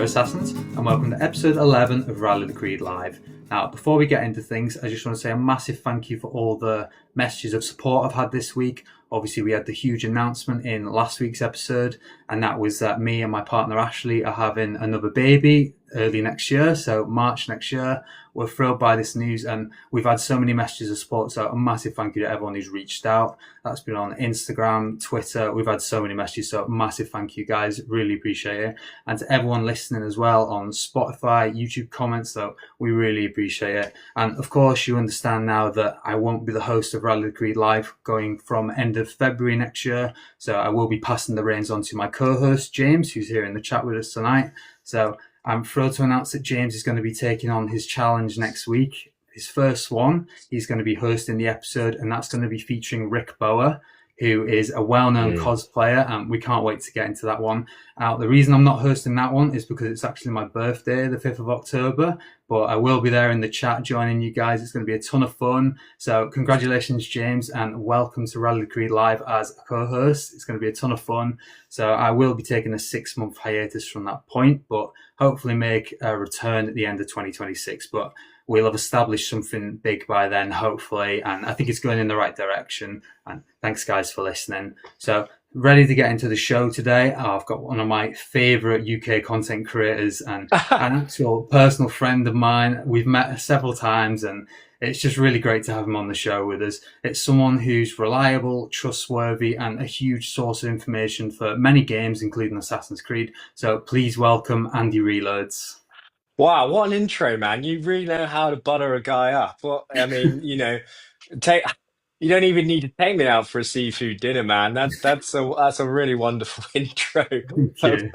Assassins, and welcome to episode 11 of Rally the Creed Live. Now, before we get into things, I just want to say a massive thank you for all the messages of support I've had this week. Obviously, we had the huge announcement in last week's episode, and that was that me and my partner Ashley are having another baby early next year, so March next year. We're thrilled by this news, and we've had so many messages of support, so a massive thank you to everyone who's reached out. That's been on Instagram, Twitter. We've had so many messages, so massive thank you guys. Really appreciate it. And to everyone listening as well on Spotify, YouTube comments, so we really appreciate it. And of course, you understand now that I won't be the host of Rally the Creed Live going from end of February next year, so I will be passing the reins on to my co-host, James, who's here in the chat with us tonight. So I'm thrilled to announce that James is going to be taking on his challenge next week. His first one, he's going to be hosting the episode, and that's going to be featuring Rick Bower, who is a well-known cosplayer, and we can't wait to get into that one. The reason I'm not hosting that one is because it's actually my birthday, the 5th of October, but I will be there in the chat joining you guys. It's going to be a ton of fun. So congratulations, James, and welcome to Rally the Creed Live as a co-host. It's going to be a ton of fun. So I will be taking a 6-month hiatus from that point, but hopefully make a return at the end of 2026. But we'll have established something big by then, hopefully, and I think it's going in the right direction. And thanks, guys, for listening. So ready to get into the show today. I've got one of my favourite UK content creators and an actual personal friend of mine. We've met several times, and it's just really great to have him on the show with us. It's someone who's reliable, trustworthy, and a huge source of information for many games, including Assassin's Creed. So please welcome AndyReloads. Wow, what an intro, man. You really know how to butter a guy up. Well, I mean, take you don't even need to take me out for a seafood dinner, man. That's a really wonderful intro. Thank you.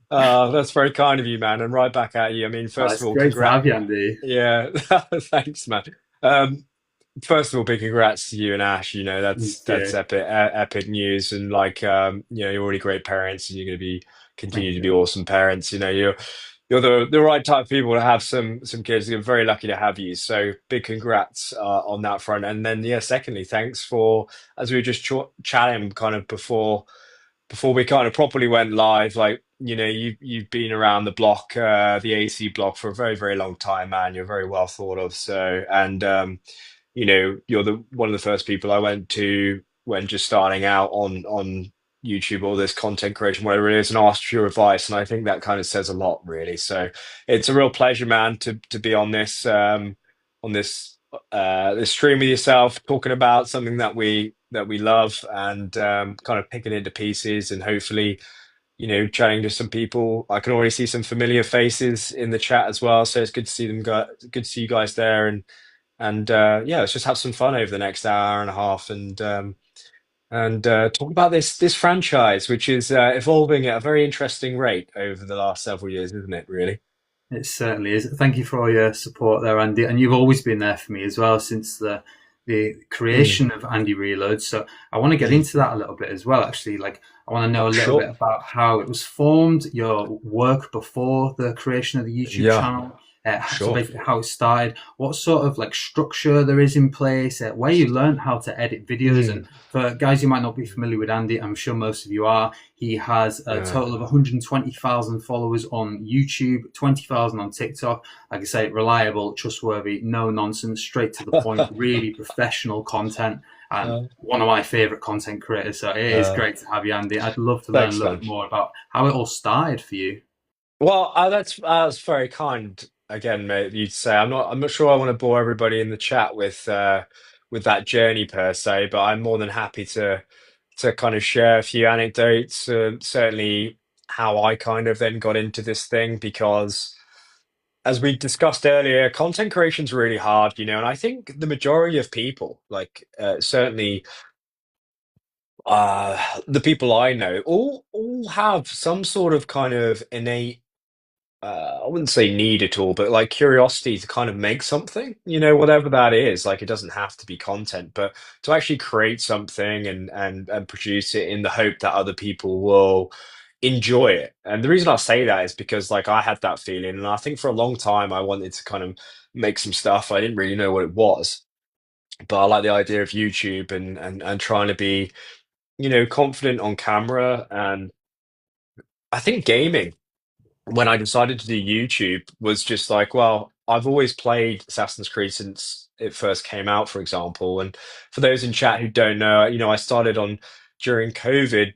That's very kind of you, man. And right back at you. I mean, first It's of all, great to congrats. have you, Andy. Yeah, thanks, man. Um, First of all, big congrats to you and Ash. Thank That's you. epic news, and you're already great parents, and you're going to be continue Thank to be you. awesome parents. You're the right type of people to have some kids. You're very lucky to have you. So big congrats on that front. And then yeah, secondly, thanks for as we were just chatting kind of before we kind of properly went live. Like you've been around the block, the AC block for a very very long time, man. You're very well thought of. So and you're the one of the first people I went to when just starting out on YouTube, all this content creation, whatever it is, and asked for your advice. And I think that kind of says a lot, really. So it's a real pleasure, man, to be on this stream with yourself, talking about something that we love, and kind of picking it to pieces, and hopefully, chatting to some people. I can already see some familiar faces in the chat as well. So it's good to see good to see you guys there, and yeah, let's just have some fun over the next hour and a half, and talk about this franchise, which is evolving at a very interesting rate over the last several years, isn't it? Really. It certainly is. Thank you for all your support there, Andy. And you've always been there for me as well since the Mm, creation of AndyReloads. So I want to get mm. into that a little bit as well, actually. Like, I want to know a little bit Sure. about how it was formed, your work before the creation of the YouTube Yeah. channel. So Sure. basically how it started, what sort of like structure there is in place, where you learned how to edit videos. Mm, And for guys who might not be familiar with Andy, I'm sure most of you are, he has a yeah. total of 120,000 followers on YouTube, 20,000 on TikTok. Like I say, reliable, trustworthy, no nonsense, straight to the point, really professional content, and Uh, one of my favorite content creators. So it is uh, great to have you, Andy. I'd love to learn a Thanks, little man. bit more about how it all started for you. Well, that's very kind again, mate. You'd say I'm not sure I want to bore everybody in the chat with that journey per se, but I'm more than happy to kind of share a few anecdotes. Certainly, how I kind of then got into this thing, because as we discussed earlier, content creation's really hard, and I think the majority of people, like certainly the people I know, all have some sort of kind of innate, I wouldn't say need at all, but like curiosity to kind of make something, whatever that is. Like it doesn't have to be content, but to actually create something and produce it in the hope that other people will enjoy it. And the reason I say that is because like I had that feeling, and I think for a long time I wanted to kind of make some stuff. I didn't really know what it was, but I like the idea of YouTube and trying to be, confident on camera. And I think gaming when I decided to do YouTube was just like, well, I've always played Assassin's Creed since it first came out, for example. And for those in chat who don't know, I started on during COVID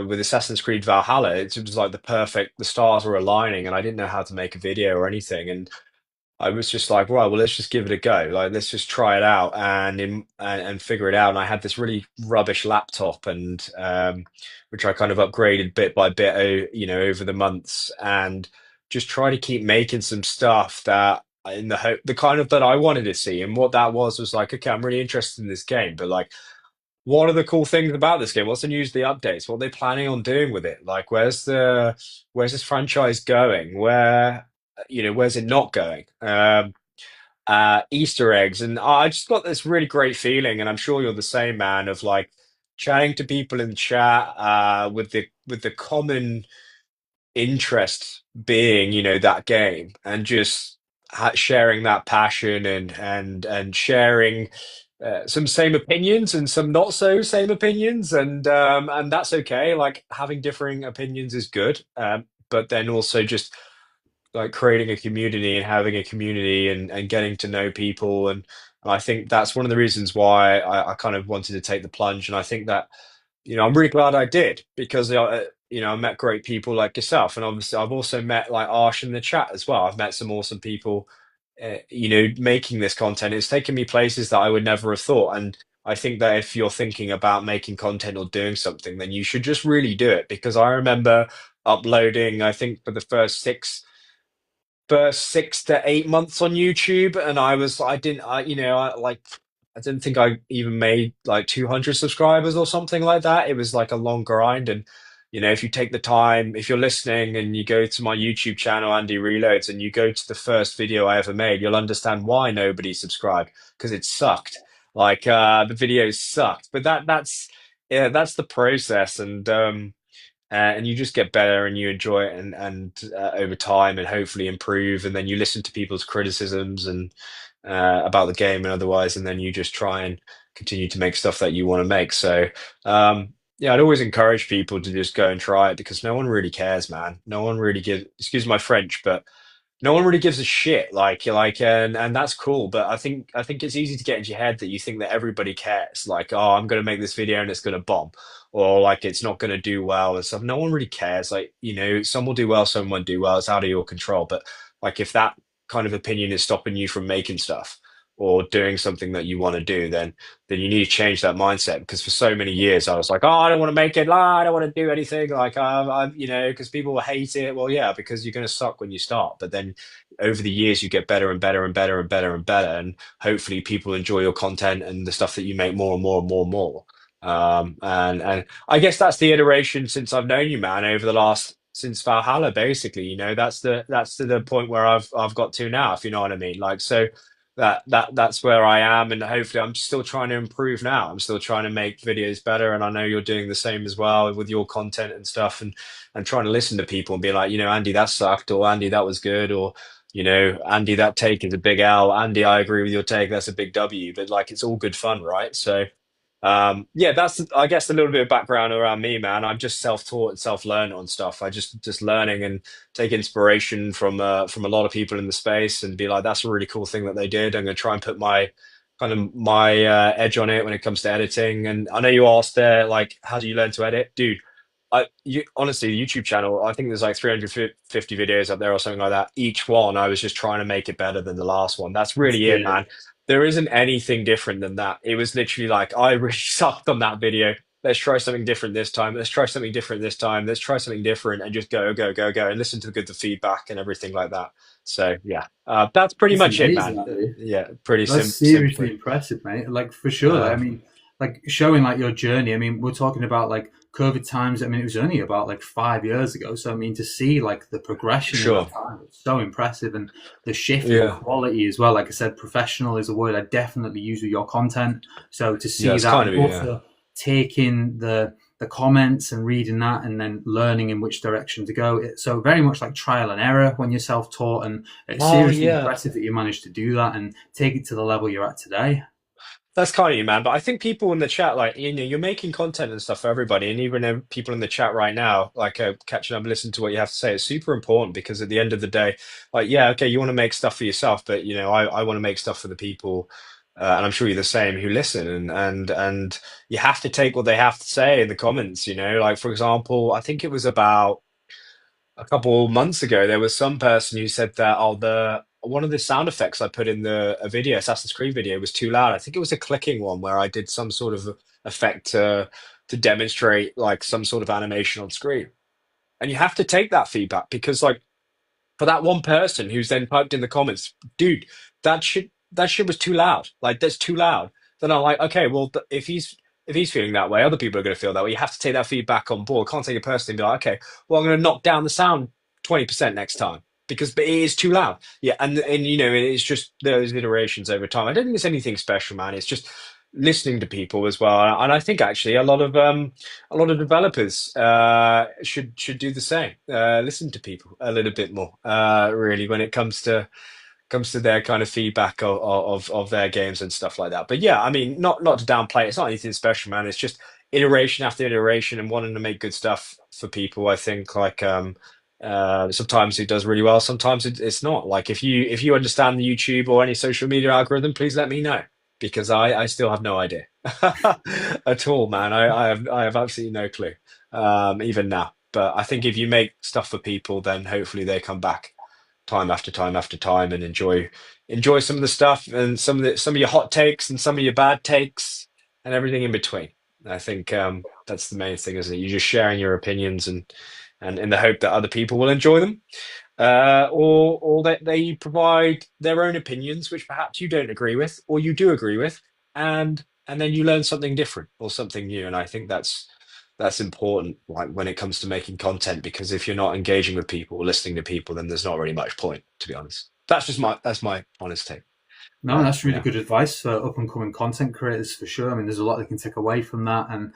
with Assassin's Creed Valhalla. It was like the stars were aligning, and I didn't know how to make a video or anything. And I was just like, right, well, let's just give it a go. Like, let's just try it out and figure it out. And I had this really rubbish laptop, and which I kind of upgraded bit by bit, over the months, and just try to keep making some stuff that in the hope, the kind of that I wanted to see. And what that was like, okay, I'm really interested in this game, but like, what are the cool things about this game? What's the news, the updates? What are they planning on doing with it? Like, where's this franchise going? Where's it not going? Easter eggs, and I just got this really great feeling, and I'm sure you're the same, man, of like chatting to people in the chat, with the common interest being, that game, and just sharing that passion and sharing some same opinions and some not so same opinions, and that's okay. Like having differing opinions is good, but then also just like creating a community and having a community and getting to know people, and I think that's one of the reasons why I kind of wanted to take the plunge, and I think that I'm really glad I did because I met great people like yourself, and obviously I've also met like Arsh in the chat as well. I've met some awesome people, making this content. It's taken me places that I would never have thought, and I think that if you're thinking about making content or doing something, then you should just really do it because I remember uploading, I think for the first 6 to 8 months on YouTube, and I didn't think I even made like 200 subscribers or something like that. It was like a long grind, and if you take the time, if you're listening and you go to my YouTube channel, AndyReloads, and you go to the first video I ever made, you'll understand why nobody subscribed because it sucked. Like the videos sucked, but that's yeah, that's the process, and you just get better and you enjoy it and over time and hopefully improve, and then you listen to people's criticisms and about the game and otherwise, and then you just try and continue to make stuff that you want to make. So yeah, I'd always encourage people to just go and try it because no one really cares, man. No one really gives, excuse my French, but no one really gives a shit. And that's cool, but I think it's easy to get into your head that you think that everybody cares, like, oh, I'm going to make this video and it's going to bomb, or like it's not going to do well and stuff. No one really cares. Like, some will do well, some won't do well. It's out of your control. But like if that kind of opinion is stopping you from making stuff or doing something that you want to do, then you need to change that mindset. Because for so many years I was like, oh, I don't want to make it, I don't want to do anything, like because people will hate it. Well, yeah, because you're going to suck when you start, but then over the years you get better and better and better and better and better, and hopefully people enjoy your content and the stuff that you make more and more and more and more. And I guess that's the iteration since I've known you, man, over the last since Valhalla, basically. That's the point where I've got to now, if you know what I mean. Like, so that's where I am, and hopefully I'm still trying to improve now. I'm still trying to make videos better, and I know you're doing the same as well with your content and stuff, and trying to listen to people and be like, Andy, that sucked, or Andy, that was good, or Andy, that take is a big L. Andy, I agree with your take. That's a big W. But like, it's all good fun, right? So. Yeah, that's I guess a little bit of background around me, man. I'm just self-taught and self-learned on stuff. I just learning and take inspiration from a lot of people in the space and be like, that's a really cool thing that they did. I'm gonna try and put my edge on it when it comes to editing. And I know you asked there, like, how do you learn to edit, dude? Honestly, the YouTube channel, I think there's like 350 videos up there or something like that. Each one, I was just trying to make it better than the last one. That's That's really it, it. man. There isn't anything different than that. It was literally like, I really sucked on that video. Let's try something different this time. Let's try something different this time. Let's try something different and just go, go, go, go, and listen to the feedback and everything like that. So yeah, that's pretty It's much it, amazing, man. actually. Yeah, pretty That's simply. seriously impressive, mate. Like for sure. Like, I Uh, mean, like showing like your journey. I mean, we're talking about like COVID times. I mean, it was only about like 5 years ago. So I mean, to see like the progression in that sure. time, it's so impressive, and the shift in Yeah. quality as well. Like I said, professional is a word I definitely use with your content. So to Yeah, see it's that, kind and of yeah. also taking the comments and reading that, and then learning in which direction to go. So very much like trial and error when you're self-taught, and it's Oh seriously yeah. impressive that you managed to do that and take it to the level you're at today. That's kind of you, man. But I think people in the chat, like, you're making content and stuff for everybody, and even people in the chat right now, like, catching up, and listening to what you have to say. It's super important because at the end of the day, like, yeah, okay, you want to make stuff for yourself, but I want to make stuff for the people, and I'm sure you're the same, who listen, and you have to take what they have to say in the comments. Like for example, I think it was about a couple months ago, there was some person who said that, oh, the one of the sound effects I put in the a video, Assassin's Creed video, was too loud. I think it was a clicking one where I did some sort of effect to demonstrate like some sort of animation on screen. And you have to take that feedback because like for that one person who's then typed in the comments, dude, that shit was too loud. Like that's too loud. Then I'm like, okay, well, if he's feeling that way, other people are going to feel that way. You have to take that feedback on board. Can't take it personally and be like, okay, well, I'm going to knock down the sound 20% next time because but it is too loud. Yeah, and it's just those iterations over time. I don't think it's anything special, man. It's just listening to people as well. And I think actually a lot of developers should do the same. Listen to people a little bit more, really, when it comes to their kind of feedback of their games and stuff like that. But yeah, I mean, not to downplay it. It's not anything special, man. It's just iteration after iteration and wanting to make good stuff for people. I think like sometimes it does really well. Sometimes it's not. Like if you understand the YouTube or any social media algorithm, please let me know because I still have no idea at all, man. I have absolutely no clue, even now. But I think if you make stuff for people, then hopefully they come back time after time after time and enjoy some of the stuff and some of your hot takes and some of your bad takes and everything in between. I think that's the main thing, isn't it? You're just sharing your opinions and in the hope that other people will enjoy them, or that they provide their own opinions, which perhaps you don't agree with, or you do agree with, and then you learn something different or something new. And I think that's important, like when it comes to making content, because if you're not engaging with people or listening to people, then there's not really much point, to be honest. That's my honest take. No, that's really Yeah. good advice for up and coming content creators for sure. I mean, there's a lot they can take away from that, and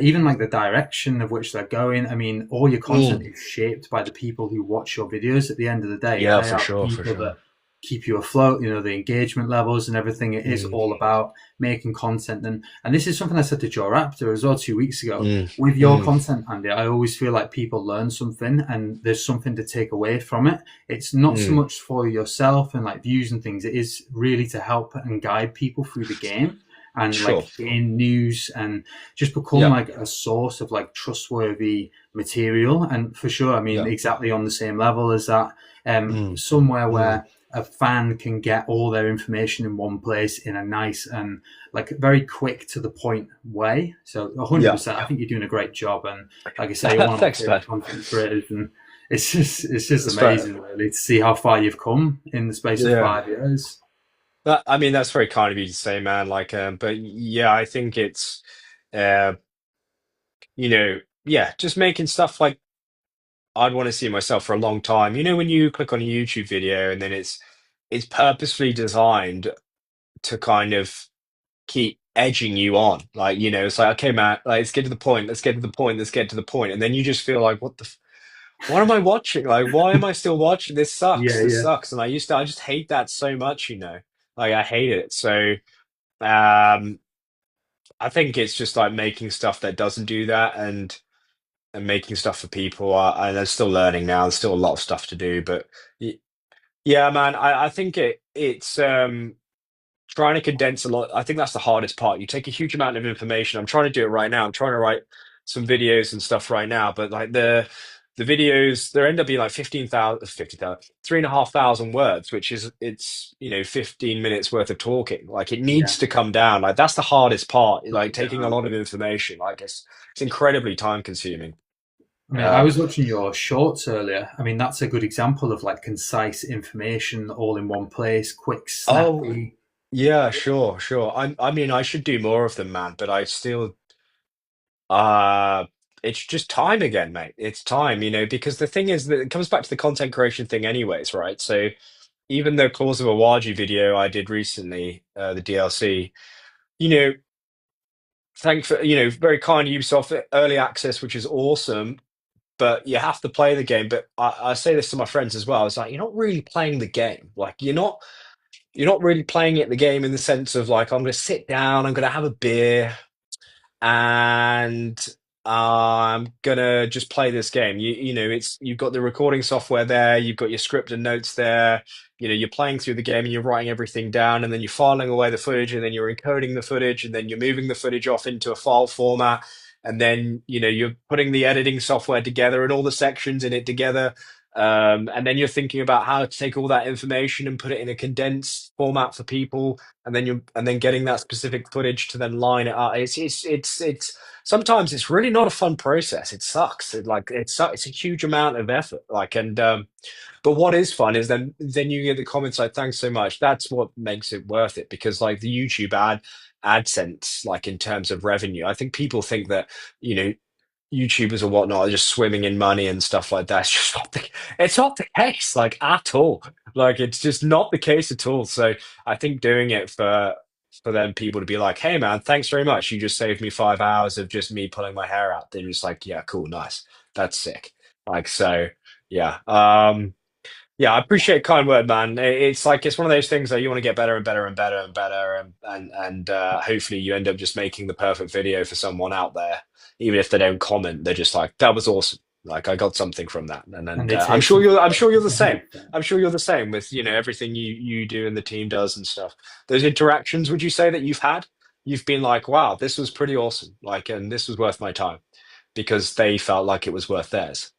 even like the direction of which they're going. I mean, all your content Mm. is shaped by the people who watch your videos. At the end of the day, Yeah, they for are the sure, for people that sure. keep you afloat. The engagement levels and everything. It is Mm, all about making content, and this is something I said to Joe Raptor as well 2 weeks ago. mm, With your mm, content, Andy, I always feel like people learn something, and there's something to take away from it. It's not so mm. much for yourself and like views and things. It is really to help and guide people through the game and Sure. like gain news and just become Yeah. like a source of like trustworthy material. And for sure, I mean, Yeah. exactly on the same level as that, Mm, somewhere mm, where a fan can get all their information in one place in a nice and like very quick to the point way. So yeah. 100%, I think you're doing a great job. And like I say, you're one of my Thanks, man. favorite content creators, and it's just That's fair. amazing, really, to see how far you've come in the space of Yeah. 5 years. I mean, that's very kind of you to say, man. Like, but yeah, I think it's, uh, yeah, just making stuff like I'd want to see myself for a long time. When you click on a YouTube video and then it's purposefully designed to kind of keep edging you on. Like, it's like, okay, man, like, let's get to the point, let's get to the point, let's get to the point. And then you just feel like, what am I watching? Like, why am I still watching? This sucks. Yeah, This yeah. sucks. And I just hate that so much. Like, I hate it. So, um, I think it's just like making stuff that doesn't do that and making stuff for people. And I'm still learning now. There's still a lot of stuff to do, but yeah, man, I think it's trying to condense a lot. I think that's the hardest part. You take a huge amount of information. I'm trying to do it right now. I'm trying to write some videos and stuff right now, but like the videos, they end up being like 3,500 words, which is it's 15 minutes worth of talking. Like it Yeah, needs to come down. Like that's the hardest part. knock Like it taking a down. lot of information. Like it's incredibly time consuming. I mean, I Um, was watching your shorts earlier. I mean, that's a good example of like concise information all in one place, quick, oh snappy. yeah, sure, sure. I mean, I should do more of them, man, but I still Uh, it's just time again, mate. It's time, because the thing is that it comes back to the content creation thing anyways, right? So even the Claws of Awaji video I did recently, the DLC, you know, thank for, very kind of Ubisoft early access, which is awesome, but you have to play the game. But I say this to my friends as well. It's like, you're not really playing the game. Like, you're not. you're not really playing it the game in the sense of like I'm going to sit down, I'm going to have a beer, and I'm gonna just play this game. You know, it's you've got the recording software there, you've got your script and notes there. You know, you're playing through the game and you're writing everything down, and then you're filing away the footage, and then you're encoding the footage, and then you're moving the footage off into a file format, and then you know you're putting the editing software together and all the sections in it together. And then you're thinking about how to take all that information and put it in a condensed format for people, and then getting that specific footage to then line it up. It's sometimes it's really not a fun process. It sucks. It's a huge amount of effort. But what is fun is then you get the comments like, thanks so much. That's what makes it worth it, because like the YouTube AdSense, like in terms of revenue, I think people think that, you know, YouTubers or whatnot are just swimming in money and stuff like that. It's not the case, like at all. Like it's just not the case at all. So I think doing it for them people to be like, hey man, thanks very much. You just saved me 5 hours of just me pulling my hair out. They're just like, yeah, cool, nice. That's sick. Like so, yeah. Yeah, I appreciate kind word, man. It's like it's one of those things that you want to get better and better and better and better, and hopefully you end up just making the perfect video for someone out there, even if they don't comment. They're just like, "That was awesome." Like I got something from that, and And then they I'm take sure something I'm away. sure you're the same. 100%. I'm sure you're the same with everything you do and the team does and stuff. Those interactions, would you say that you've had? You've been like, "Wow, this was pretty awesome," like, and this was worth my time because they felt like it was worth theirs.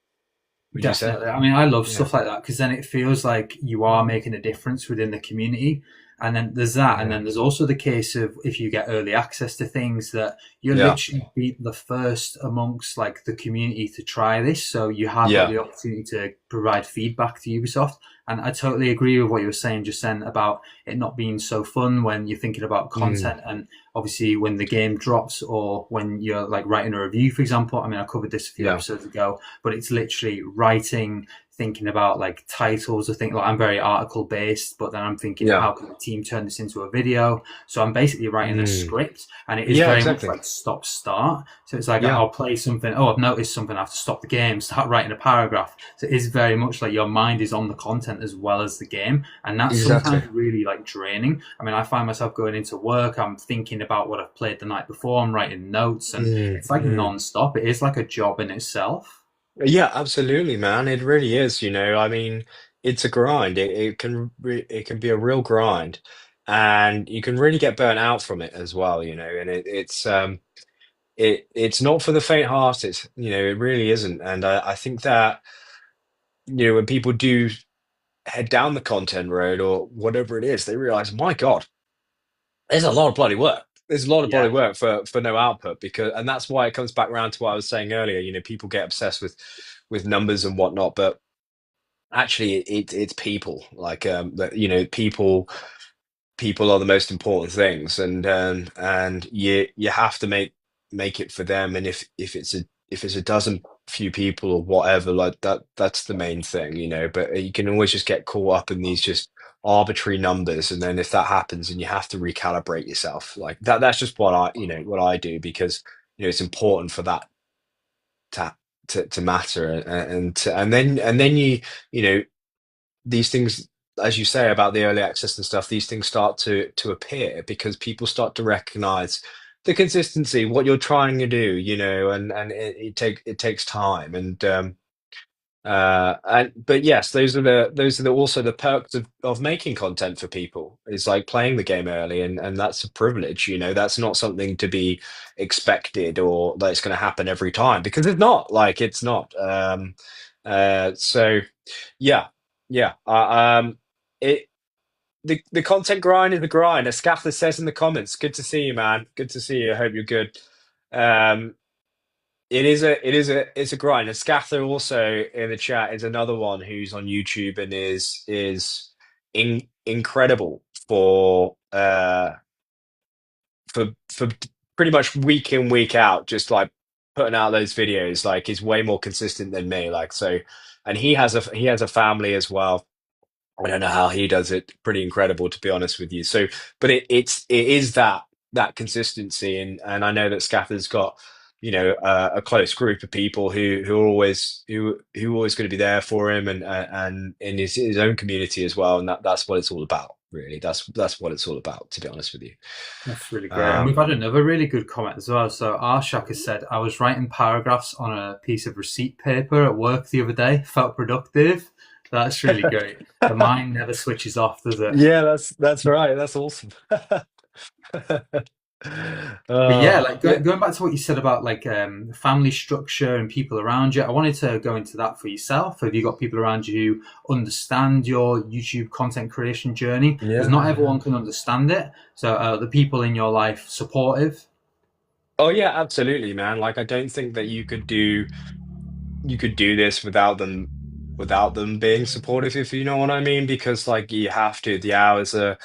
Would you say? Definitely. I mean, I love Yeah. stuff like that because then it feels like you are making a difference within the community. And then there's that. And Yeah. then there's also the case of if you get early access to things that you're Yeah. literally be the first amongst like the community to try this. So you have got Yeah. the opportunity to provide feedback to Ubisoft. And I totally agree with what you were saying just then about it not being so fun when you're thinking about Mm. content. And obviously when the game drops or when you're like writing a review, for example. I mean, I covered this a few Yeah. episodes ago, but it's literally writing, thinking about like titles. I think like I'm very article based, but then I'm thinking Yeah. how can the team turn this into a video? So I'm basically writing a Mm. script, and it is Yeah, very much exactly. like stop start. So it's like Yeah, I'll play something. Oh, I've noticed something. I have to stop the game, start writing a paragraph. So it is very much like your mind is on the content as well as the game, and that's exactly. sometimes really like draining. I mean, I find myself going into work. I'm thinking about what I've played the night before. I'm writing notes, and Mm, it's like mm. non-stop. It is like a job in itself. Yeah, absolutely, man. It really is, I mean, it's a grind. It can be a real grind, and you can really get burnt out from it as well, and it's not for the faint-hearted, it really isn't. And I think that, when people do head down the content road or whatever it is, they realize, my God, there's a lot of bloody work. There's a lot of bloody Yeah. work for no output, and that's why it comes back around to what I was saying earlier. People get obsessed with numbers and whatnot, but actually it's people. Like that, people are the most important things, and you have to make it for them. And if it's a dozen few people or whatever, like that's the main thing, but you can always just get caught up in these just arbitrary numbers, and then if that happens and you have to recalibrate yourself, like that's just what I do, because it's important for that to to matter, and then you know these things, as you say about the early access and stuff, these things start to appear because people start to recognize the consistency, what you're trying to do, and it takes time. And but yes, those are also the perks of making content for people. Is like playing the game early, and that's a privilege. That's not something to be expected or that it's going to happen every time, because it's not. Like it's not. So yeah, yeah. It the content grind is the grind, as Scaffer says in the comments. Good to see you, man. Good to see you. I hope you're good. Um, it's a grind. And Scather also in the chat is another one who's on YouTube and is incredible for pretty much week in, week out, just like putting out those videos. Like he's way more consistent than me. Like so, and he has a family as well. I don't know how he does it. Pretty incredible, to be honest with you. So, but it is that consistency, and I know that Scatter's got a close group of people who are always going to be there for him, and in his own community as well, and that's what it's all about. really. That's what it's all about, to be honest with you. That's really great. And we've Um, had another really good comment as well. So Arshak has said, I was writing paragraphs on a piece of receipt paper at work the other day. Felt productive. That's really great. The mind never switches off, does it? yeah, that's right. That's awesome. But yeah, uh, like yeah, going back to what you said about like family structure and people around you, I wanted to go into that for yourself. Have you got people around you who understand your YouTube content creation journey? Because not yeah. everyone can understand it. So the people in your life supportive? Oh yeah, absolutely, man. Like I don't think that you could do this without them being supportive, if you know what I mean, because like you have to. The hours are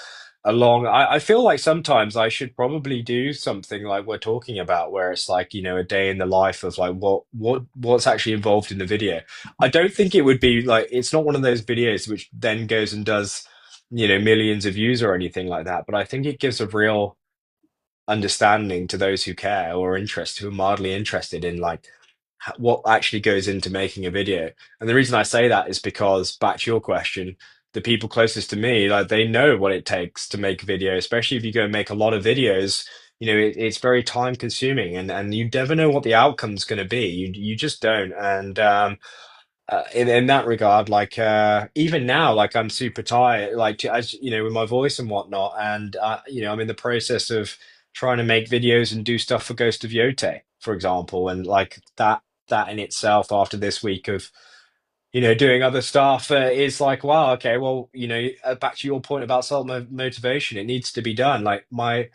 long. I feel like sometimes I should probably do something like we're talking about, where it's like, a day in the life of like what's actually involved in the video. I don't think it would be like, it's not one of those videos which then goes and does, millions of views or anything like that, but I think it gives a real understanding to those who care or are interested, who are mildly interested in like what actually goes into making a video. And the reason I say that is because, back to your question, the people closest to me, like they know what it takes to make a video, especially if you go and make a lot of videos. It's very time consuming, and you never know what the outcome's going to be. You just don't. And in that regard, like even now, like I'm super tired, like as with my voice and whatnot, and I'm in the process of trying to make videos and do stuff for Ghost of Yote, for example, and like that in itself, after this week of doing other stuff, is like, wow, okay, well, back to your point about self motivation, it needs to be done. Like my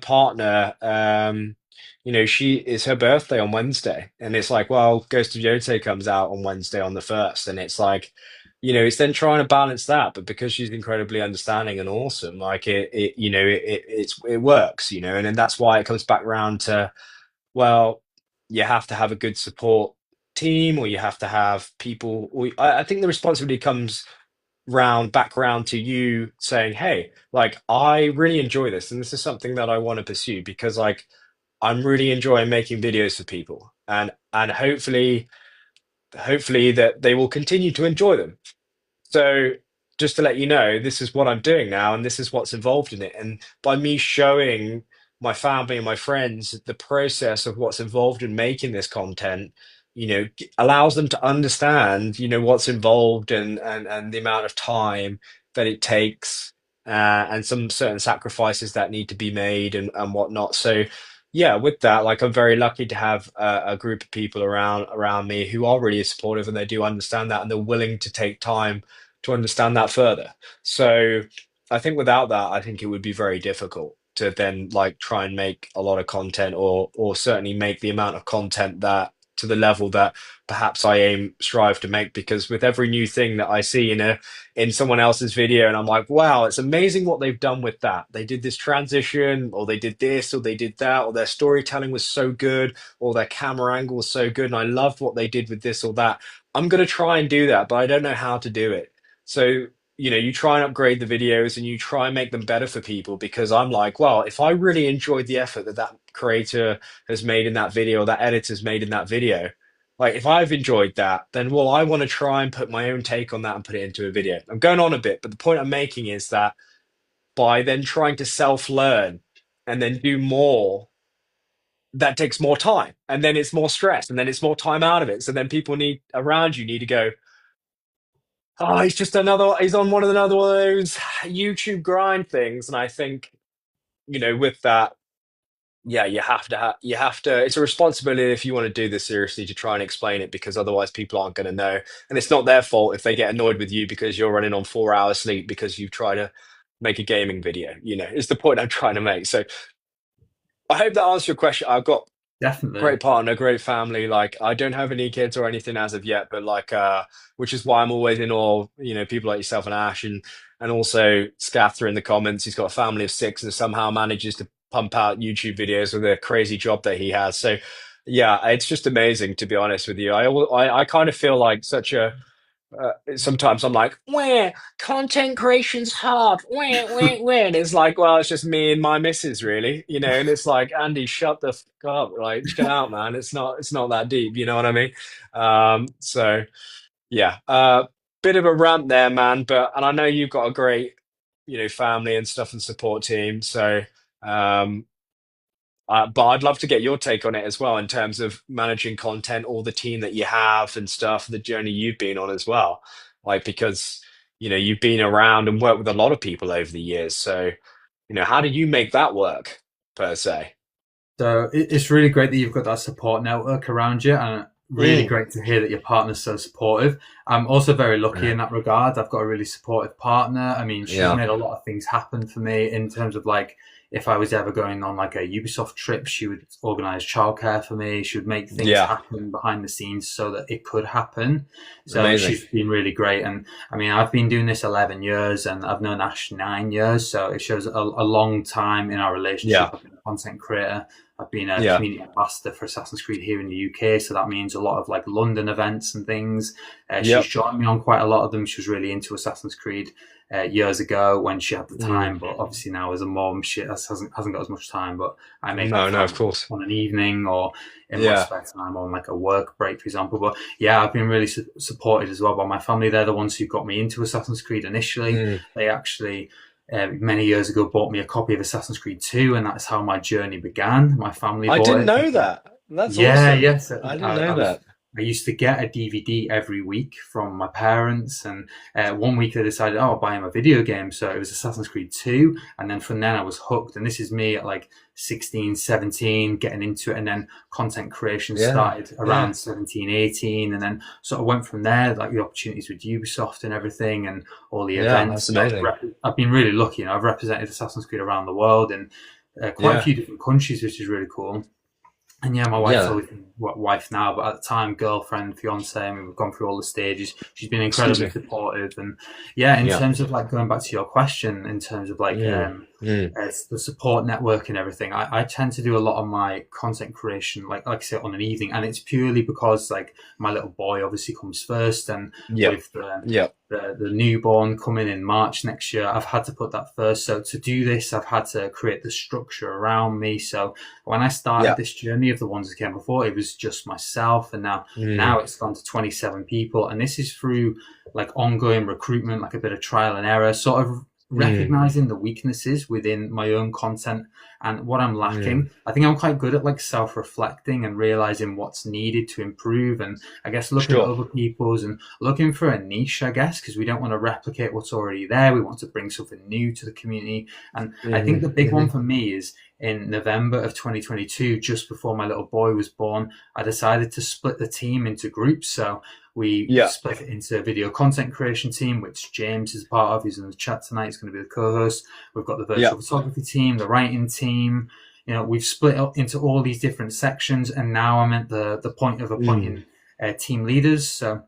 partner, she is her birthday on Wednesday, and it's like, well, Ghost of Yote comes out on Wednesday on the 1st, and it's like, it's then trying to balance that, but because she's incredibly understanding and awesome, like it works, and then that's why it comes back around to, well, you have to have a good support team, or you have to have people. I think the responsibility comes back round to you saying, "Hey, like I really enjoy this, and this is something that I want to pursue because like I'm really enjoying making videos for people, and hopefully that they will continue to enjoy them." So just to let you know, this is what I'm doing now, and this is what's involved in it. And by me showing my family and my friends the process of what's involved in making this content, allows them to understand, what's involved, and the amount of time that it takes, and some certain sacrifices that need to be made and whatnot. So yeah, with that, like I'm very lucky to have a group of people around me who are really supportive, and they do understand that, and they're willing to take time to understand that further. So I think without that, I think it would be very difficult to then like try and make a lot of content, or certainly make the amount of content that to the level that perhaps I strive to make, because with every new thing that I see in someone else's video, and I'm like, wow, it's amazing what they've done with that. They did this transition, or they did this, or they did that, or their storytelling was so good, or their camera angle was so good, and I loved what they did with this or that. I'm going to try and do that, but I don't know how to do it. So, you try and upgrade the videos, and you try and make them better for people, because I'm like, well, if I really enjoyed the effort that creator has made in that video, or that editor's made in that video, like if I've enjoyed that, then well, I want to try and put my own take on that and put it into a video. I'm going on a bit, but the point I'm making is that by then trying to self-learn and then do more, that takes more time, and then it's more stress, and then it's more time out of it. So then people need to go, oh, he's on another one of those YouTube grind things. And I think, with that, yeah, you have to, it's a responsibility if you want to do this seriously to try and explain it, because otherwise people aren't going to know. And it's not their fault if they get annoyed with you because you're running on 4 hours sleep because you've tried to make a gaming video, is the point I'm trying to make. So I hope that answers your question. I've got Definitely. great partner, great family. Like I don't have any kids or anything as of yet, but like which is why I'm always in awe, people like yourself and Ash, and also Scatter in the comments. He's got a family of 6 and somehow manages to pump out YouTube videos with a crazy job that he has. So yeah, it's just amazing, to be honest with you. I kind of feel like such a sometimes I'm like, where content creation's hard, where. And it's like, well, it's just me and my missus, really, and it's like, Andy, shut the fuck up, like, chill out, man. It's not that deep, you know what I mean? So yeah, bit of a rant there, man. But and I know you've got a great family and stuff and support team. So, um, but I'd love to get your take on it as well in terms of managing content, all the team that you have and stuff, the journey you've been on as well. Like, because, you've been around and worked with a lot of people over the years. So, how do you make that work per se? So it's really great that you've got that support network around you, and really Mm. great to hear that your partner's so supportive. I'm also very lucky Yeah. in that regard. I've got a really supportive partner. I mean, she's Yeah. made a lot of things happen for me in terms of like if I was ever going on like a Ubisoft trip, she would organize childcare for me. She would make things Yeah. happen behind the scenes so that it could happen. So Amazing. she's been really great. And I mean, I've been doing this 11 years and I've known Ash 9 years. So it shows a long time in our relationship. Yeah. I've been a content creator. I've been a Yeah. community ambassador for Assassin's Creed here in the UK, so that means a lot of like London events and things. She's Yep. joined me on quite a lot of them. She was really into Assassin's Creed years ago when she had the Mm. time, but obviously now as a mom, she hasn't got as much time. But I make that No, no, of time course. on an evening or in my Yeah. spare time on like a work break, for example. But yeah, I've been really supported as well by my family. They're the ones who got me into Assassin's Creed initially. Mm. They actually many years ago bought me a copy of Assassin's Creed 2, and that's how my journey began. My family I bought didn't it. know that. That's Yeah, awesome. yes. I didn't know that. I used to get a DVD every week from my parents, and one week they decided, oh, I'll buy him a video game. So it was Assassin's Creed 2, and then from then I was hooked. And this is me at like 16, 17, getting into it, and then content creation Yeah. started Yeah. around 17, 18, and then sort of went from there, like the opportunities with Ubisoft and everything, and all the Yeah. That's events. amazing. I've been really lucky, I've represented Assassin's Creed around the world in quite a Yeah. few different countries, which is really cool. And yeah, my wife's Yeah. always been wife now, but at the time, girlfriend, fiance. I mean, we've gone through all the stages. She's been Excuse incredibly me. supportive, and yeah, in Yeah. terms of like going back to your question, in terms of like Mm. Mm. the support network and everything, I tend to do a lot of my content creation, like I said, on an evening, and it's purely because like my little boy obviously comes first, and Yep. with Yep. the newborn coming in March next year, I've had to put that first. So to do this, I've had to create the structure around me. So when I started Yeah. this journey of the ones that came before, it was just myself, and now Mm. it's gone to 27 people, and this is through like ongoing recruitment, like a bit of trial and error, sort of Mm. recognizing the weaknesses within my own content and what I'm Mm. lacking. I think I'm quite good at like self-reflecting and realizing what's needed to improve, and I guess looking at Sure. other people's and looking for a niche, I guess, because we don't want to replicate what's already there. We want to bring something new to the community. And I think Hmm. the big one Hmm. for me is in November of 2022, just before my little boy was born, I decided to split the team into groups. So we Yeah. split it into a video content creation team, which James is part of. He's in the chat tonight. He's going to be the co-host. We've got the Yeah. virtual photography team, the writing team. We've split up into all these different sections, and now I'm at the point of Mm. appointing team leaders. So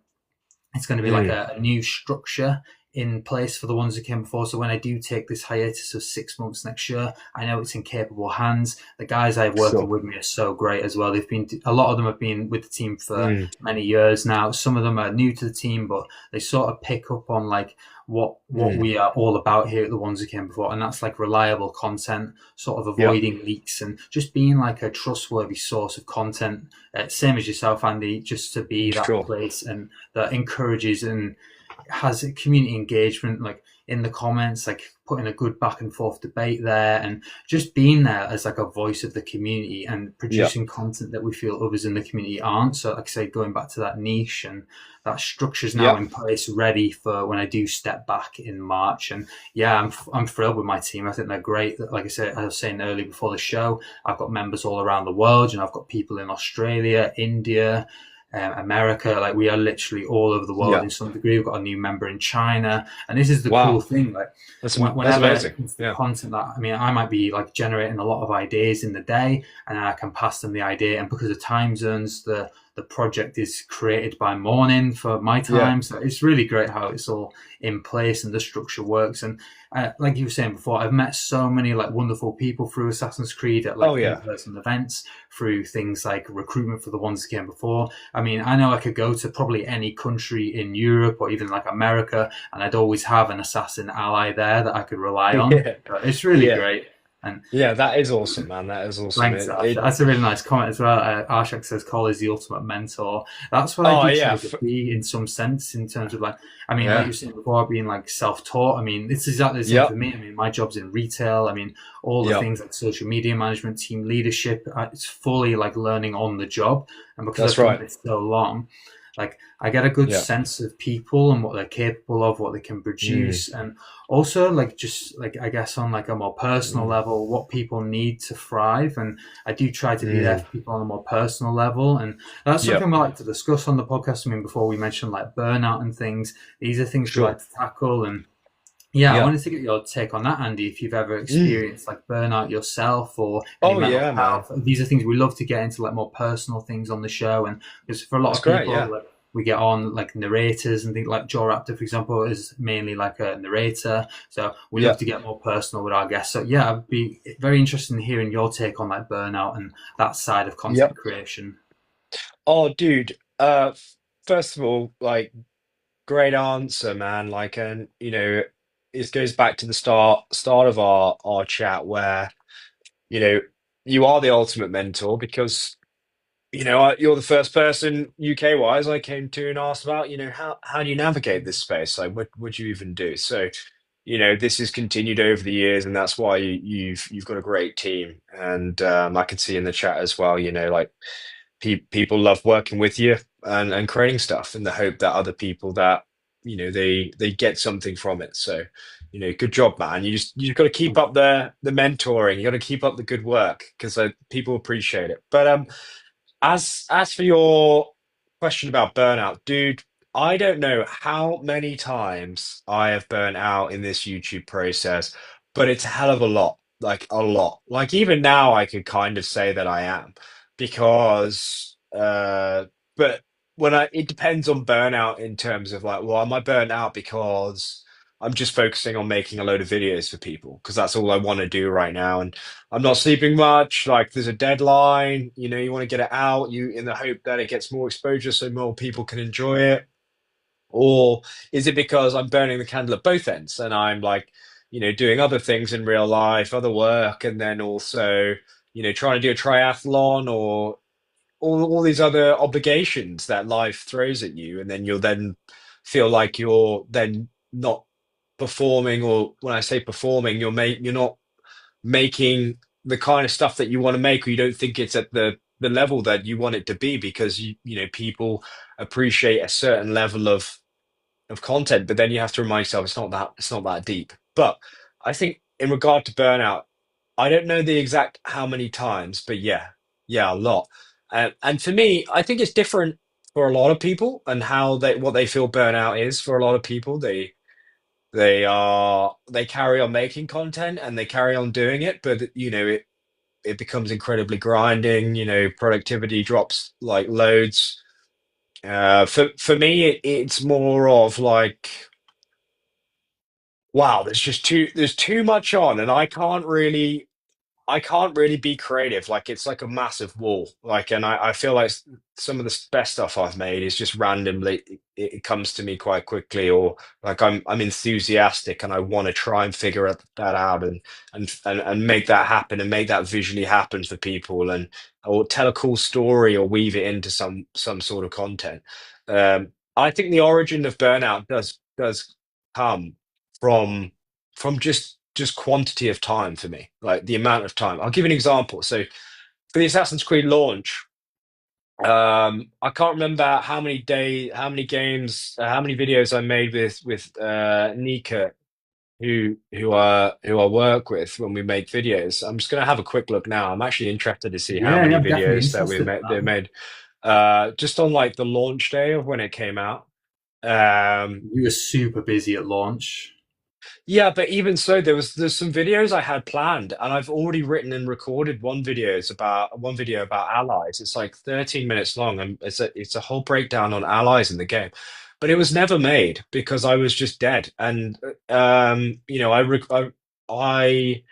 it's going to be like Mm. a new structure in place for the ones that came before. So when I do take this hiatus of 6 months next year, I know it's in capable hands. The guys I have working Sure. with me are so great as well. A lot of them have been with the team for Mm. many years now. Some of them are new to the team, but they sort of pick up on like what Mm. we are all about here at the ones that came before, and that's like reliable content, sort of Yeah. avoiding leaks and just being like a trustworthy source of content. Same as yourself, Andy, just to be that Sure. place and that encourages and has a community engagement, like in the comments, like putting a good back and forth debate there, and just being there as like a voice of the community and Yeah. producing content that we feel others in the community aren't. So, like I say, going back to that niche, and that structure's now Yeah. in place, ready for when I do step back in March. And yeah, I'm thrilled with my team. I think they're great. Like I said, I was saying earlier before the show, I've got members all around the world, and I've got people in Australia, India, America. Like we are literally all over the world Yeah. in some degree. We've got a new member in China, and this is the Wow. cool thing. Like That's whenever amazing. it's the Yeah. content that I might be like generating a lot of ideas in the day, and I can pass them the idea. And because of time zones, the project is created by morning for my Yeah. time. So it's really great how it's all in place and the structure works. And like you were saying before, I've met so many like wonderful people through Assassin's Creed at like Oh yeah. in-person events, through things like recruitment for the ones that came before. I mean, I know I could go to probably any country in Europe or even like America, and I'd always have an assassin ally there that I could rely on. Yeah. It's really Yeah. great. Yeah, that is awesome, man. That is awesome. Thanks, Ash. That's a really nice comment as well. Ashak says Cole is the ultimate mentor. That's what I Oh do yeah, try to be in some sense, in terms of like, I mean, like you yeah, were saying before, being like self-taught. I mean, it's exactly the same for yep, me. I mean, my job's in retail. I mean, all the yep. things like social media management, team leadership, it's fully like learning on the job. And because That's I've done right. this so long, like I get a good Yeah. sense of people and what they're capable of, what they can Mm, produce, and also like just like I guess on like a more personal mm, level, what people need to thrive. And I do try to be there mm. for people on a more personal level. And that's Yep, something we like to discuss on the podcast. I mean, before we mentioned like burnout and things, these are things we sure. like to tackle. And yeah, I Yep. wanted to get your take on that, Andy, if you've ever Mm. experienced like burnout yourself or any Oh mental yeah, man. health. These are things we love to get into, like more personal things on the show. And because for a lot That's of great. people, Yeah. like we get on like narrators and things like Joe Raptor, for example, is mainly like a narrator. So we love Yeah. to get more personal with our guests. So yeah, I'd be very interested in hearing your take on like burnout and that side of content Yep. creation. Oh, dude. First of all, like, great answer, man. Like, and it goes back to the start of our chat where you know you are the ultimate mentor because you're the first person UK wise I came to and asked about how do you navigate this space, like what would you even do. So this has continued over the years, and that's why you've got a great team. And I can see in the chat as well, like people love working with you and creating stuff in the hope that other people that they get something from it. So good job, man. You just got to keep up the mentoring. You got to keep up the good work because people appreciate it. But as for your question about burnout, dude, I don't know how many times I have burnt out in this YouTube process, but it's a hell of a lot. Like a lot. Like even now I could kind of say that I am because but it depends on burnout in terms of like, well, am I burnt out because I'm just focusing on making a load of videos for people because that's all I want to do right now, and I'm not sleeping much. Like there's a deadline, you want to get it out, you in the hope that it gets more exposure so more people can enjoy it. Or is it because I'm burning the candle at both ends and I'm like, doing other things in real life, other work, and then also, trying to do a triathlon or all these other obligations that life throws at you, and then you'll then feel like you're then not performing, or when I say performing, you're not making the kind of stuff that you want to make, or you don't think it's at the level that you want it to be because people appreciate a certain level of content, but then you have to remind yourself it's not that deep. But I think in regard to burnout, I don't know the exact how many times, but yeah, a lot. And for me, I think it's different for a lot of people and how what they feel burnout is. For a lot of people, they carry on making content and they carry on doing it, but it becomes incredibly grinding. Productivity drops like loads. For me, it's more of like, wow, there's too much on, and I can't really be creative. Like it's like a massive wall. Like, and I feel like some of the best stuff I've made is just randomly. It comes to me quite quickly, or like I'm enthusiastic and I want to try and figure that out and make that happen and make that visually happen for people, and or tell a cool story or weave it into some sort of content. I think the origin of burnout does come from from just quantity of time for me, like the amount of time. I'll give you an example. So for the Assassin's Creed launch, I can't remember how many games, how many videos I made with Nika, who I work with when we make videos. I'm just gonna have a quick look now. I'm actually interested to see how Yeah, yeah, many I'm definitely videos that we interested in made. They that. made just on like the launch day of when it came out. Um, You were super busy at launch. Yeah, but even so, there's some videos I had planned, and I've already written and recorded one video about allies. It's like 13 minutes long, and it's a whole breakdown on allies in the game. But it was never made because I was just dead. And I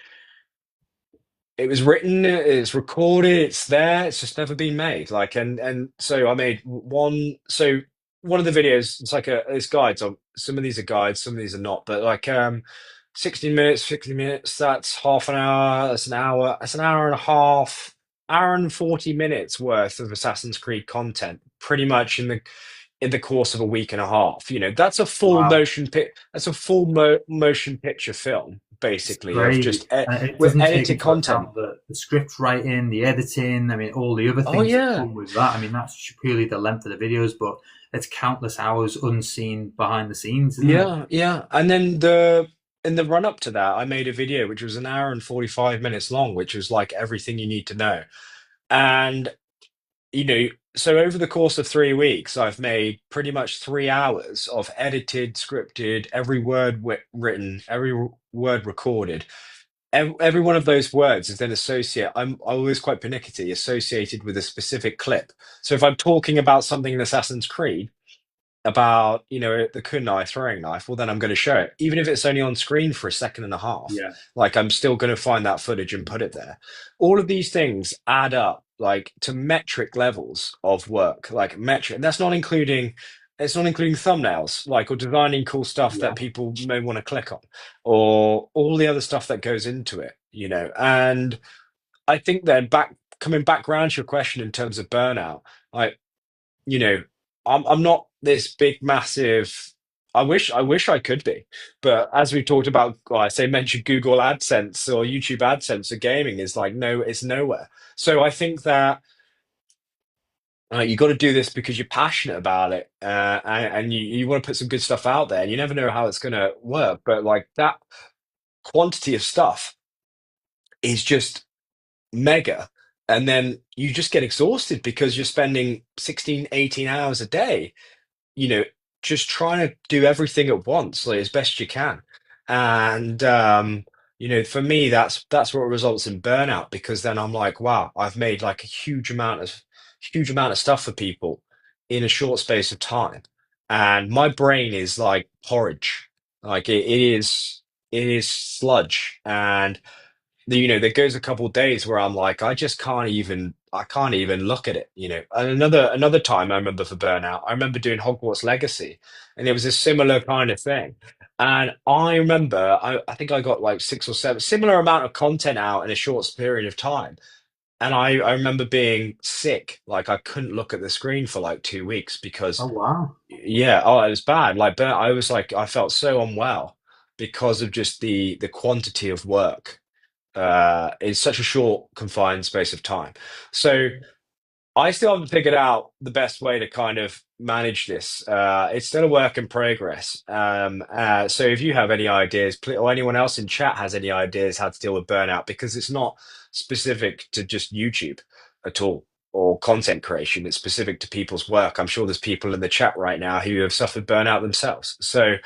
it was written, it's recorded, it's there, it's just never been made. Like, and so I made one. So one of the videos, it's like it's guides. Some of these are guides, some of these are not. But like, 60 minutes, 50 minutes, that's half an hour, that's an hour, that's an hour and a half, hour and 40 minutes worth of Assassin's Creed content, pretty much in the course of a week and a half. You know, that's a full Wow. that's a full motion picture film, It's basically, of crazy. just And it with doesn't take edited into content. account the script writing, the editing, I mean, all the other Oh things that yeah. come with that. I mean, that's purely the length of the videos, but it's countless hours unseen behind the scenes, isn't it? Yeah, yeah. And then in the run up to that, I made a video which was an hour and 45 minutes long, which was like everything you need to know. And you know, so over the course of 3 weeks, I've made pretty much 3 hours of edited, scripted, every word written, every word recorded. Every one of those words is then I'm always quite pernickety, associated with a specific clip. So if I'm talking about something in Assassin's Creed, about the kunai throwing knife, well then I'm going to show it even if it's only on screen for a second and a half. Yeah. Like I'm still going to find that footage and put it there. All of these things add up like to metric levels of work, like metric, and that's not including it's not including thumbnails, like, or designing cool stuff that Yeah. people may want to click on, or all the other stuff that goes into it, and I think then coming back around to your question in terms of burnout, like, you know, I'm not this big massive. I wish I could be, but as we talked about, well, I say mentioned Google AdSense or YouTube AdSense for gaming is like no, it's nowhere. So I think that you got to do this because you're passionate about it, and you want to put some good stuff out there. And you never know how it's going to work, but like that quantity of stuff is just mega. And then you just get exhausted because you're spending 16, 18 hours a day, you know, just trying to do everything at once, like as best you can. And for me, that's what results in burnout, because then I'm like, wow, I've made like a huge amount of stuff for people in a short space of time. And my brain is like porridge. Like it is sludge. And there goes a couple of days where I'm like, I can't even look at it. And another time I remember for burnout, I remember doing Hogwarts Legacy, and it was a similar kind of thing. And I remember, I think I got like 6 or 7 similar amount of content out in a short period of time. And I remember being sick, like I couldn't look at the screen for like 2 weeks because, Oh, wow. yeah, oh, it was bad. Like, but I was like, I felt so unwell because of just the quantity of work in such a short, confined space of time. So I still haven't figured out the best way to kind of manage this. It's still a work in progress. So if you have any ideas, or anyone else in chat has any ideas how to deal with burnout, because it's not specific to just YouTube at all or content creation, it's specific to people's work. I'm sure there's people in the chat right now who have suffered burnout themselves. So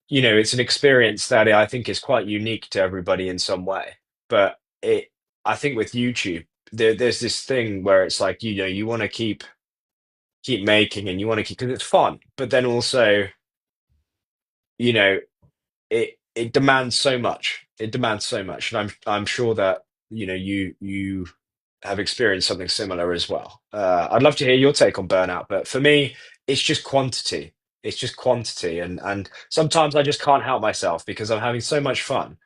it's an experience that I think is quite unique to everybody in some way. But I think with YouTube, there's this thing where it's like, you want to keep making, and you want to keep, because it's fun, but then also, you know, it demands so much. It demands so much, and I'm sure that you have experienced something similar as well. I'd love to hear your take on burnout, but for me, it's just quantity. It's just quantity, and sometimes I just can't help myself because I'm having so much fun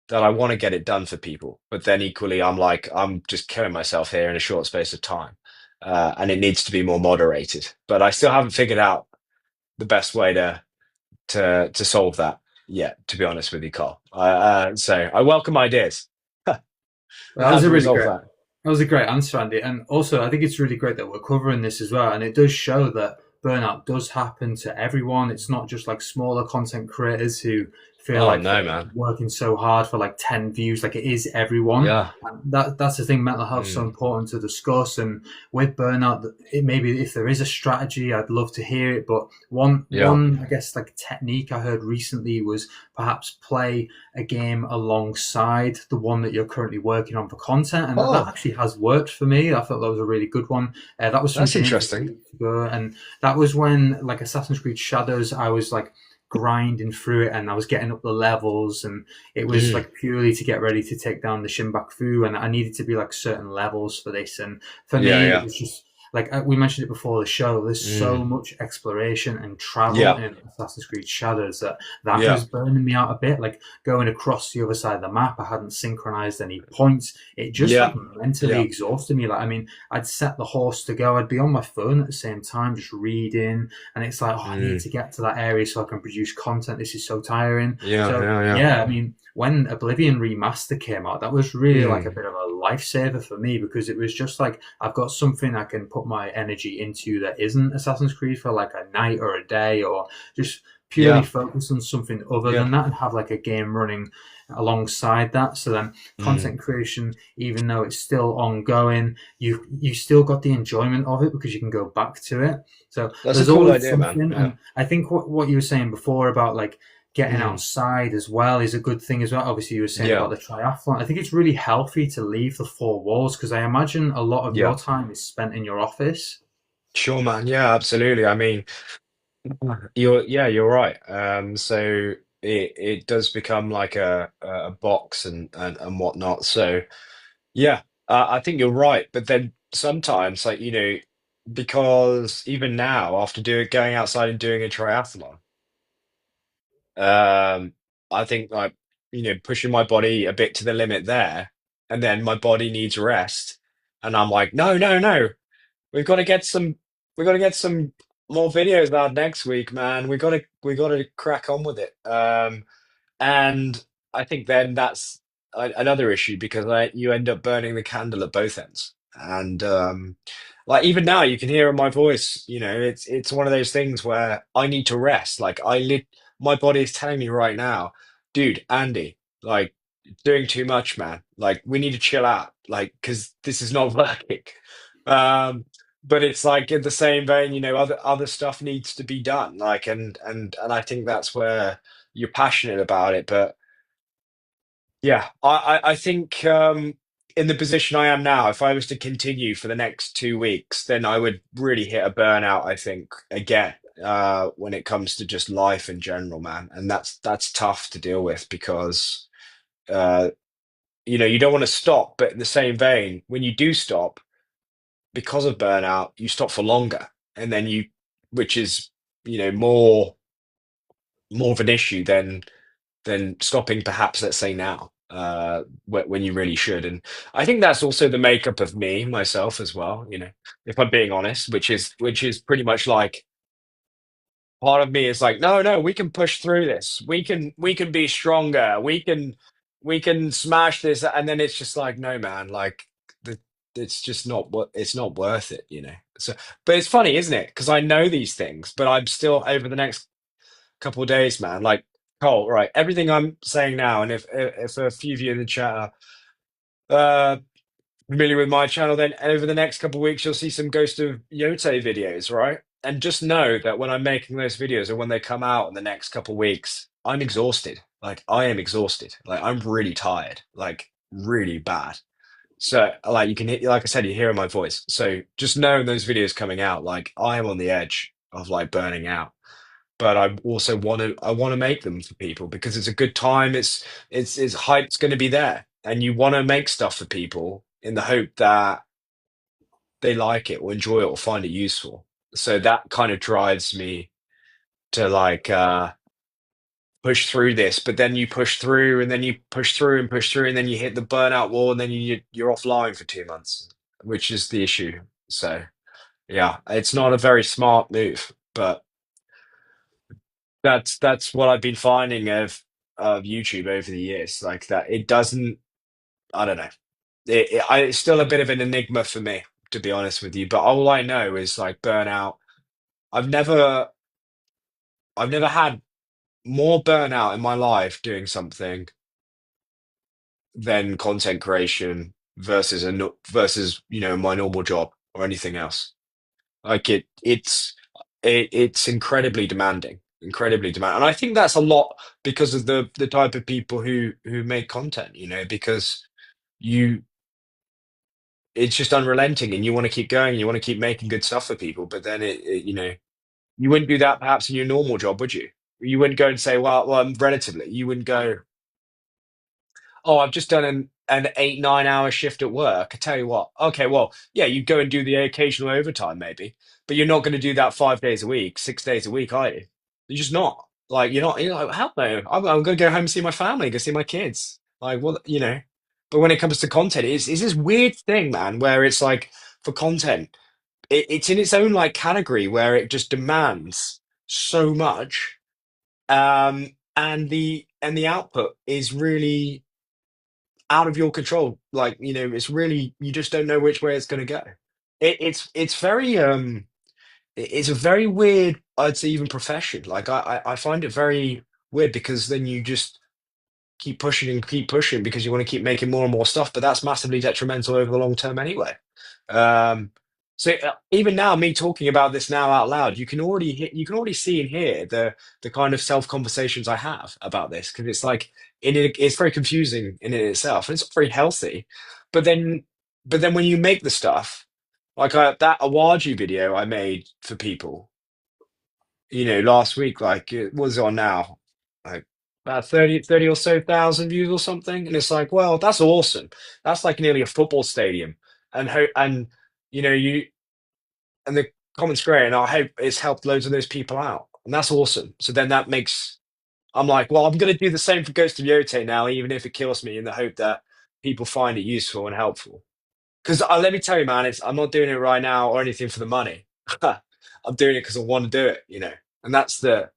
that I want to get it done for people. But then equally, I'm like, I'm just killing myself here in a short space of time, and it needs to be more moderated. But I still haven't figured out the best way to solve that yet. To be honest with you, Carl. So I welcome ideas on That how was a to really resolve great. that. That was a great answer, Andy. And also, I think it's really great that we're covering this as well. And it does show that burnout does happen to everyone. It's not just like smaller content creators who feel Oh like no, they're man. working so hard for like 10 views. Like it is everyone. Yeah. And that's the thing. Mental health is so Mm. important to discuss. And with burnout, maybe if there is a strategy, I'd love to hear it. But Yeah. one, I guess, like technique I heard recently was perhaps play a game alongside the one that you're currently working on for content, and that Oh, actually has worked for me. I thought that was a really good one. That was from that's James a interesting. few weeks ago, and that was when like Assassin's Creed Shadows, I was like grinding through it, and I was getting up the levels, and it was Mm. like purely to get ready to take down the Shinbaku, and I needed to be like certain levels for this, and for Yeah, me it yeah. was just. like we mentioned it before the show, there's so Mm. much exploration and travel Yeah. in Assassin's Creed Shadows that Yeah. was burning me out a bit. Like going across the other side of the map, I hadn't synchronized any points. It just like Yeah. mentally Yeah. exhausted me. Like I mean, I'd set the horse to go. I'd be on my phone at the same time, just reading, and it's like, oh, I need Mm. to get to that area so I can produce content. This is so tiring. Yeah. So Yeah. Yeah. yeah, I mean, when Oblivion Remaster came out, that was really like a Mm. bit of a lifesaver for me because it was just like I've got something I can put my energy into that isn't Assassin's Creed for like a night or a day, or just purely Yeah. focus on something other Yeah. than that and have like a game running alongside that. So then Mm. content creation, even though it's still ongoing, you still got the enjoyment of it because you can go back to it. So That's a there's cool always idea, man. something, Yeah. and I think what you were saying before about like getting Mm. outside as well is a good thing as well. Obviously, you were saying Yeah. about the triathlon. I think it's really healthy to leave the four walls because I imagine a lot of your Yeah. time is spent in your office. Sure, man. Yeah, absolutely. I mean, you're right. So it does become like a box and whatnot. So yeah, I think you're right. But then sometimes, like, because even now, after going outside and doing a triathlon, um, I think like, pushing my body a bit to the limit there, and then my body needs rest, and I'm like, no, no, no. We've got to get some. We got to get some more videos out next week, man. We got to crack on with it. And I think then that's another issue because you end up burning the candle at both ends. And like even now, you can hear in my voice. It's one of those things where I need to rest. Like my body is telling me right now, dude, Andy, like doing too much, man. Like we need to chill out, like because this is not working. Um, but it's like in the same vein, other stuff needs to be done. Like and I think that's where you're passionate about it. But yeah, I think in the position I am now, if I was to continue for the next 2 weeks, then I would really hit a burnout, I think, again, when it comes to just life in general, man. And that's tough to deal with because uh, you don't want to stop, but in the same vein, when you do stop, because of burnout, you stop for longer. And then which is, more of an issue than stopping perhaps let's say now when you really should. And I think that's also the makeup of me myself as well, if I'm being honest, which is pretty much like part of me is like, no, no, we can push through this, we can be stronger, we can smash this. And then it's just like, no, man, like the it's just not what it's not worth it, so. But it's funny, isn't it, because I know these things, but I'm still over the next couple of days, man. Like, Cole, right? Everything I'm saying now, and if a few of you in the chat are familiar with my channel, then over the next couple of weeks you'll see some Ghost of Yote videos, right? And just know that when I'm making those videos or when they come out in the next couple of weeks, I'm exhausted. Like I am exhausted. Like I'm really tired. Like really bad. So like you can hear, like I said, you hear in my voice. So just knowing those videos coming out, like I am on the edge of like burning out, but I want to make them for people because it's a good time. It's hype's going to be there, and you want to make stuff for people in the hope that they like it or enjoy it or find it useful. So that kind of drives me to like push through this. But then you push through, and then you push through and push through, and then you hit the burnout wall, and then you're offline for 2 months, which is the issue. So yeah, it's not a very smart move, but that's what I've been finding of YouTube over the years. Like that, it doesn't. I don't know. It's still a bit of an enigma for me, to be honest with you. But all I know is like burnout. I've never, I've never had more burnout in my life doing something than content creation versus versus my normal job or anything else. Like it's incredibly demanding, incredibly demanding, and I think that's a lot because of the type of people who make content. Because you it's just unrelenting, and you want to keep going, and you want to keep making good stuff for people. But then you wouldn't do that perhaps in your normal job, would you? You wouldn't go and say, well, relatively, you wouldn't go. oh, I've just done an 8, 9 hour shift at work. I tell you what, okay, well, yeah, you go and do the occasional overtime maybe, but you're not going to do that 5 days a week, 6 days a week, are you? You're just not. Like, you're not, you're like, hell no, I'm going to go home and see my family, go see my kids. Like, well, but when it comes to content, it's this weird thing, man, where it's like for content, it's in its own like category where it just demands so much, and the output is really out of your control. Like, it's really, you just don't know which way it's going to go. It's very it's a very weird, I'd say, even profession. Like, I find it very weird because then you just keep pushing and keep pushing because you want to keep making more and more stuff, but that's massively detrimental over the long term anyway. Um, so even now, me talking about this now out loud, you can already see and hear the kind of self conversations I have about this because it's like it's very confusing in it itself, and it's not very healthy. But then, but then when you make the stuff like that Awaji video I made for people, last week, like it was on now, like about 30 or so thousand views or something. And it's like, well, that's awesome. That's like nearly a football stadium. And you and the comments great, and I hope it's helped loads of those people out. And that's awesome. So then that makes I'm like, well, I'm gonna do the same for Ghost of Yote now, even if it kills me, in the hope that people find it useful and helpful. Because let me tell you, man, I'm not doing it right now or anything for the money. I'm doing it because I want to do it. And that's the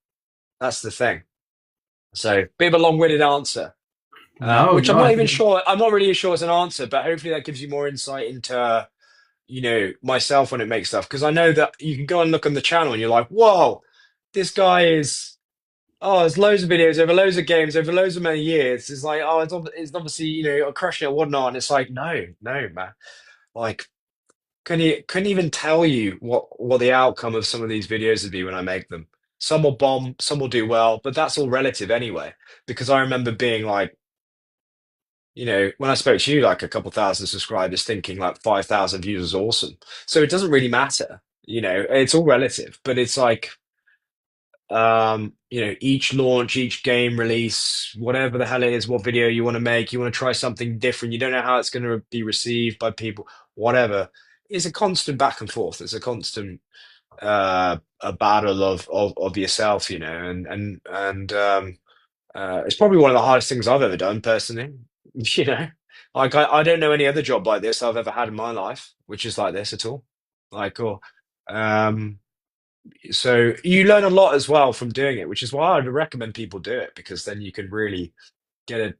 thing. So, bit of a long-winded answer, No, which I'm no, not I even think sure. I'm not really sure as an answer, but hopefully that gives you more insight into, myself when it makes stuff. Because I know that you can go and look on the channel and you're like, whoa, this guy is. Oh, there's loads of videos over loads of games over loads of many years. It's like, oh, it's obviously crushing it and whatnot. And it's like, no, no, man. Like, couldn't even tell you what the outcome of some of these videos would be when I make them. Some will bomb, some will do well, but that's all relative anyway. Because I remember being like, when I spoke to you, like a couple thousand subscribers, thinking like 5,000 views is awesome. So it doesn't really matter. It's all relative, but it's like, each launch, each game release, whatever the hell it is, what video you want to make, you want to try something different. You don't know how it's going to be received by people, whatever. It's a constant back and forth. It's a constant a battle of yourself, and it's probably one of the hardest things I've ever done personally. You know, like I don't know any other job like this I've ever had in my life, which is like this at all. Like, or um, so you learn a lot as well from doing it, which is why I'd recommend people do it because then you can really get a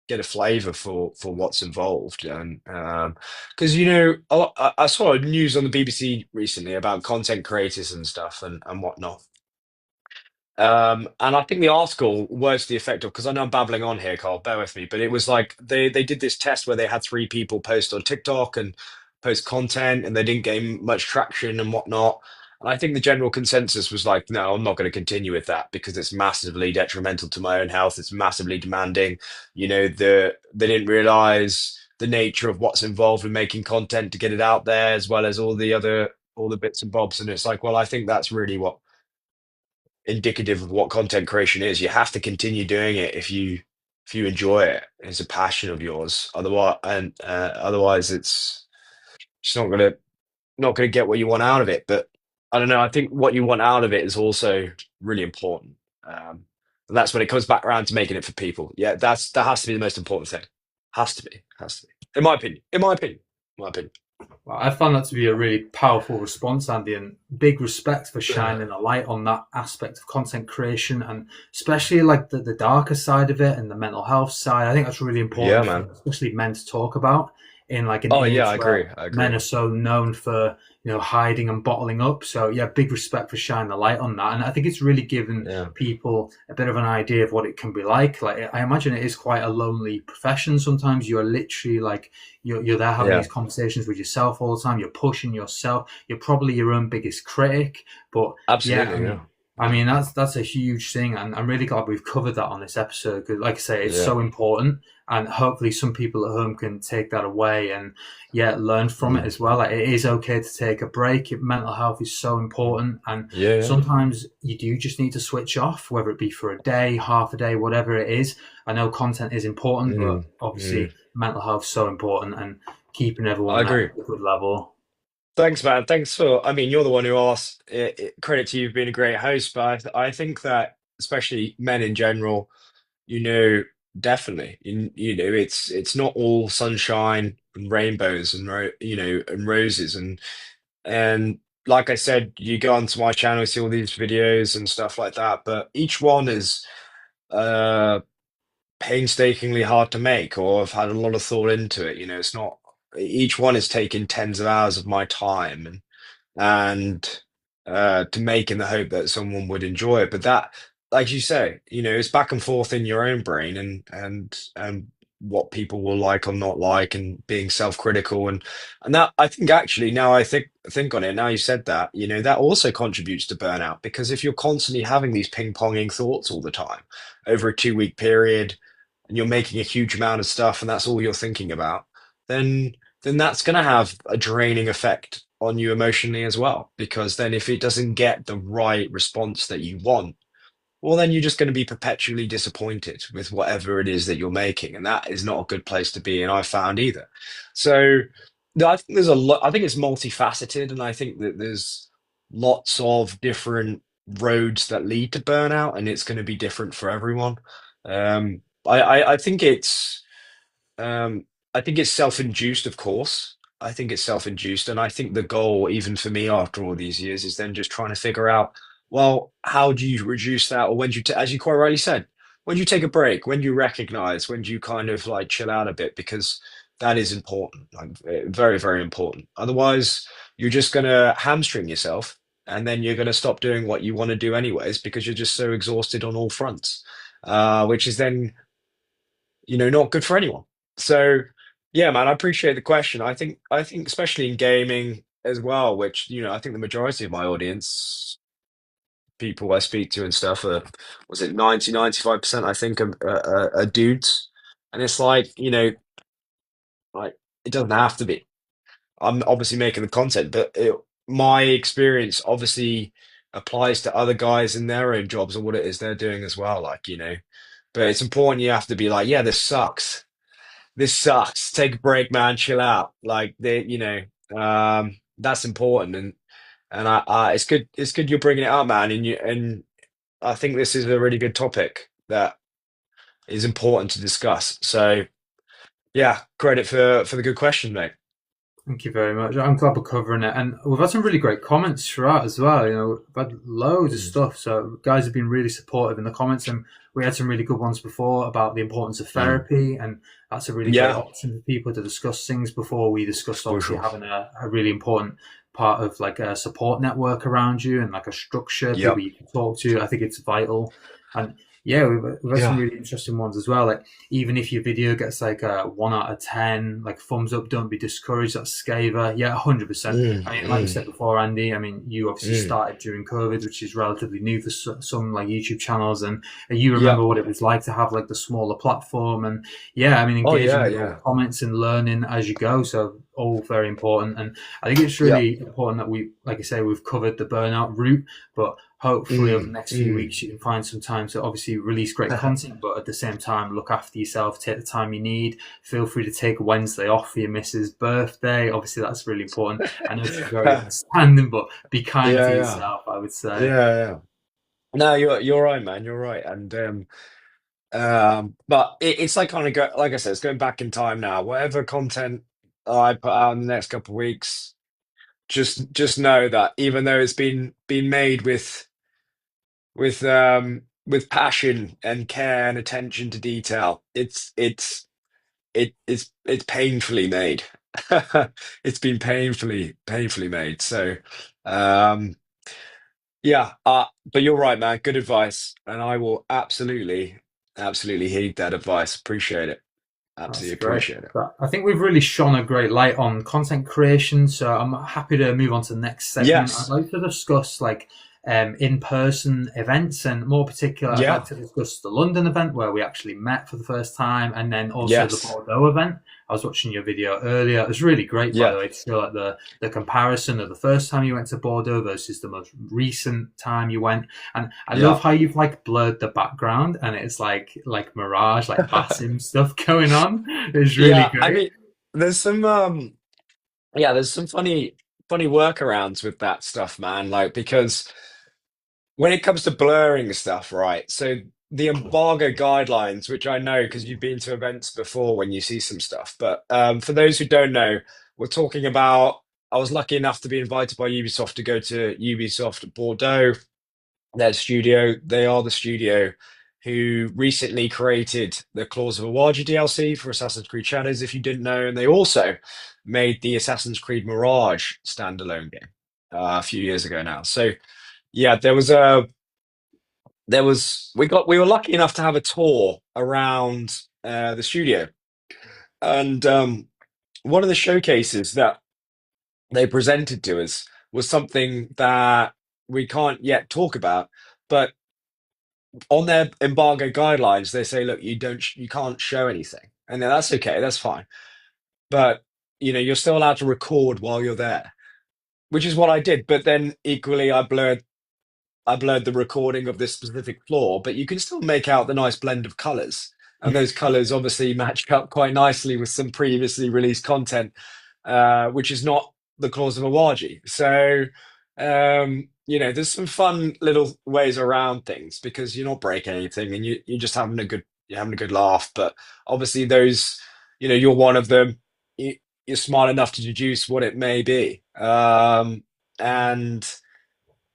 get a flavor for what's involved. And because I saw news on the BBC recently about content creators and stuff and whatnot. And I think the article was to the effect of, because I know I'm babbling on here, Carl, bear with me, but it was like they did this test where they had three people post on TikTok and post content, and they didn't get much traction and whatnot. And I think the general consensus was like, no, I'm not going to continue with that because it's massively detrimental to my own health. It's massively demanding. They didn't realize the nature of what's involved in making content to get it out there, as well as all the bits and bobs. And it's like, well, I think that's really what indicative of what content creation is. You have to continue doing it if you enjoy it. It's a passion of yours. Otherwise, it's just not gonna get what you want out of it. But I don't know. I think what you want out of it is also really important. And that's when it comes back around to making it for people. Yeah, that has to be the most important thing. Has to be. Has to be. In my opinion. In my opinion. In my opinion. well, I found that to be a really powerful response, Andy, and big respect for shining a light on that aspect of content creation and especially like the darker side of it and the mental health side. I think that's really Yeah, important for man. especially men to talk about in like an Oh yeah, age I where agree. I men agree. are so known for hiding and bottling up. So yeah, big respect for shining the light on that. And I think it's really given Yeah. people a bit of an idea of what it can be like. Like I imagine it is quite a lonely profession sometimes. You're literally like you're there having Yeah. these conversations with yourself all the time. You're pushing yourself. You're probably your own biggest critic. But yeah, I Absolutely. mean, Yeah. I mean, that's a huge thing, and I'm really glad we've covered that on this episode because, like I say, it's Yeah. so important, and hopefully, some people at home can take that away and yeah, learn from it Mm. as well. Like, it is okay to take a break. Mental health is so important, and Yeah, yeah. sometimes you do just need to switch off, whether it be for a day, half a day, whatever it is. I know content is important, but Mm. obviously, Mm. mental health is so important, and keeping I everyone at agree. a good level. Thanks, man. Thanks for, I mean, you're the one who asked. Credit to you for being a great host, but I think that especially men in general, you know, definitely, it's not all sunshine and rainbows and and roses and like I said, you go onto my channel, see all these videos and stuff like that, but each one is uh painstakingly hard to make, or I've had a lot of thought into it. It's not each one is taking tens of hours of my time and to make in the hope that someone would enjoy it. But that, like you say, it's back and forth in your own brain and what people will like or not like, and being self-critical and that I think actually now I think on it now you said that, that also contributes to burnout because if you're constantly having these ping-ponging thoughts all the time over a 2 week period and you're making a huge amount of stuff and that's all you're thinking about, then that's going to have a draining effect on you emotionally as well. Because then if it doesn't get the right response that you want, well, then you're just going to be perpetually disappointed with whatever it is that you're making. And that is not a good place to be. And I found either. So no, I think there's a lot, I think it's multifaceted. And I think that there's lots of different roads that lead to burnout, and it's going to be different for everyone. I think um, I think it's self-induced, of course. I think it's self-induced, and I think the goal, even for me after all these years, is then just trying to figure out, well, how do you reduce that, or when do you, as you quite rightly said, when do you take a break, when do you recognize, when do you kind of like chill out a bit, because that is important, like very, very important. Otherwise, you're just gonna hamstring yourself, and then you're gonna stop doing what you want to do anyways, because you're just so exhausted on all fronts, which is then not good for anyone. So, yeah, man, I appreciate the question. I think especially in gaming as well, which, I think the majority of my audience, people I speak to and stuff was it 90, 95% I think are dudes. And it's like, like it doesn't have to be. I'm obviously making the content, but my experience obviously applies to other guys in their own jobs and what it is they're doing as well. Like, but it's important you have to be like, yeah, this sucks. Take a break, man. Chill out. Like that's important. And it's good. It's good you're bringing it up, man. And I think this is a really good topic that is important to discuss. So yeah, credit for the good question, mate. Thank you very much. I'm glad we're covering it. And we've had some really great comments throughout as well. We've had loads of Mm, stuff. So guys have been really supportive in the comments. And we had some really good ones before about the importance of mm. therapy. And that's a really great Yeah, option for people to discuss things before we discussed for obviously sure. having a really important part of like a support network around you and like a structure, people Yep. you can talk to. I think it's vital. And yeah, we've had some Yeah. really interesting ones as well. Like even if your video gets like a 1 out of 10, like thumbs up, don't be discouraged. That's Scaver. Yeah, 100%. Mm, I mean, like you mm, said before, Andy. I mean, you obviously mm. started during COVID, which is relatively new for some like YouTube channels, and you remember Yep. what it was like to have like the smaller platform. And yeah, I mean, Oh engaging yeah, with all yeah. the comments and learning as you go. So all very important. And I think it's Yep. really important that we, like I say, we've covered the burnout route, but hopefully over the Mm, next few mm. weeks you can find some time to obviously release great content, but at the same time look after yourself, take the time you need. Feel free to take a Wednesday off for your missus' birthday. Obviously that's really important. I know she's very understanding, but be kind Yeah, to yeah. yourself, I would say. Yeah, yeah. No, you're right, man. You're right. And but it's like kind of like I said, it's going back in time now. Whatever content I put out in the next couple of weeks, just know that even though it's been made with passion and care and attention to detail, it's painfully made. It's been painfully made. So um yeah, but you're right, man. Good advice, and I will absolutely heed that advice. Appreciate it. That's Absolutely great. appreciate it. But I think we've really shone a great light on content creation. So I'm happy to move on to the next segment. I'd Yes. like to discuss like in-person events, and more particular, I'd like Yeah. to discuss the London event where we actually met for the first time, and then also the Yes. Bordeaux event. I was watching your video earlier. It was really great, by Yeah. the way, to show like the comparison of the first time you went to Bordeaux versus the most recent time you went. And I love Yeah. how you've like blurred the background, and it's like Mirage, like Basim stuff going on. It's really Yeah. I great. mean, there's some there's some funny workarounds with that stuff, man. Like because when it comes to blurring stuff, right? So the embargo guidelines, which I know because you've been to events before when you see some stuff, but for those who don't know, we're talking about. I was lucky enough to be invited by Ubisoft to go to Ubisoft Bordeaux, their studio. They are the studio who recently created the Claws of Awaji DLC for Assassin's Creed Shadows, if you didn't know, and they also made the Assassin's Creed Mirage standalone game a few years ago now. So yeah, we were lucky enough to have a tour around the studio, and one of the showcases that they presented to us was something that we can't yet talk about, but on their embargo guidelines, they say, look, you can't show anything, and that's okay, that's fine, but you're still allowed to record while you're there, which is what I did. But then equally, I blurred the recording of this specific floor, but you can still make out the nice blend of colors. And those colors obviously match up quite nicely with some previously released content, which is not the Claws of Awaji. So, there's some fun little ways around things because you're not breaking anything and you're just you're having a good laugh. But obviously, those, you're one of them. You're smart enough to deduce what it may be. And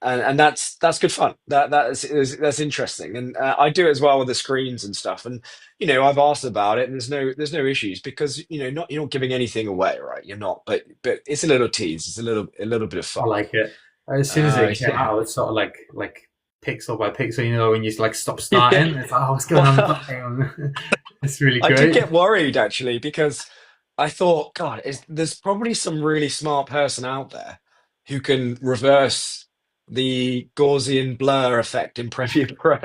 and that's good fun. That's interesting, and I do it as well with the screens and stuff. And I've asked about it, and there's no issues because not you're not giving anything away, right? You're not, but it's a little tease. It's a little bit of I fun. like it. As soon as it came Yeah, out, it's sort of like pixel by pixel. When you like stop yeah. starting, it's like, oh, what's going on in the Well, background? It's really I did great. get worried actually because I thought, God, there's probably some really smart person out there who can reverse the Gaussian blur effect in Premiere Pro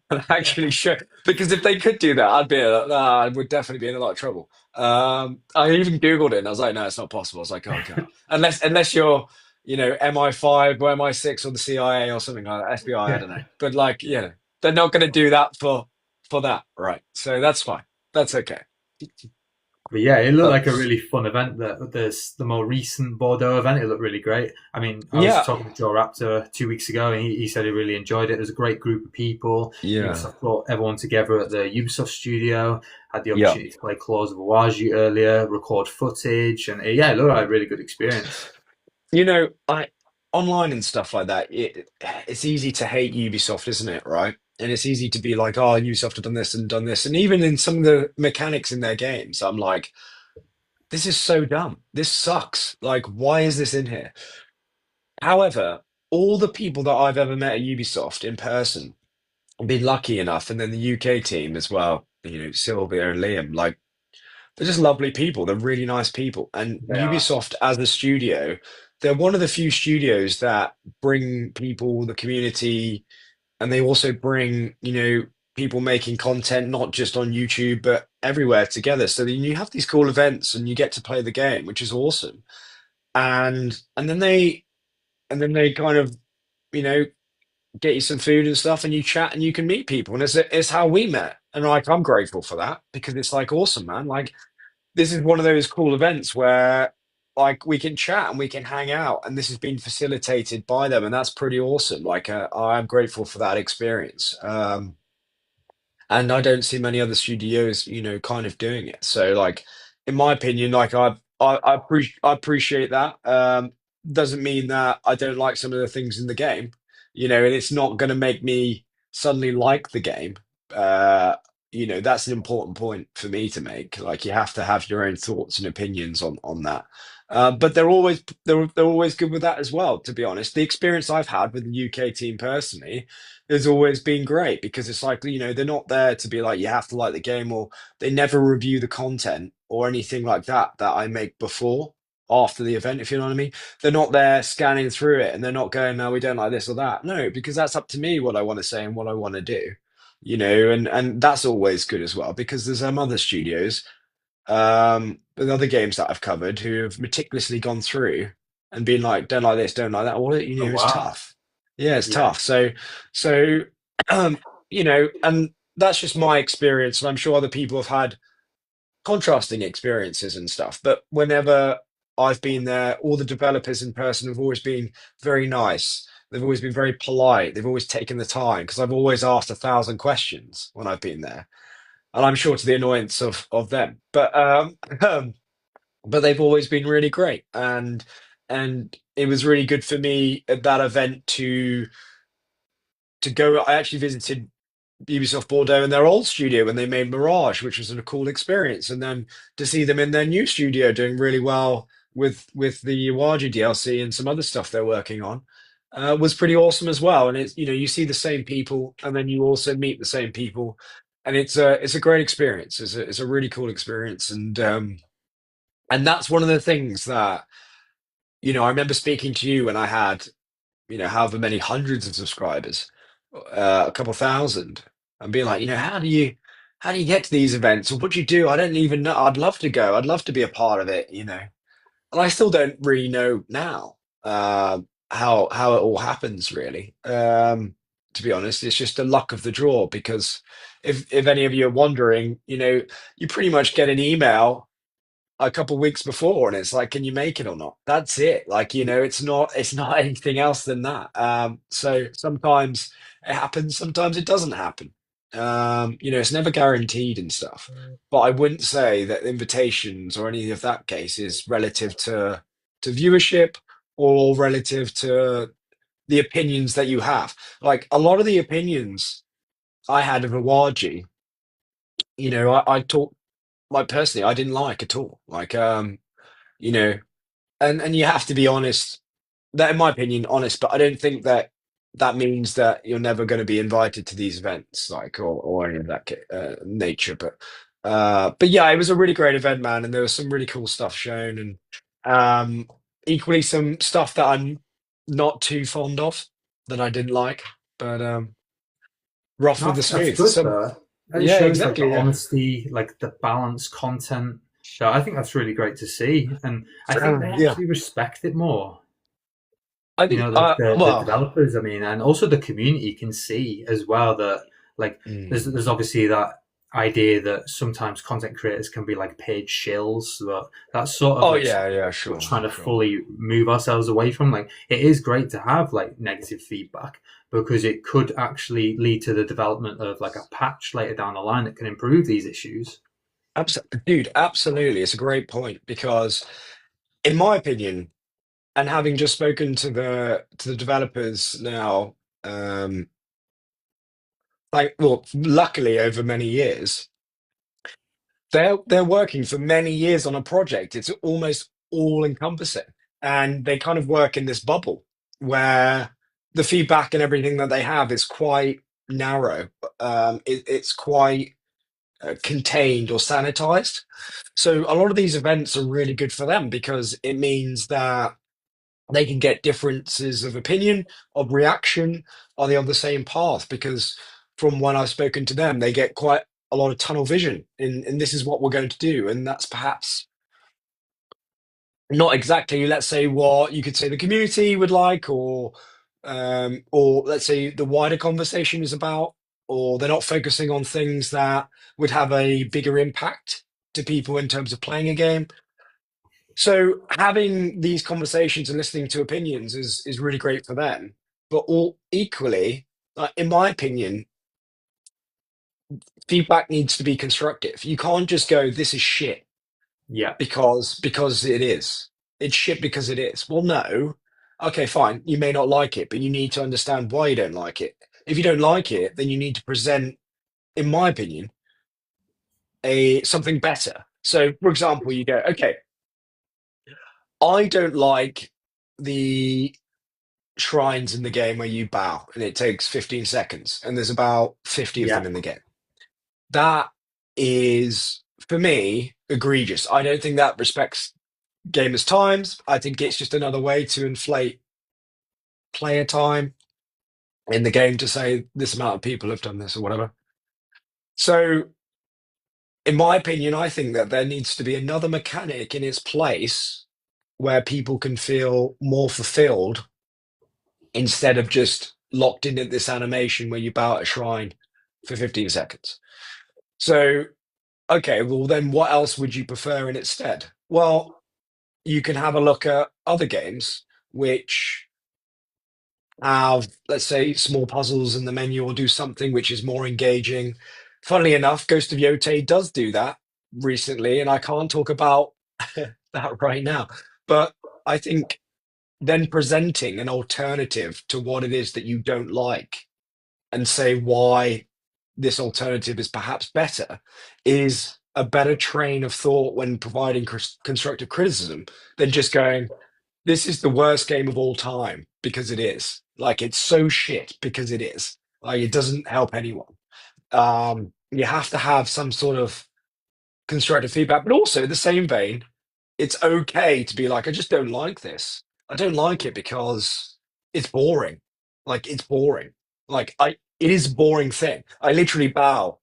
and actually show. Because if they could do that, I would definitely be in a lot of trouble. I even Googled it and I was like, no, it's not possible. I was like, oh God, unless you're, MI5 or MI6 or the CIA or something like that, FBI, I Yeah. don't know. But like, they're not going to do that for that, right? So that's fine. That's okay. But yeah, it looked Uh, like a really fun event. The more recent Bordeaux event, it looked really great. I mean, I was yeah, talking to Joe Raptor 2 weeks ago, and he said he really enjoyed it. It was a great group of people. yeah, Ubisoft brought everyone together at the Ubisoft studio. Had the yeah. opportunity to play Claws of Awaji earlier, record footage, and yeah, it looked like a really good experience. I online and stuff like that. It's easy to hate Ubisoft, isn't it? Right? And it's easy to be like, oh, Ubisoft have done this and done this, and even in some of the mechanics in their games, I'm like, this is so dumb. This sucks. Like, why is this in here? However, all the people that I've ever met at Ubisoft in person, I've been lucky enough, and then the UK team as well. Sylvia and Liam, like they're just lovely people. They're really nice people. And They are. Ubisoft as a studio, they're one of the few studios that bring people, the community, and they also bring, people making content, not just on YouTube, but everywhere together. So then you have these cool events and you get to play the game, which is awesome. And then they kind of, you know, get you some food and stuff and you chat and you can meet people. And it's how we met. And like I'm grateful for that because it's like awesome, man. Like this is one of those cool events where like we can chat and we can hang out and this has been facilitated by them and that's pretty awesome. Like I'm grateful for that experience. And I don't see many other studios, kind of doing it. So, like, in my opinion, like I appreciate that. Doesn't mean that I don't like some of the things in the game, and it's not going to make me suddenly like the game. Uh, that's an important point for me to make. Like, you have to have your own thoughts and opinions on that. But they're always good with that as well. To be honest, the experience I've had with the UK team personally has always been great because it's like, they're not there to be like, you have to like the game or they never review the content or anything like that I make before. after the event, if you know what I mean. They're not there scanning through it and they're not going, no, we don't like this or that. No, because that's up to me what I want to say and what I want to do, and that's always good as well because there's some other studios with other games that I've covered who have meticulously gone through and been like, don't like this, don't like that. Well, Oh it's wow. tough. Yeah, it's Yeah. tough. So, um, and that's just my experience, and I'm sure other people have had contrasting experiences and stuff. But whenever I've been there, all the developers in person have always been very nice. They've always been very polite. They've always taken the time because I've always asked 1,000 questions when I've been there, and I'm sure to the annoyance of them. But they've always been really great, and it was really good for me at that event to go. I actually visited Ubisoft Bordeaux in their old studio when they made Mirage, which was a cool experience. And then to see them in their new studio doing really well with the Awaji DLC and some other stuff they're working on was pretty awesome as well. And it's you see the same people, and then you also meet the same people, and it's a great experience. It's a really cool experience, and that's one of the things that I remember speaking to you when I had however many hundreds of subscribers, a couple thousand, and being like, how do you get to these events? Or what do you do? I don't even know. I'd love to go. I'd love to be a part of it. And I still don't really know now how it all happens, really. To be honest, it's just the luck of the draw because if any of you are wondering, you pretty much get an email a couple weeks before and it's like, can you make it or not? That's it. Like, it's not anything else than that. So sometimes it happens, sometimes it doesn't happen. It's never guaranteed and stuff. But I wouldn't say that invitations or any of that case is relative to viewership or relative to the opinions that you have. Like a lot of the opinions I had of Awaji, I talk like personally I didn't like at all. Like you know, and you have to be honest. That, in my opinion, honest. But I don't think that that means that you're never going to be invited to these events, like or any of that nature. But yeah, it was a really great event, man, and there was some really cool stuff shown, and equally some stuff that I'm not too fond of that I didn't like. But rough No, I with the think that's smooth. good Some though. It Yeah, shows like the exactly. Yeah. honesty, like the balanced content. So I think that's really great to see, and I think they Yeah. actually respect it more. I think. Like the Well. developers, I mean, and also the community can see as well that like mm, there's obviously that idea that sometimes content creators can be like paid shills, but that's sort of Oh like yeah, yeah, something we're sure, trying to sure. fully move ourselves away from. Like it is great to have like negative feedback because it could actually lead to the development of like a patch later down the line that can improve these issues. Dude, absolutely. It's a great point because, in my opinion, and having just spoken to the developers now, um, like, well, luckily over many years, they're working for many years on a project. It's almost all encompassing, and they kind of work in this bubble where the feedback and everything that they have is quite narrow. It's quite contained or sanitized. So a lot of these events are really good for them because it means that they can get differences of opinion, of reaction. Are they on the same path? Because from when I've spoken to them, they get quite a lot of tunnel vision in this is what we're going to do. And that's perhaps not exactly, let's say, what you could say the community would like, or let's say the wider conversation is about, or they're not focusing on things that would have a bigger impact to people in terms of playing a game. So having these conversations and listening to opinions is really great for them. But all equally, in my opinion, feedback needs to be constructive. You can't just go, "This is shit," Yeah, because it is. It's shit because it is. Well, no. Okay, fine. You may not like it, but you need to understand why you don't like it. If you don't like it, then you need to present, in my opinion, a something better. So, for example, you go, okay, I don't like the shrines in the game where you bow and it takes 15 seconds, and there's about 50 of yeah, them in the game. That is, for me, egregious. I don't think that respects gamers' times. I think it's just another way to inflate player time in the game to say this amount of people have done this or whatever. So, in my opinion, I think that there needs to be another mechanic in its place where people can feel more fulfilled instead of just locked into this animation where you bow at a shrine for 15 seconds. So, okay, well, then what else would you prefer in its stead? Well, you can have a look at other games which have, let's say, small puzzles in the menu or do something which is more engaging. Funnily enough, Ghost of Yotei does do that recently, and I can't talk about that right now. But I think then presenting an alternative to what it is that you don't like and say why this alternative is perhaps better is a better train of thought when providing constructive criticism than just going, this is the worst game of all time because it is. Like it's so shit because it is. Like it doesn't help anyone. You have to have some sort of constructive feedback, but also in the same vein, it's okay to be like, I just don't like this. I don't like it because it's boring. Like it's boring. It is a boring thing. I literally bow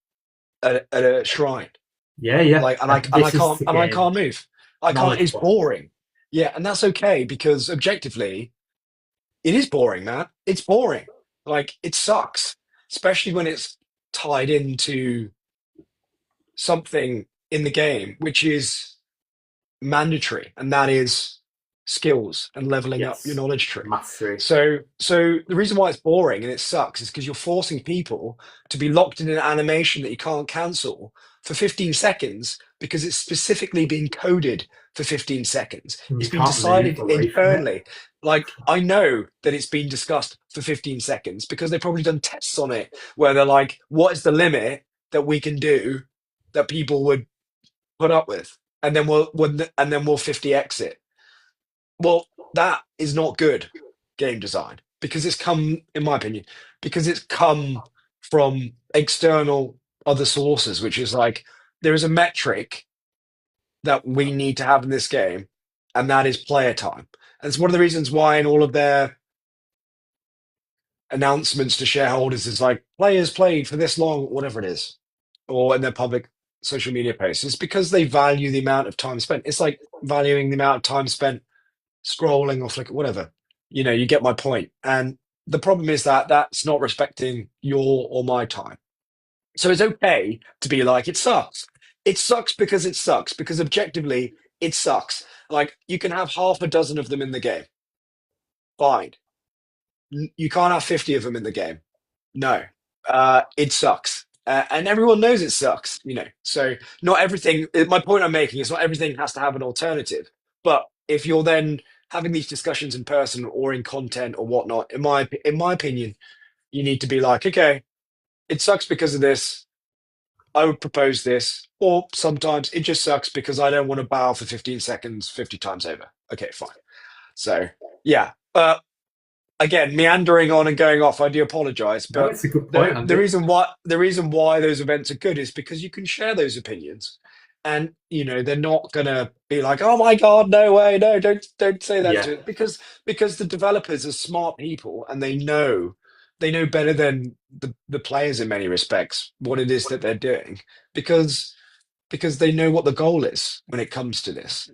at a shrine. Yeah, yeah. Like This is the and I game. can't move. I can't. Knowledge It's point. boring. Yeah, and that's okay because objectively, it is boring, man. It's boring. Like it sucks, especially when it's tied into something in the game, which is mandatory, and that is skills and leveling up your Yes. knowledge tree. Mastery. So the reason why it's boring and it sucks is because you're forcing people to be locked in an animation that you can't cancel for 15 seconds because it's specifically been coded for 15 seconds. And It's you been can't move decided away from it. internally. Like I know that it's been discussed for 15 seconds because they've probably done tests on it where they're like, what is the limit that we can do that people would put up with? And then we'll 50x it. Well, that is not good game design because it's come, in my opinion, because it's come from external other sources, which is like there is a metric that we need to have in this game, and that is player time. And it's one of the reasons why in all of their announcements to shareholders is like players played for this long, whatever it is, or in their public social media posts. It's because they value the amount of time spent. It's like valuing the amount of time spent scrolling or flick, whatever. You get my point. And the problem is that that's not respecting your or my time. So it's okay to be like, it sucks. It sucks because it sucks, because objectively, it sucks. Like, you can have half a dozen of them in the game. Fine. You can't have 50 of them in the game. No, it sucks. And everyone knows it sucks. So not everything, my point I'm making is not everything has to have an alternative. But if you're then having these discussions in person or in content or whatnot, in my opinion, you need to be like, okay, it sucks because of this. I would propose this. Or sometimes it just sucks because I don't want to bow for 15 seconds 50 times over. Okay, fine. So yeah. Again, meandering on and going off, I do apologize, No, but it's a good point, the Andy. reason why those events are good is because you can share those opinions, and they're not gonna be like, oh my god, no way, no, don't say that Yeah, to it, because the developers are smart people and they know better than the players in many respects what it is that they're doing because they know what the goal is when it comes to this.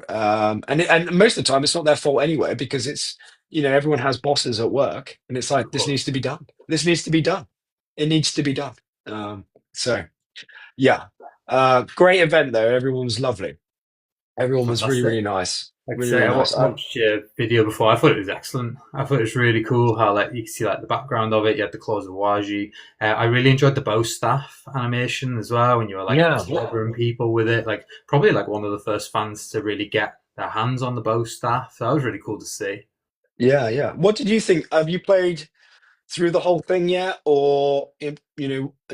And most of the time it's not their fault anyway because it's everyone has bosses at work and it's of like this needs course. to be done. This needs to be done. It needs to be done. So yeah, great event though. Everyone was lovely. Everyone was really Fantastic. really nice. Like I Really say, really I nice. watched your video before. I thought it was excellent. I thought it was really cool how like you can see like the background of it. You had the claws of Awaji. I really enjoyed the bow staff animation as well when you were like Yeah, slobbering people with it. Like probably like one of the first fans to really get their hands on the bow staff. So that was really cool to see. yeah. What did you think? Have you played through the whole thing yet, or do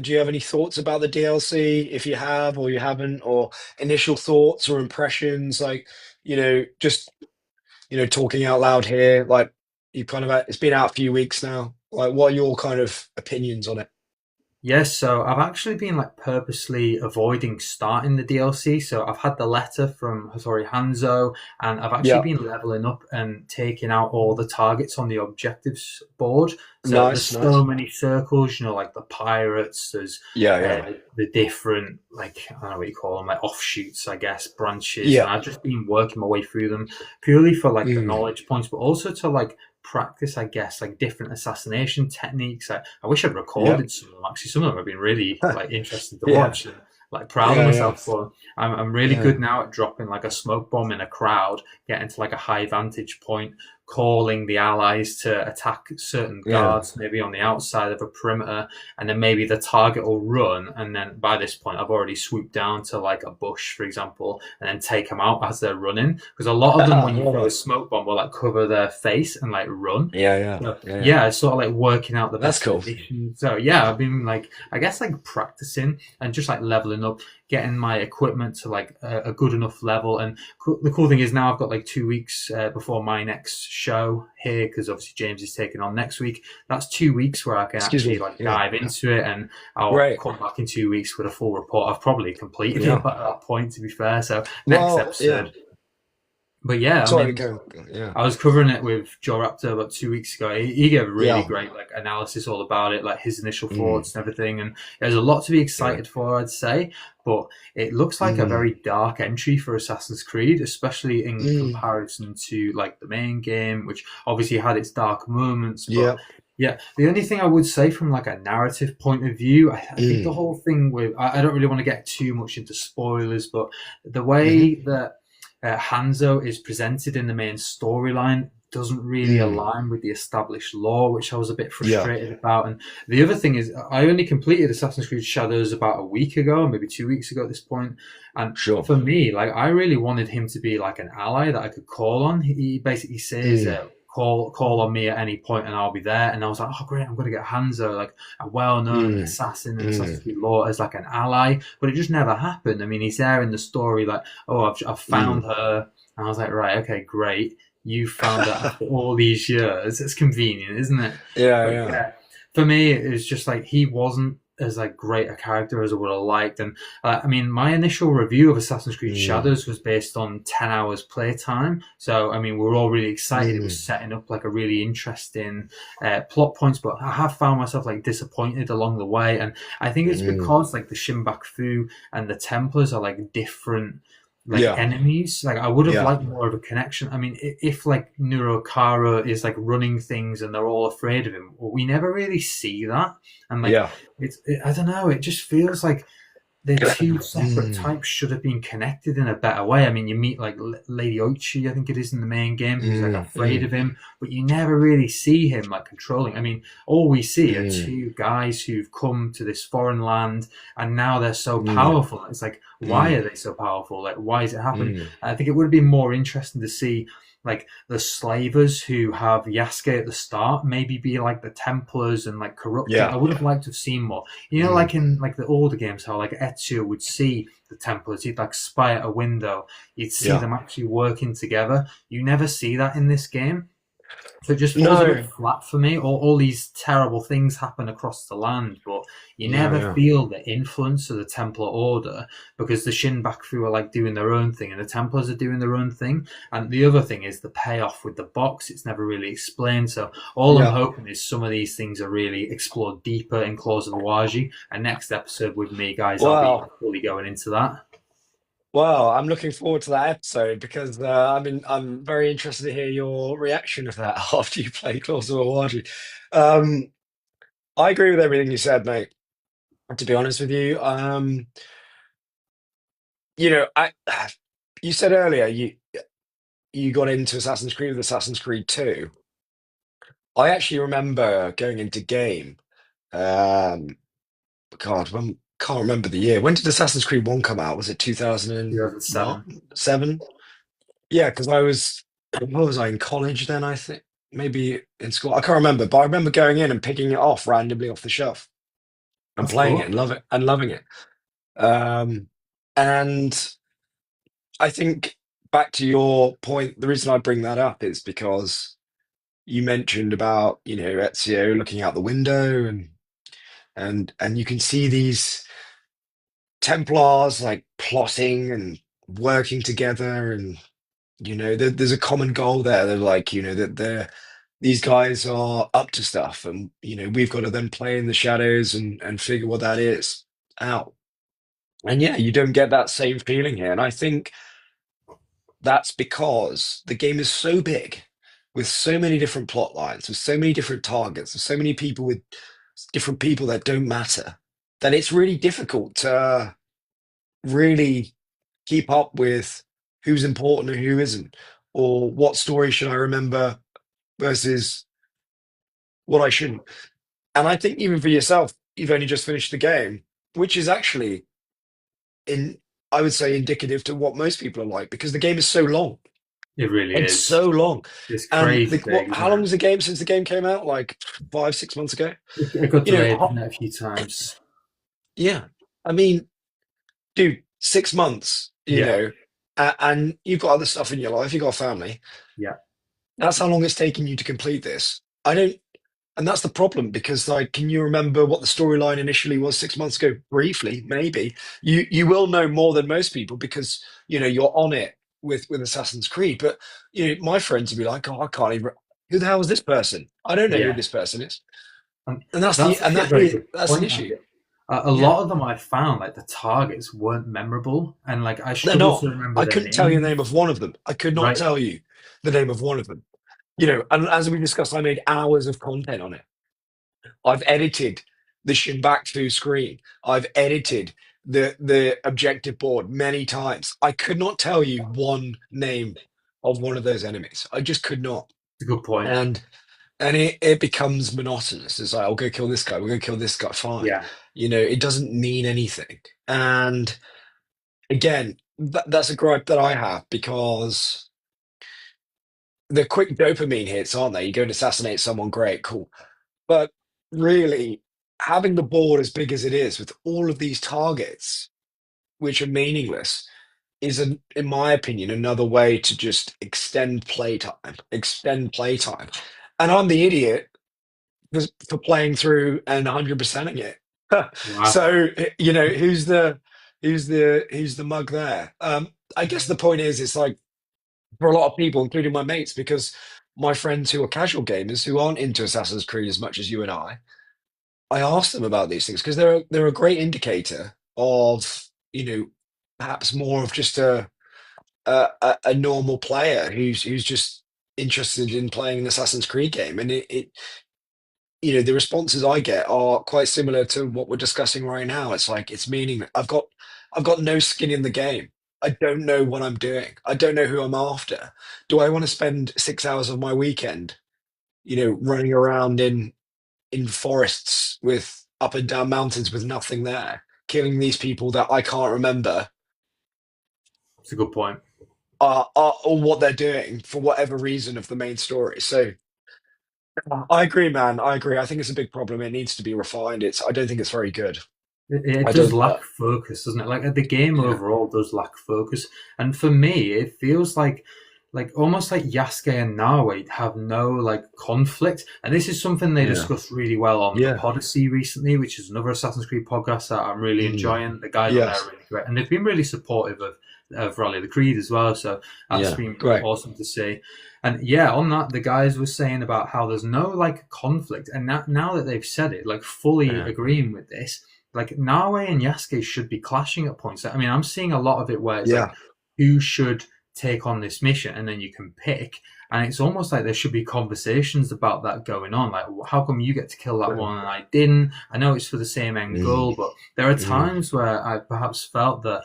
you have any thoughts about the DLC if you have or you haven't, or initial thoughts or impressions? Like, just talking out loud here. Like, you kind of it's been out a few weeks now. Like, what are your kind of opinions on it? Yes, so I've actually been like purposely avoiding starting the DLC. So I've had the letter from Hattori Hanzo, and I've actually Yeah, been leveling up and taking out all the targets on the objectives board. So nice, there's so nice. many circles, like the pirates, there's Yeah, yeah, the different, like, I don't know what you call them, like offshoots, I guess, branches. And yeah. I've just been working my way through them purely for like the Mm. knowledge points, but also to like practice, I guess, like different assassination techniques. I wish I'd Yeah, recorded some of them. Actually, some of them have been really like interesting to yeah, watch and like proud of yeah, yeah, myself for. I'm really yeah, good now at dropping like a smoke bomb in a crowd, getting to like a high vantage point, calling the allies to attack certain yeah. guards, maybe on the outside of a perimeter, and then maybe the target will run, and then by this point I've already swooped down to like a bush, for example, and then take them out as they're running. Because a lot of them, I when you love throw a it. smoke bomb, will like cover their face and like run. Yeah, yeah, So, yeah, yeah. yeah, it's sort of like working out the That's best cool. position. So yeah, I've been like, I guess like practicing and just like leveling up, getting my equipment to like a good enough level. And the cool thing is now I've got like 2 weeks before my next show here, because obviously James is taking on next week. That's 2 weeks where I can Excuse actually me. like Yeah, dive yeah. into it, and I'll Great. come back in 2 weeks with a full report. I've probably completed it Yeah. by that point, to be fair. So next Well, yeah. episode. But yeah, I Sorry, mean, go. Yeah, I was covering it with Joe Raptor about 2 weeks ago. He gave a really yeah. great like analysis all about it, like his initial Mm, thoughts and everything. And there's a lot to be yeah. excited for, I'd say. But it looks like a Mm, very dark entry for Assassin's Creed, especially in mm, comparison to like the main game, which obviously had its dark moments. But yeah. yeah, the only thing I would say from like a narrative point of view, I think the Mm, whole thing with I don't really want to get too much into spoilers, but the hmm. way that Hanzo is presented in the main storyline doesn't really Mm, align with the established lore, which I was a bit yeah. frustrated about. And the other thing is, I only completed Assassin's Creed Shadows about a week ago, maybe 2 weeks ago at this point. And Sure. for me, like, I really wanted him to be like an ally that I could call on. He basically says, Mm, call on me at any point and I'll be there. And I was like, oh great, I'm going to get Hanzo, like a well-known mm, assassin in Assassin's mm, Creed lore, as like an ally. But it just never happened. I mean, he's there in the story, like, oh, I've found mm. her. And I was like, right, okay, great. You found her after all these years. It's convenient, isn't it? Yeah, But yeah. yeah, for me, it was just like he wasn't as like great a character as I would have liked. And I mean, my initial review of Assassin's Creed Mm, Shadows was based on 10 hours playtime. So I mean, we were all really excited. It was mm, setting up like a really interesting plot points, but I have found myself like disappointed along the way. And I think it's mm. because like the Shinbak Fu and the Templars are like different like Yeah, enemies. Like I would have yeah, liked more of a connection. I mean, if like Nurokara is like running things and they're all afraid of him, well, we never really see that. And like yeah. I don't know, it just feels like the two separate Mm, types should have been connected in a better way. I mean, you meet like Lady Oichi, I think it is in the main game, who's like mm, afraid mm, of him, but you never really see him like controlling. I mean, all we see are mm, two guys who've come to this foreign land and now they're so mm, powerful. It's like, why mm, are they so powerful? Like, why has it happened? mm. I think it would have been more interesting to see like the slavers who have Yasuke at the start maybe be like the Templars and like corrupting. I Yeah. would have liked to have seen more. You know, Mm, like in like the older games, how like Ezio would see the Templars, he'd like spy at a window, you'd see yeah. them actually working together. You never see that in this game. So it just falls a bit No. flat for me. All these terrible things happen across the land, but you Yeah, never yeah. feel the influence of the Templar Order because the Shinbaku are like doing their own thing and the Templars are doing their own thing. And the other thing is the payoff with the box. It's never really explained. So all I'm Yeah. hoping is some of these things are really explored deeper in Claws of Awaji. And next episode with me, guys, I'll be Well, fully going into that. well, I'm looking forward to that episode because I'm very interested to hear your reaction to that after you play Claws of Awaji. Um, I agree with everything you said, mate. To be honest with you, I you said earlier you got into Assassin's Creed with Assassin's Creed 2. I actually remember going into game. Um, God, can't remember the year. When did Assassin's Creed 1 come out? Was it 2009, 2007. 7? Yeah, because what was I in college then? I think maybe in school. I can't remember, but I remember going in and picking it off randomly off the shelf and That's playing it cool. and loving it. Um, and I think back to your point, the reason I bring that up is because you mentioned about Ezio looking out the window and you can see these Templars like plotting and working together, and there's a common goal there. They're like, that these guys are up to stuff, and we've got to then play in the shadows and figure what that is out. And yeah, you don't get that same feeling here. And I think that's because the game is so big, with so many different plot lines, with so many different targets, with so many people with different people that don't matter, that it's really difficult to really keep up with who's important and who isn't, or what story should I remember versus what I shouldn't. And I think even for yourself, you've only just finished the game, which is actually in I would say indicative to what most people are like, because the game is so long. It really It's is. so long. It's And crazy big, how isn't long it? is the game since the game came out? Like 5, 6 months ago? It got You know, delayed a few times. yeah. I mean, dude, 6 months, Yeah, and you've got other stuff in your life, you've got a family. yeah, That's how long it's taken you to complete this. I don't, and that's the problem, because like, can you remember what the storyline initially was 6 months ago? Briefly, maybe. You will know more than most people, because you're on it with Assassin's Creed. But my friends would be like, oh, I can't even. Who the hell is this person? I don't know who yeah. this person is. And And that's the that's and actually a that very is good that's an point, issue. Andy. A Yeah, lot of them I found, like the targets weren't memorable, and like I they're struggle not. to remember I their couldn't tell you the names. name of one of them. I could not Right? tell you the name of one of them. And as we discussed, I made hours of content on it. I've edited the Shinbaktu screen. I've edited the objective board many times. I could not tell you one name of one of those enemies. I just could not. It's a good point. And it becomes monotonous. It's like, I'll go kill this guy. We're gonna kill this guy. Fine. Yeah, It doesn't mean anything. And again, that's a gripe that I have, because the quick dopamine hits, aren't they? You go and assassinate someone, great, cool. But really, having the board as big as it is, with all of these targets, which are meaningless, is, in my opinion, another way to just extend playtime. Extend playtime. And I'm the idiot for playing through and 100%ing it. wow. So, who's the mug there? I guess the point is, it's like, for a lot of people, including my mates, because my friends who are casual gamers, who aren't into Assassin's Creed as much as you and I ask them about these things, because they're a great indicator of, perhaps more of just a normal player who's just interested in playing an Assassin's Creed game. And the responses I get are quite similar to what we're discussing right now. It's like, it's meaning I've got no skin in the game. I don't know what I'm doing. I don't know who I'm after. Do I want to spend 6 hours of my weekend, running around in forests with up and down mountains with nothing there, killing these people that I can't remember, It's a good point. or what they're doing for whatever reason of the main story. So I agree, man. I agree. I think it's a big problem. It needs to be refined. I don't think it's very good. It I does don't. lack focus, doesn't it? Like the game Yeah. overall does lack focus, and for me, it feels like almost like Yasuke and Nawe have no like conflict, and this is something they Yeah. discussed really well on the Yeah. Podyssey recently, which is another Assassin's Creed podcast that I'm really Mm. enjoying. The guys on there are Yes. really great, and they've been really supportive of Rally the Creed as well. So that's Yeah. been Great. awesome to see. And yeah, on that, the guys were saying about how there's no like conflict, and now that they've said it, like fully Yeah. agreeing with this, like Nawe and Yasuke should be clashing at points. I mean, I'm seeing a lot of it where it's like Yeah. who should take on this mission, and then you can pick. And it's almost like there should be conversations about that going on. Like, how come you get to kill that one and I didn't? I know it's for the same end Mm. goal, but there are Mm. times where I perhaps felt that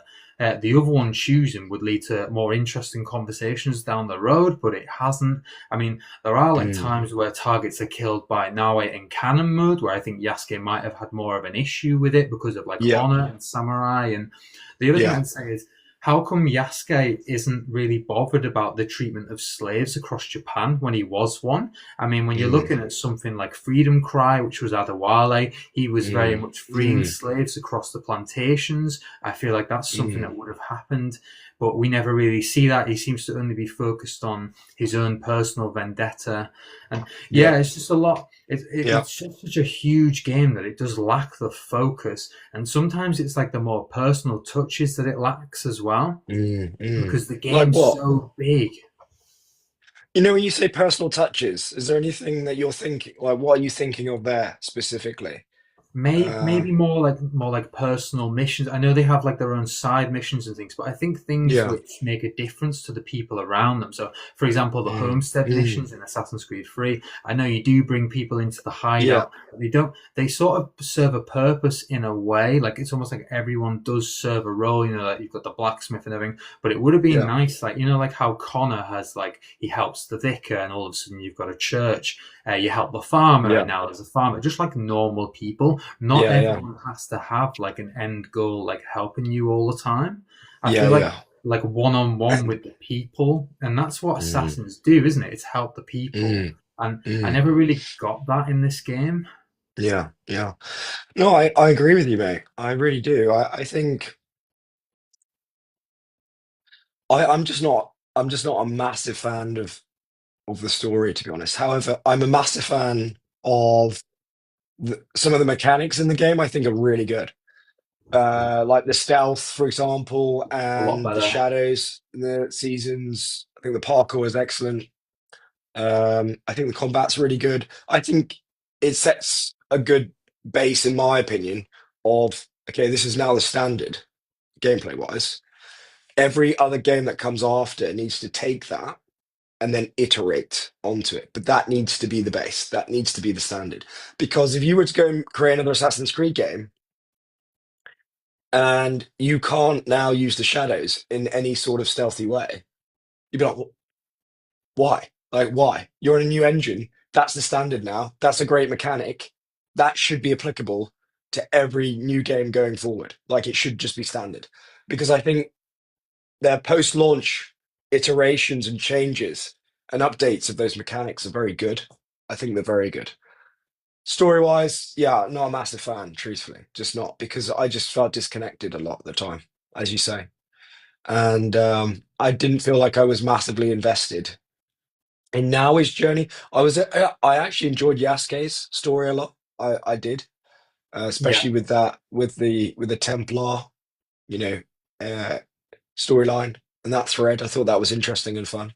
the other one choosing would lead to more interesting conversations down the road, but it hasn't. I mean, there are like Mm. times where targets are killed by Nawe in canon mode, where I think Yasuke might have had more of an issue with it because of like Yeah. honor and samurai. And the other thing Yeah. I'd say is, how come Yasuke isn't really bothered about the treatment of slaves across Japan when he was one? I mean, when you're Mm. looking at something like Freedom Cry, which was Adewale, he was very Mm. much freeing Mm. slaves across the plantations. I feel like that's something Mm. that would have happened, but we never really see that. He seems to only be focused on his own personal vendetta. And Yeah. yeah, it's just a lot. Yeah. It's just such a huge game that it does lack the focus, and sometimes it's like the more personal touches that it lacks as well Mm, mm. because the Like game's what? so big. You know, when you say personal touches, is there anything that you're thinking, like, what are you thinking of there specifically? Maybe Um, more like personal missions. I know they have like their own side missions and things, but I think things yeah. which make a difference to the people around them. So, for example, the Mm, homestead mm. missions in Assassin's Creed 3, I know you do bring people into the Yeah. hideout. They don't. They sort of serve a purpose in a way. Like it's almost like everyone does serve a role. You know, like you've got the blacksmith and everything. But it would have been Yeah. nice, like you know, like how Connor has like he helps the vicar, and all of a sudden you've got a church. You help the farmer, and Yeah. now there's a farmer. Just like normal people, not Yeah. Yeah. everyone has to have like an end goal like helping you all the time. I Yeah. feel Yeah. like one on one with the people, and that's what Mm, assassins do, isn't it? It's help the people, mm, and I mm. never really got that in this game. Yeah. Yeah. No, I agree with you, mate. I really do. I think I'm just not a massive fan of the story, to be honest. However, I'm a massive fan of some of the mechanics in the game. I think are really good. Like the stealth, for example, A lot and the better. shadows in the seasons. I think the parkour is excellent. I think the combat's really good. I think it sets a good base, in my opinion, of okay, this is now the standard gameplay wise. Every other game that comes after needs to take that and then iterate onto it. But that needs to be the base. That needs to be the standard. Because if you were to go and create another Assassin's Creed game and you can't now use the shadows in any sort of stealthy way, you'd be like, why? Like, why? You're in a new engine. That's the standard now. That's a great mechanic. That should be applicable to every new game going forward. Like, it should just be standard. Because I think their post launch iterations and changes and updates of those mechanics are very good. I think they're very good. Story wise, yeah, not a massive fan, truthfully. Just not because I just felt disconnected a lot of the time, as you say. And I didn't feel like I was massively invested in Naoi's journey. I actually enjoyed Yasuke's story a lot. I did, Yeah, especially with that with the Templar, you know, uh, storyline and that thread. I thought that was interesting and fun.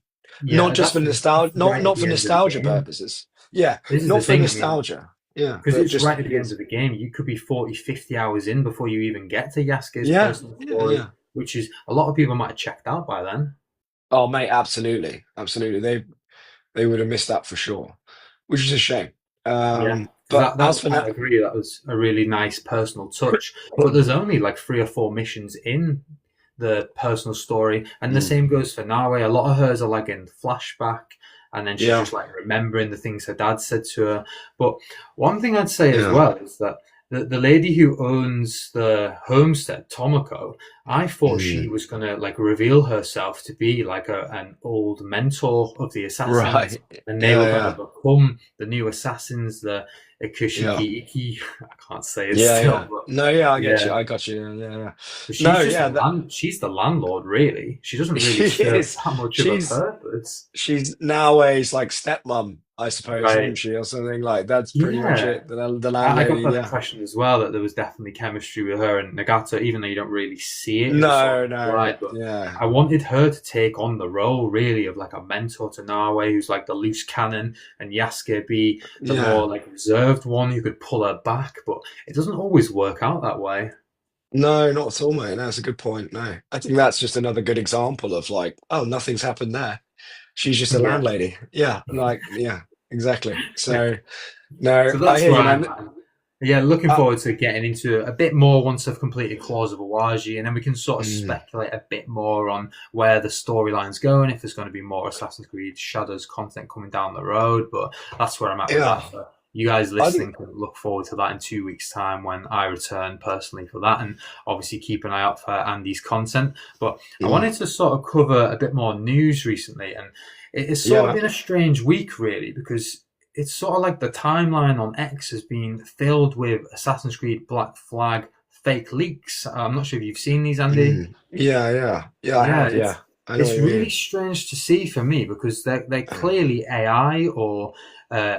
Not yeah, just for nostalgia, that's right at not the for end of the nostalgia game. purposes. Yeah, This is the not for thing. I mean, nostalgia. Yeah, because but it's just right at the end because. of the game. You could be 40, 50 hours in before you even get to Yasuke's Yeah, personal yeah, story, yeah. which is a lot of people might have checked out by then. Oh, mate, absolutely, absolutely. They would have missed that for sure, which is a shame. Yeah, because But as for I now, agree that was a really nice personal touch. But there's only like three or four missions in the personal story, and the Mm, same goes for Nawe. A lot of hers are like in flashback, and then she's yeah, just like remembering the things her dad said to her. But one thing I'd say as yeah, well is that the lady who owns the homestead, Tomoko, I thought she mm, was gonna like reveal herself to be like an old mentor of the assassins, right, and they yeah, were gonna yeah, become the new assassins, the yeah. Ikushiki Iki. I can't say it Yeah, still, yeah. but No, yeah, I get you. yeah. I got you. Yeah, yeah. But No, she's just yeah, that she's the landlord, really. She doesn't really she serve is. that much of a She's purpose. she's nowadays like stepmom, I suppose, isn't Right. she, or something like that's pretty much Yeah. it. The I got landlady, that yeah. impression as well that there was definitely chemistry with her and Nagata, even though you don't really see it. It was sort No, of no, implied, but yeah, I wanted her to take on the role really of like a mentor to Nawe, who's like the loose cannon, and Yasuke be the yeah. more like reserved one who could pull her back. But it doesn't always work out that way. No, not at all, mate. No, that's a good point. No, I think that's just another good example of like, oh, nothing's happened there. She's just a Yeah. landlady. Yeah, like, yeah, exactly. So, no, So I that's hear where you, I'm man. at. Yeah, looking Uh, forward to getting into a bit more once I've completed Claws of Awaji, and then we can sort of mm, speculate a bit more on where the storyline's going, if there's going to be more Assassin's Creed Shadows content coming down the road. But that's where I'm at with yeah, that. So you guys I think, listening can look forward to that in 2 weeks' time when I return personally for that, and obviously keep an eye out for Andy's content. But I mm, wanted to sort of cover a bit more news recently, and it's yeah, sort of man. been a strange week, really, because it's sort of like the timeline on X has been filled with Assassin's Creed Black Flag fake leaks. I'm not sure if you've seen these, Andy. Yeah, yeah, yeah. I Yeah, have. Yeah, I know what it's you really mean. strange to see for me because they're clearly AI or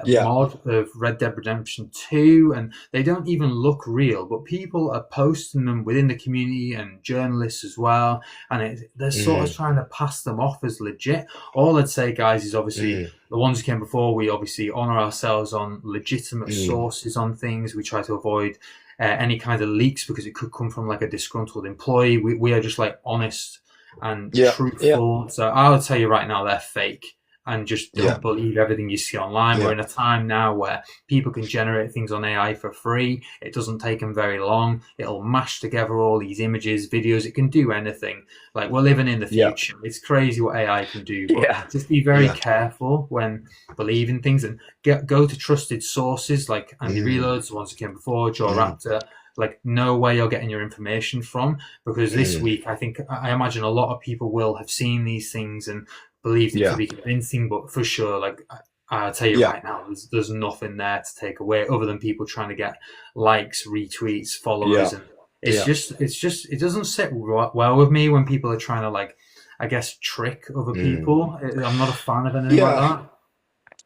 Yeah. mod of Red Dead Redemption 2, and they don't even look real, but people are posting them within the community and journalists as well, and they're sort of Mm, trying to pass them off as legit. All I'd say, guys, is obviously mm, the ones who came before, we obviously honor ourselves on legitimate mm. sources on things. We try to avoid any kind of leaks because it could come from like a disgruntled employee. We are just like honest and Yeah. Yeah. truthful. So I'll tell you right now, they're fake. And just Yeah. don't believe everything you see online. We're Yeah. in a time now where people can generate things on AI for free. It doesn't take them very long. It'll mash together all these images, videos. It can do anything. Like, we're living in the Yeah. future. It's crazy what AI can do, but Yeah. just be very Yeah. careful when believing things, and go to trusted sources like Mm, AndyReloads, the ones who came before, Joe mm, Raptor. Like, know where you're getting your information from, because this mm. week I imagine a lot of people will have seen these things and believed it to Yeah. be convincing, but for sure, like, I'll tell you Yeah. right now, there's nothing there to take away other than people trying to get likes, retweets, Yeah. followers, and Yeah. it doesn't sit well with me when people are trying to, like, I guess, trick other Mm. people. I'm not a fan of anything like Yeah. that.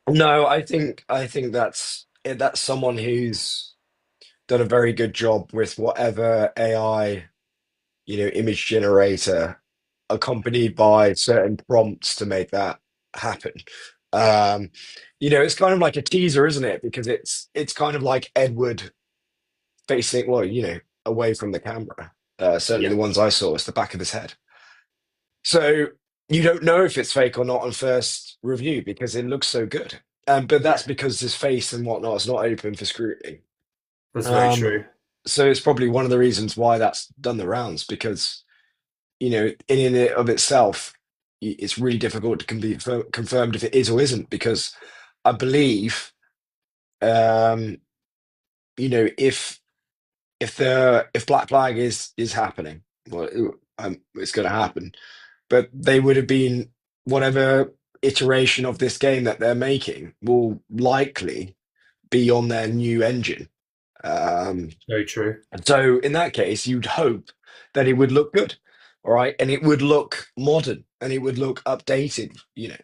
No, I think that's someone who's done a very good job with whatever AI, image generator, accompanied by certain prompts to make that happen. Um, it's kind of like a teaser, isn't it? Because it's kind of like Edward facing, well, away from the camera. Certainly Yeah, the ones I saw was the back of his head. So you don't know if it's fake or not on first review because it looks so good. But that's yeah, because his face and whatnot is not open for scrutiny. that's very Um, true. so it's probably one of the reasons why that's done the rounds because, in it of itself, it's really difficult to be confirmed if it is or isn't because I believe, um, if Black Flag is happening, well, it's going to happen, but they would have been whatever iteration of this game that they're making will likely be on their new engine. Um, Very true. so in that case, you'd hope that it would look good, all right, and it would look modern and it would look updated.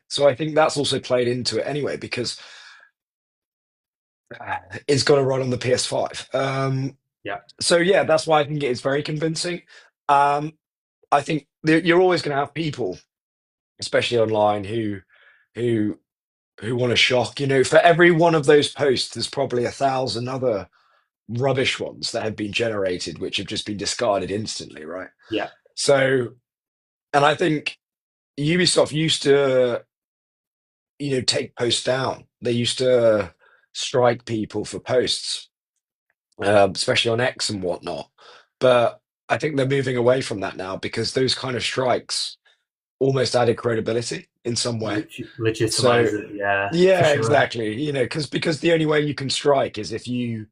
So I think that's also played into it anyway because it's got to run on the PS5. Yeah, So yeah, that's why I think it is very convincing. Um, I think you're always going to have people, especially online, who want to shock. For every one of those posts, there's probably 1,000 other rubbish ones that have been generated, which have just been discarded instantly, right? yeah, So, and I think Ubisoft used to, take posts down. They used to strike people for posts, especially on X and whatnot. But I think they're moving away from that now because those kind of strikes almost added credibility in some way. So legitimize it. Yeah, for yeah, sure. exactly. Because the only way you can strike is if you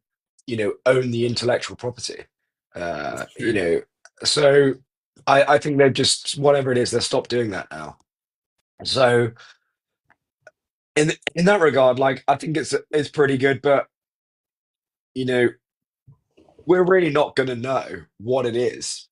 own the intellectual property. That's Uh, you true. know, so I think they've just whatever it is, they've stopped doing that now. So in that regard, like I think it's pretty good, but you know, we're really not going to know what it is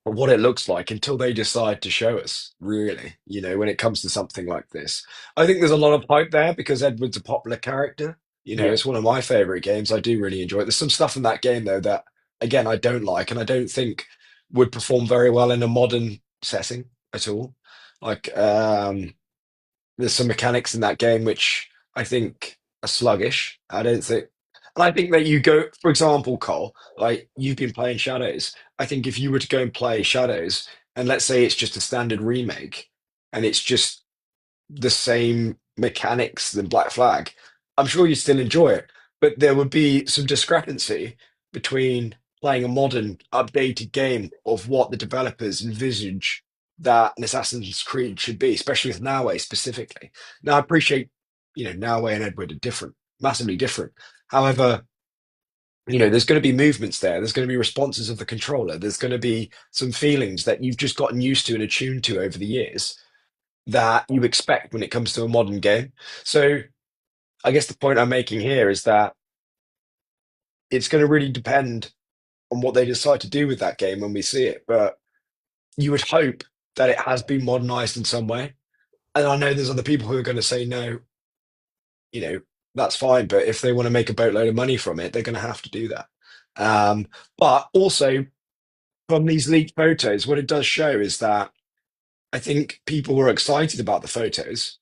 or what it looks like until they decide to show us, really, when it comes to something like this. I think there's a lot of hype there because Edward's a popular character. Yeah, It's one of my favorite games. I do really enjoy it. There's some stuff in that game, though, that, again, I don't like and I don't think would perform very well in a modern setting at all. Like, there's some mechanics in that game which I think are sluggish. I don't think, and I think that you go, for example, Cole, like you've been playing Shadows. I think if you were to go and play Shadows, and let's say it's just a standard remake, and it's just the same mechanics than Black Flag, I'm sure you still enjoy it. But there would be some discrepancy between playing a modern, updated game of what the developers envisage that an Assassin's Creed should be, especially with Naue specifically. Now, I appreciate, Naue and Edward are different, massively different. However, there's going to be movements there. There's going to be responses of the controller. There's going to be some feelings that you've just gotten used to and attuned to over the years that you expect when it comes to a modern game. So I guess the point I'm making here is that it's going to really depend on what they decide to do with that game when we see it. But you would hope that it has been modernized in some way. And I know there's other people who are going to say no, that's fine. But if they want to make a boatload of money from it, they're going to have to do that. But also from these leaked photos, what it does show is that I think people were excited about the photos.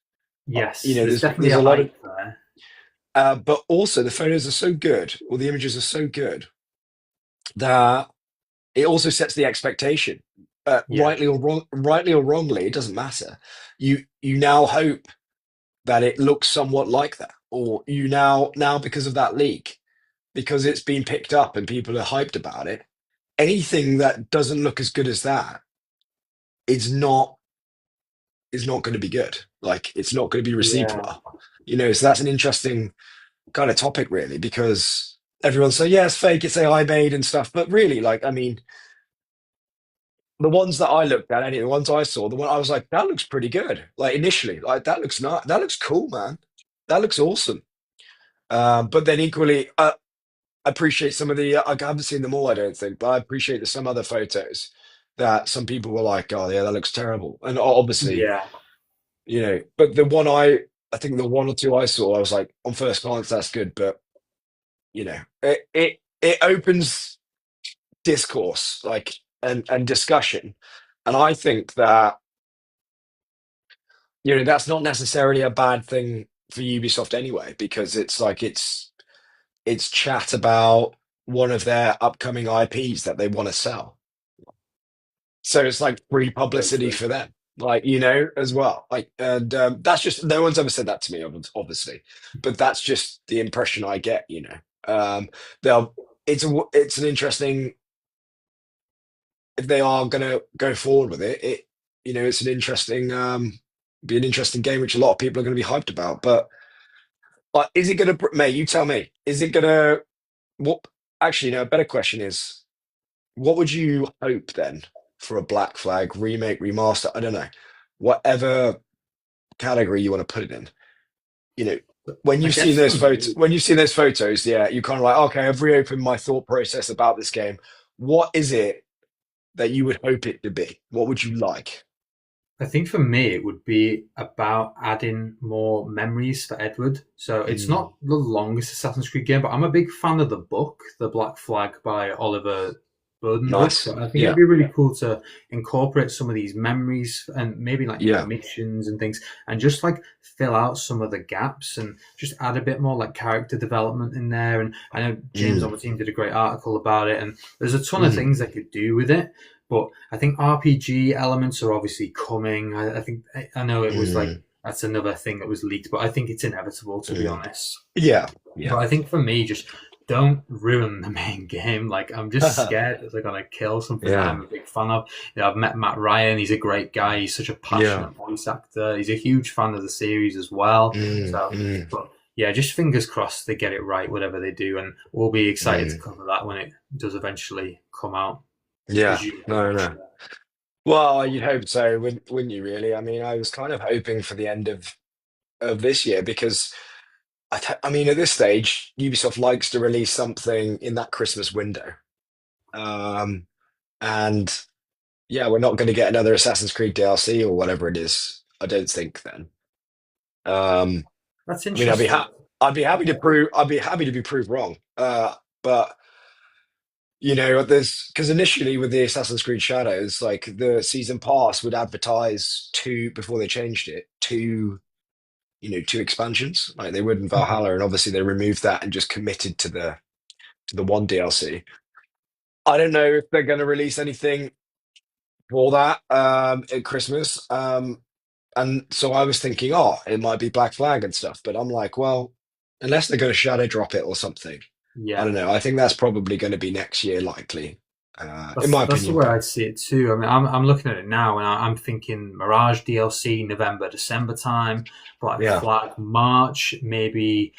You Yes, know, there's definitely there's a a lot of, hype there. but also the photos are so good, or the images are so good that it also sets the expectation. Yeah, Rightly or wrongly, it doesn't matter. You now hope that it looks somewhat like that, or you now because of that leak, because it's been picked up and people are hyped about it. Anything that doesn't look as good as that is not is not going to be good. Like it's not going to be received yeah, well. You know, so that's an interesting kind of topic, really, because everyone's saying, yeah, it's fake, it's AI made and stuff. But really, like, I mean, the ones that I looked at, the ones I saw, the one I was like, that looks pretty good. Like initially, like that looks not that looks cool, man. That looks awesome. But then equally, I appreciate some of the. I haven't seen them all, I don't think, but I appreciate there's some other photos that some people were like, "Oh, yeah, that looks terrible." And obviously, yeah, you know, but I think the one or two I saw, I was like, on first glance, that's good, but you know, it opens discourse, like and discussion, and I think that you know that's not necessarily a bad thing for Ubisoft anyway, because it's like it's chat about one of their upcoming IPs that they want to sell. So it's like free very publicity true. for them, like, you know, as well. Like, and that's just, no one's ever said that to me, obviously, but that's just the impression I get, you know. They'll, it's an interesting, if they are going to go forward with it, you know, it's an interesting, be an interesting game, which a lot of people are going to be hyped about. But is it going to, mate, you tell me, is it going to, what, actually, no, a better question is, what would you hope then for a Black Flag remake, remaster? I don't know, whatever category you want to put it in. You know, when I you've seen guess for those photos, me, yeah, you kind of like, okay, I've reopened my thought process about this game. What is it that you would hope it to be? What would you like? I think for me, it would be about adding more memories for Edward. So it's Mm, not the longest Assassin's Creed game, but I'm a big fan of the book, The Black Flag by Oliver Burden book. nice. So I think it'd Yeah. be really cool to incorporate some of these memories and maybe like new Yeah. missions and things and just like fill out some of the gaps and just add a bit more like character development in there. And I know James on Mm, the team did a great article about it and there's a ton of mm, things they could do with it. But I think RPG elements are obviously coming. I think I know it was like mm, that's another thing that was leaked, but I think it's inevitable to be mm. honest. Yeah. Yeah. But I think for me, just don't ruin the main game. Like I'm just scared that they're gonna kill something that Yeah. I'm a big fan of. You know, I've met Matt Ryan. He's a great guy. He's such a Yeah. passionate voice actor. He's a huge fan of the series as well. Mm, So, mm, but yeah, just fingers crossed they get it right, whatever they do, and we'll be excited to mm. cover that when it does eventually come out. Yeah. No, Presumably. no. Well, you'd hope so, wouldn't you, really? I mean, I was kind of hoping for the end of this year because I mean, at this stage, Ubisoft likes to release something in that Christmas window. Um, and yeah, we're not going to get another Assassin's Creed DLC or whatever it is. I don't think then. Um, That's I mean, interesting. I'd be happy to be proved wrong. But you know, there's because initially with the Assassin's Creed Shadows, like the season pass would advertise two before they changed it, two, you know, two expansions like they would in Mhm. Valhalla, and obviously they removed that and just committed to the one DLC. I don't know if they're going to release anything for that at Christmas. And so I was thinking, oh, it might be Black Flag and stuff, but I'm like, well, unless they're going to shadow drop it or something, I Yeah, don't know. I think that's probably going to be next year, likely, in my that's the opinion. way But I see it too. I mean, I'm looking at it now, and I'm thinking Mirage DLC November December time, Black yeah, Flag March, maybe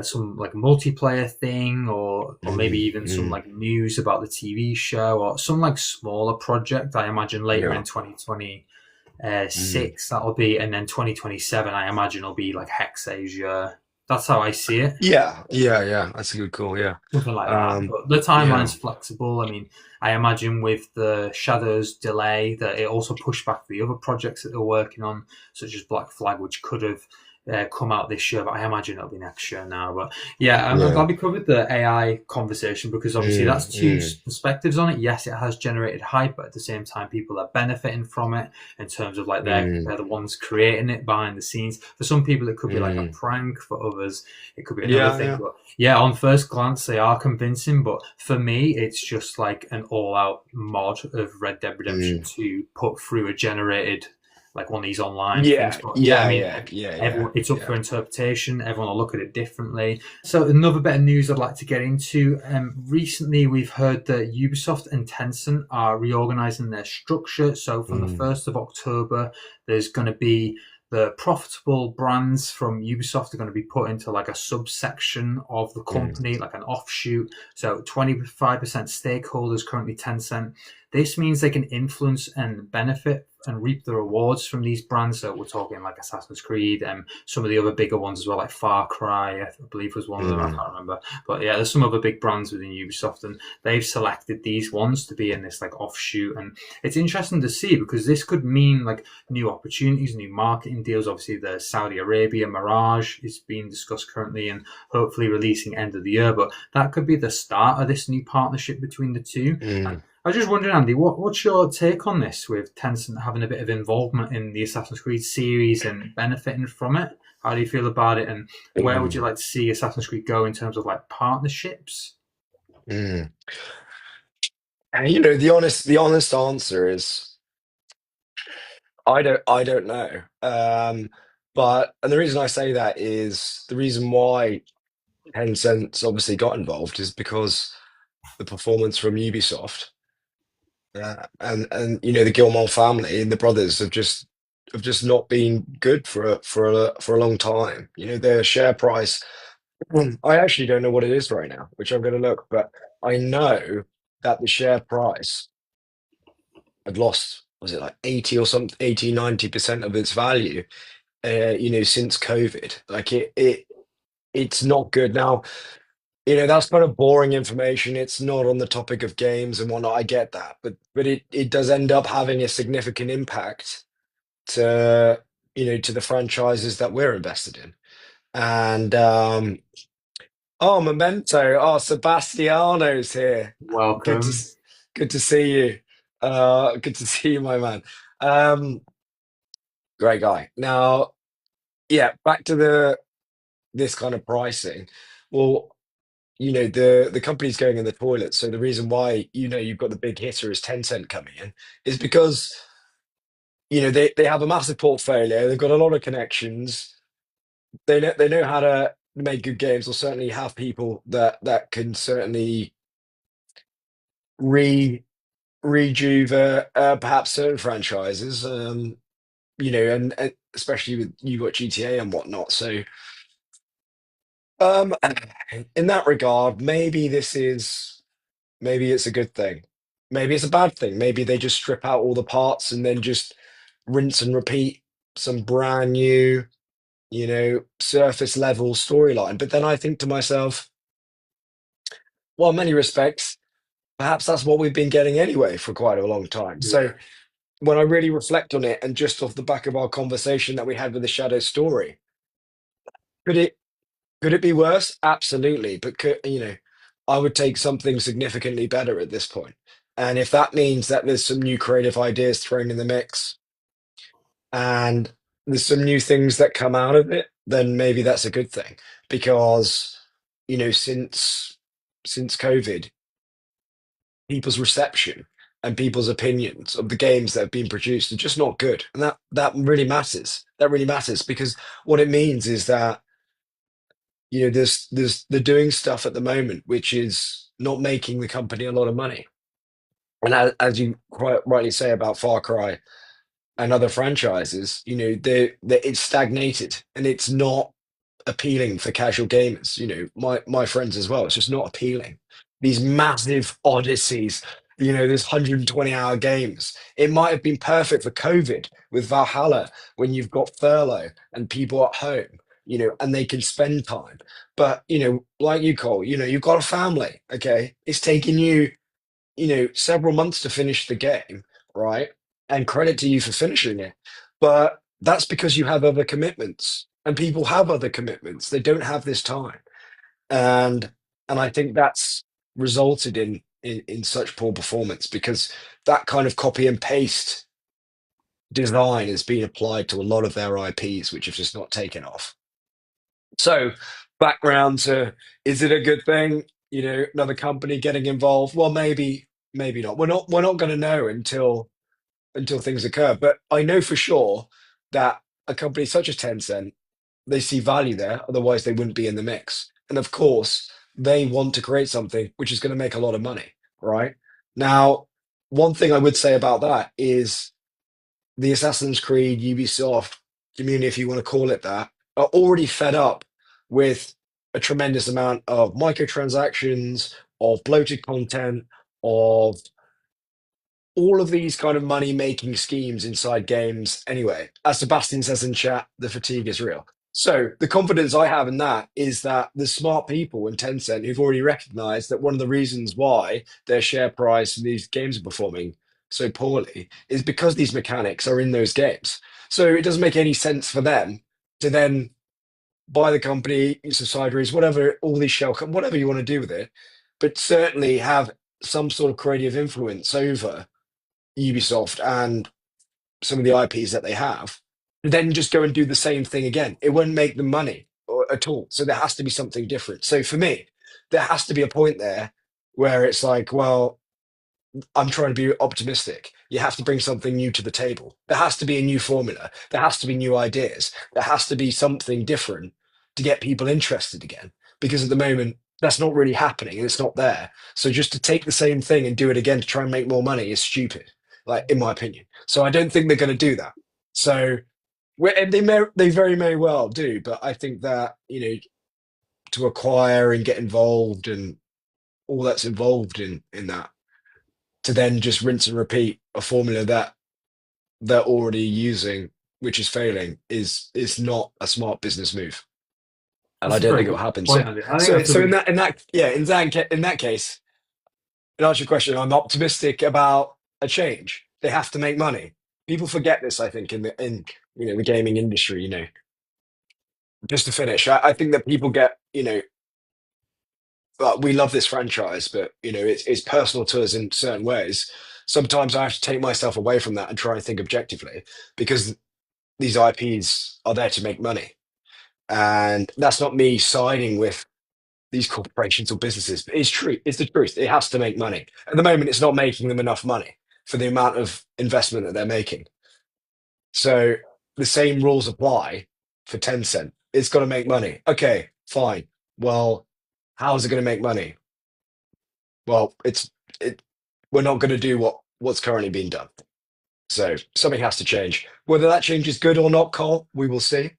some like multiplayer thing, or maybe mm, even some mm, like news about the TV show, or some like smaller project. I imagine later yeah, in 2020 mm, six that'll be, and then 2027 I imagine will be like Hex Asia. That's how I see it. yeah, yeah, yeah. That's a good call. Yeah, Something like that. um, But the yeah, timeline's flexible. I mean, I imagine with the Shadows delay that it also pushed back the other projects that they're working on, such as Black Flag, which could have come out this year, but I imagine it'll be next year now. But yeah, I'm Yeah. glad we covered the AI conversation because obviously that's Mm, two mm, perspectives on it. Yes, it has generated hype, but at the same time, people are benefiting from it in terms of like mm, they're the ones creating it behind the scenes. For some people, it could be like a mm. prank. For others, it could be another Yeah, thing. yeah. But yeah, on first glance, they are convincing. But for me, it's just like an all-out mod of Red Dead Redemption Mm. 2 put through a generated like one of these online things. Yeah, But yeah, I yeah, mean, yeah, yeah, yeah, everyone it's up yeah. for interpretation. Everyone will look at it differently. So another bit of news I'd like to get into. Recently, we've heard that Ubisoft and Tencent are reorganizing their structure. So from the Mm, 1st of October, there's going to be the profitable brands from Ubisoft are going to be put into like a subsection of the mm, company, like an offshoot. So 25% stakeholders currently Tencent. This means they can influence and benefit and reap the rewards from these brands. So we're talking like Assassin's Creed and some of the other bigger ones as well, like Far Cry, I believe was one of them. I mm, can't remember, but yeah, there's some other big brands within Ubisoft, and they've selected these ones to be in this like offshoot. And it's interesting to see because this could mean like new opportunities, new marketing deals. Obviously, the Saudi Arabia Mirage is being discussed currently, and hopefully releasing end of the year. But that could be the start of this new partnership between the two. And mm. I was just wondering, Andy, what's your take on this with Tencent having a bit of involvement in the Assassin's Creed series and benefiting from it? How do you feel about it, and where would you Mm, like to see Assassin's Creed go in terms of like partnerships? mm. And the honest answer is I don't know. But and the reason I say that is the reason why Tencent's obviously got involved is because the performance from Ubisoft, and the Gilmore family and the brothers have just not been good for a long time. Their share price. I actually don't know what it is right now, which I'm going to look, but I know that the share price had lost, was it like 80 or something, 80, 90% of its value, since COVID. Like it's not good. Now, that's kind of boring information. It's not on the topic of games and whatnot. I get that, but it does end up having a significant impact to, to the franchises that we're invested in. And oh, Memento. Oh, Sebastiano's here. Good to Welcome. good to see you. Good to see you, my man. Um, Great guy. Now, yeah, back to this kind of pricing. Well, the company's going in the toilet. So the reason why you've got the big hitter is Tencent coming in is because they have a massive portfolio. They've got a lot of connections. They know how to make good games, or certainly have people that can certainly re rejuve perhaps certain franchises. And especially with you got GTA and whatnot. So um, in that regard, maybe it's a good thing. Maybe it's a bad thing. Maybe they just strip out all the parts and then just rinse and repeat some brand new, surface level storyline. But then I think to myself, well, in many respects, perhaps that's what we've been getting anyway for quite a long time. So Yeah. when I really reflect on it, and just off the back of our conversation that we had with the Shadow story, could it could it be worse? Absolutely. But I would take something significantly better at this point. And if that means that there's some new creative ideas thrown in the mix and there's some new things that come out of it, then maybe that's a good thing. Because, since COVID, people's reception and people's opinions of the games that have been produced are just not good. And that really matters. That really matters because what it means is that there's they're doing stuff at the moment which is not making the company a lot of money. And as you quite rightly say about Far Cry and other franchises, they it's stagnated and it's not appealing for casual gamers. My friends as well. It's just not appealing. These massive odysseys, there's 120-hour games. It might have been perfect for COVID with Valhalla when you've got furlough and people at home, and they can spend time. But like you, Cole, you've got a family. Okay, it's taking you, several months to finish the game, right? And credit to you for finishing it. But that's because you have other commitments. and people have other commitments. They don't have this time, and I think that's resulted in such poor performance because that kind of copy and paste design has been applied to a lot of their IPs, which have just not taken off. So, background to, is it a good thing? Another company getting involved? Well, maybe not. We're not going to know until things occur. But I know for sure that a company such as Tencent, they see value there. Otherwise, they wouldn't be in the mix. And of course, they want to create something which is going to make a lot of money, right? Now, one thing I would say about that is the Assassin's Creed, Ubisoft community, if you want to call it that, are already fed up with a tremendous amount of microtransactions, of bloated content, of all of these kind of money making schemes inside games. Anyway, as Sebastian says in chat, the fatigue is real. So the confidence I have in that is that the smart people in Tencent who've already recognized that one of the reasons why their share price and these games are performing so poorly is because these mechanics are in those games. So it doesn't make any sense for them to then buy the company, subsidiaries, whatever, all these whatever you want to do with it, but certainly have some sort of creative influence over Ubisoft and some of the IPs that they have, then just go and do the same thing again. It won't make them money at all. So there has to be something different. So for me, there has to be a point there where it's like, well, I'm trying to be optimistic. You have to bring something new to the table. There has to be a new formula. There has to be new ideas. There has to be something different to get people interested again. Because at the moment, that's not really happening and it's not there. So just to take the same thing and do it again to try and make more money is stupid, like in my opinion. So I don't think they're going to do that. So and they very may well do, but I think that to acquire and get involved and all that's involved in that, to then just rinse and repeat a formula that they're already using, which is failing, is not a smart business move, and I That's a don't very think it will good happen. So point, Andy. I think so that's a so really in that case, in answer to your question, I'm optimistic about a change. They have to make money. People forget this, I think, in the gaming industry. Just to finish, I think that people get we love this franchise, but it's personal to us in certain ways. Sometimes I have to take myself away from that and try and think objectively because these IPs are there to make money, and that's not me siding with these corporations or businesses. But it's true. It's the truth. It has to make money. At the moment, it's not making them enough money for the amount of investment that they're making. So the same rules apply for Tencent. It's got to make money. Okay, fine. Well, how is it going to make money? Well, it. We're not going to do what's currently being done. So something has to change. Whether that change is good or not, Cole, we will see.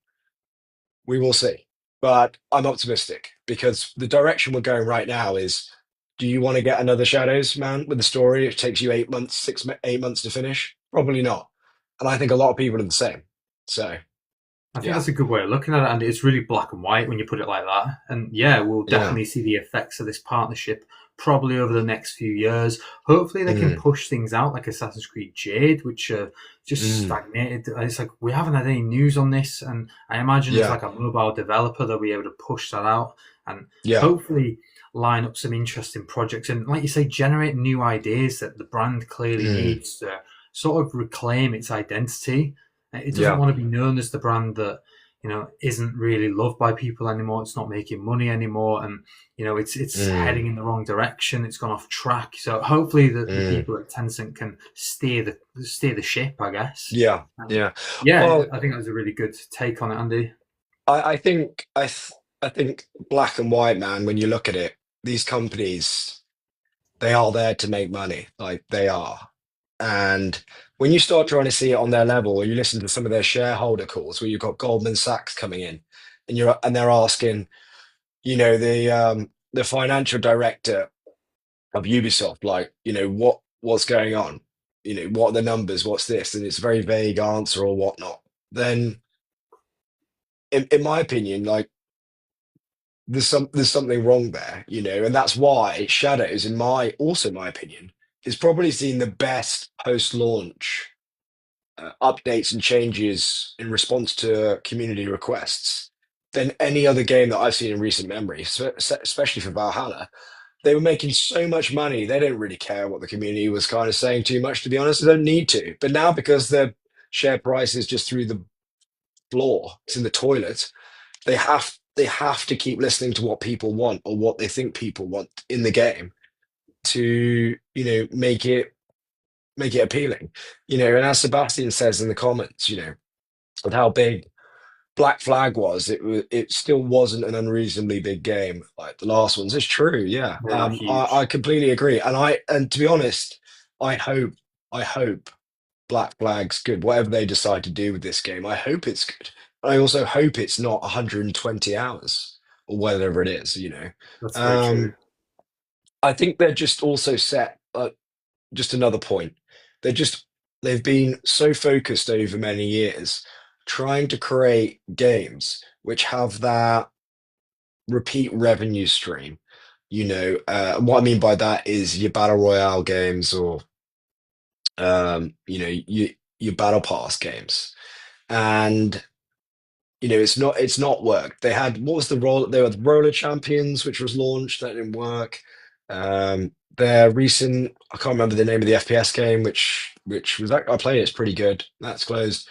We will see. But I'm optimistic because the direction we're going right now is: do you want to get another Shadows, man, with the story? It takes you 8 months, 8 months to finish. Probably not. And I think a lot of people are the same. So I think yeah, that's a good way of looking at it, and it's really black and white when you put it like that. And yeah, we'll yeah, definitely see the effects of this partnership probably over the next few years. Hopefully, they can mm, push things out like Assassin's Creed Jade, which just mm, stagnated. It's like we haven't had any news on this, and I imagine as yeah, like a mobile developer, they'll be able to push that out and yeah, hopefully line up some interesting projects and, like you say, generate new ideas that the brand clearly mm, needs to sort of reclaim its identity. It doesn't yeah, want to be known as the brand that isn't really loved by people anymore. It's not making money anymore, and it's mm, heading in the wrong direction. It's gone off track. So hopefully the mm, people at Tencent can steer the ship, I guess. yeah, And yeah. yeah, Well, I think that was a really good take on it, Andy. I think black and white, man, when you look at it, these companies, they are there to make money. Like they are. And when you start trying to see it on their level, or you listen to some of their shareholder calls where you've got Goldman Sachs coming in and they're asking, the financial director of Ubisoft, like, what's going on? What are the numbers? What's this? And it's a very vague answer or whatnot. Then in my opinion, like there's something wrong there, and that's why Shadows, my opinion, is probably seen the best post-launch updates and changes in response to community requests than any other game that I've seen in recent memory, especially for Valhalla. They were making so much money, they didn't really care what the community was kind of saying too much, to be honest. They don't need to. But now, because their share price is just through the floor, it's in the toilet, they have to keep listening to what people want or what they think people want in the game to, make it appealing. And as Sebastian says in the comments, with how big Black Flag was, it still wasn't an unreasonably big game like the last ones. It's true, yeah. They are I huge. completely agree, and to be honest, I hope Black Flag's good. Whatever they decide to do with this game, I hope it's good. I also hope it's not 120 hours or whatever it is. That's very true. Um, I think they're just also set. Just another point. They're just they've been so focused over many years trying to create games which have that repeat revenue stream. What I mean by that is your battle royale games or your battle pass games. And it's not worked. They had what was the role? They were the Roller Champions, which was launched, that didn't work. Their recent, I can't remember the name of the FPS game, which was I played it, it's pretty good. That's closed.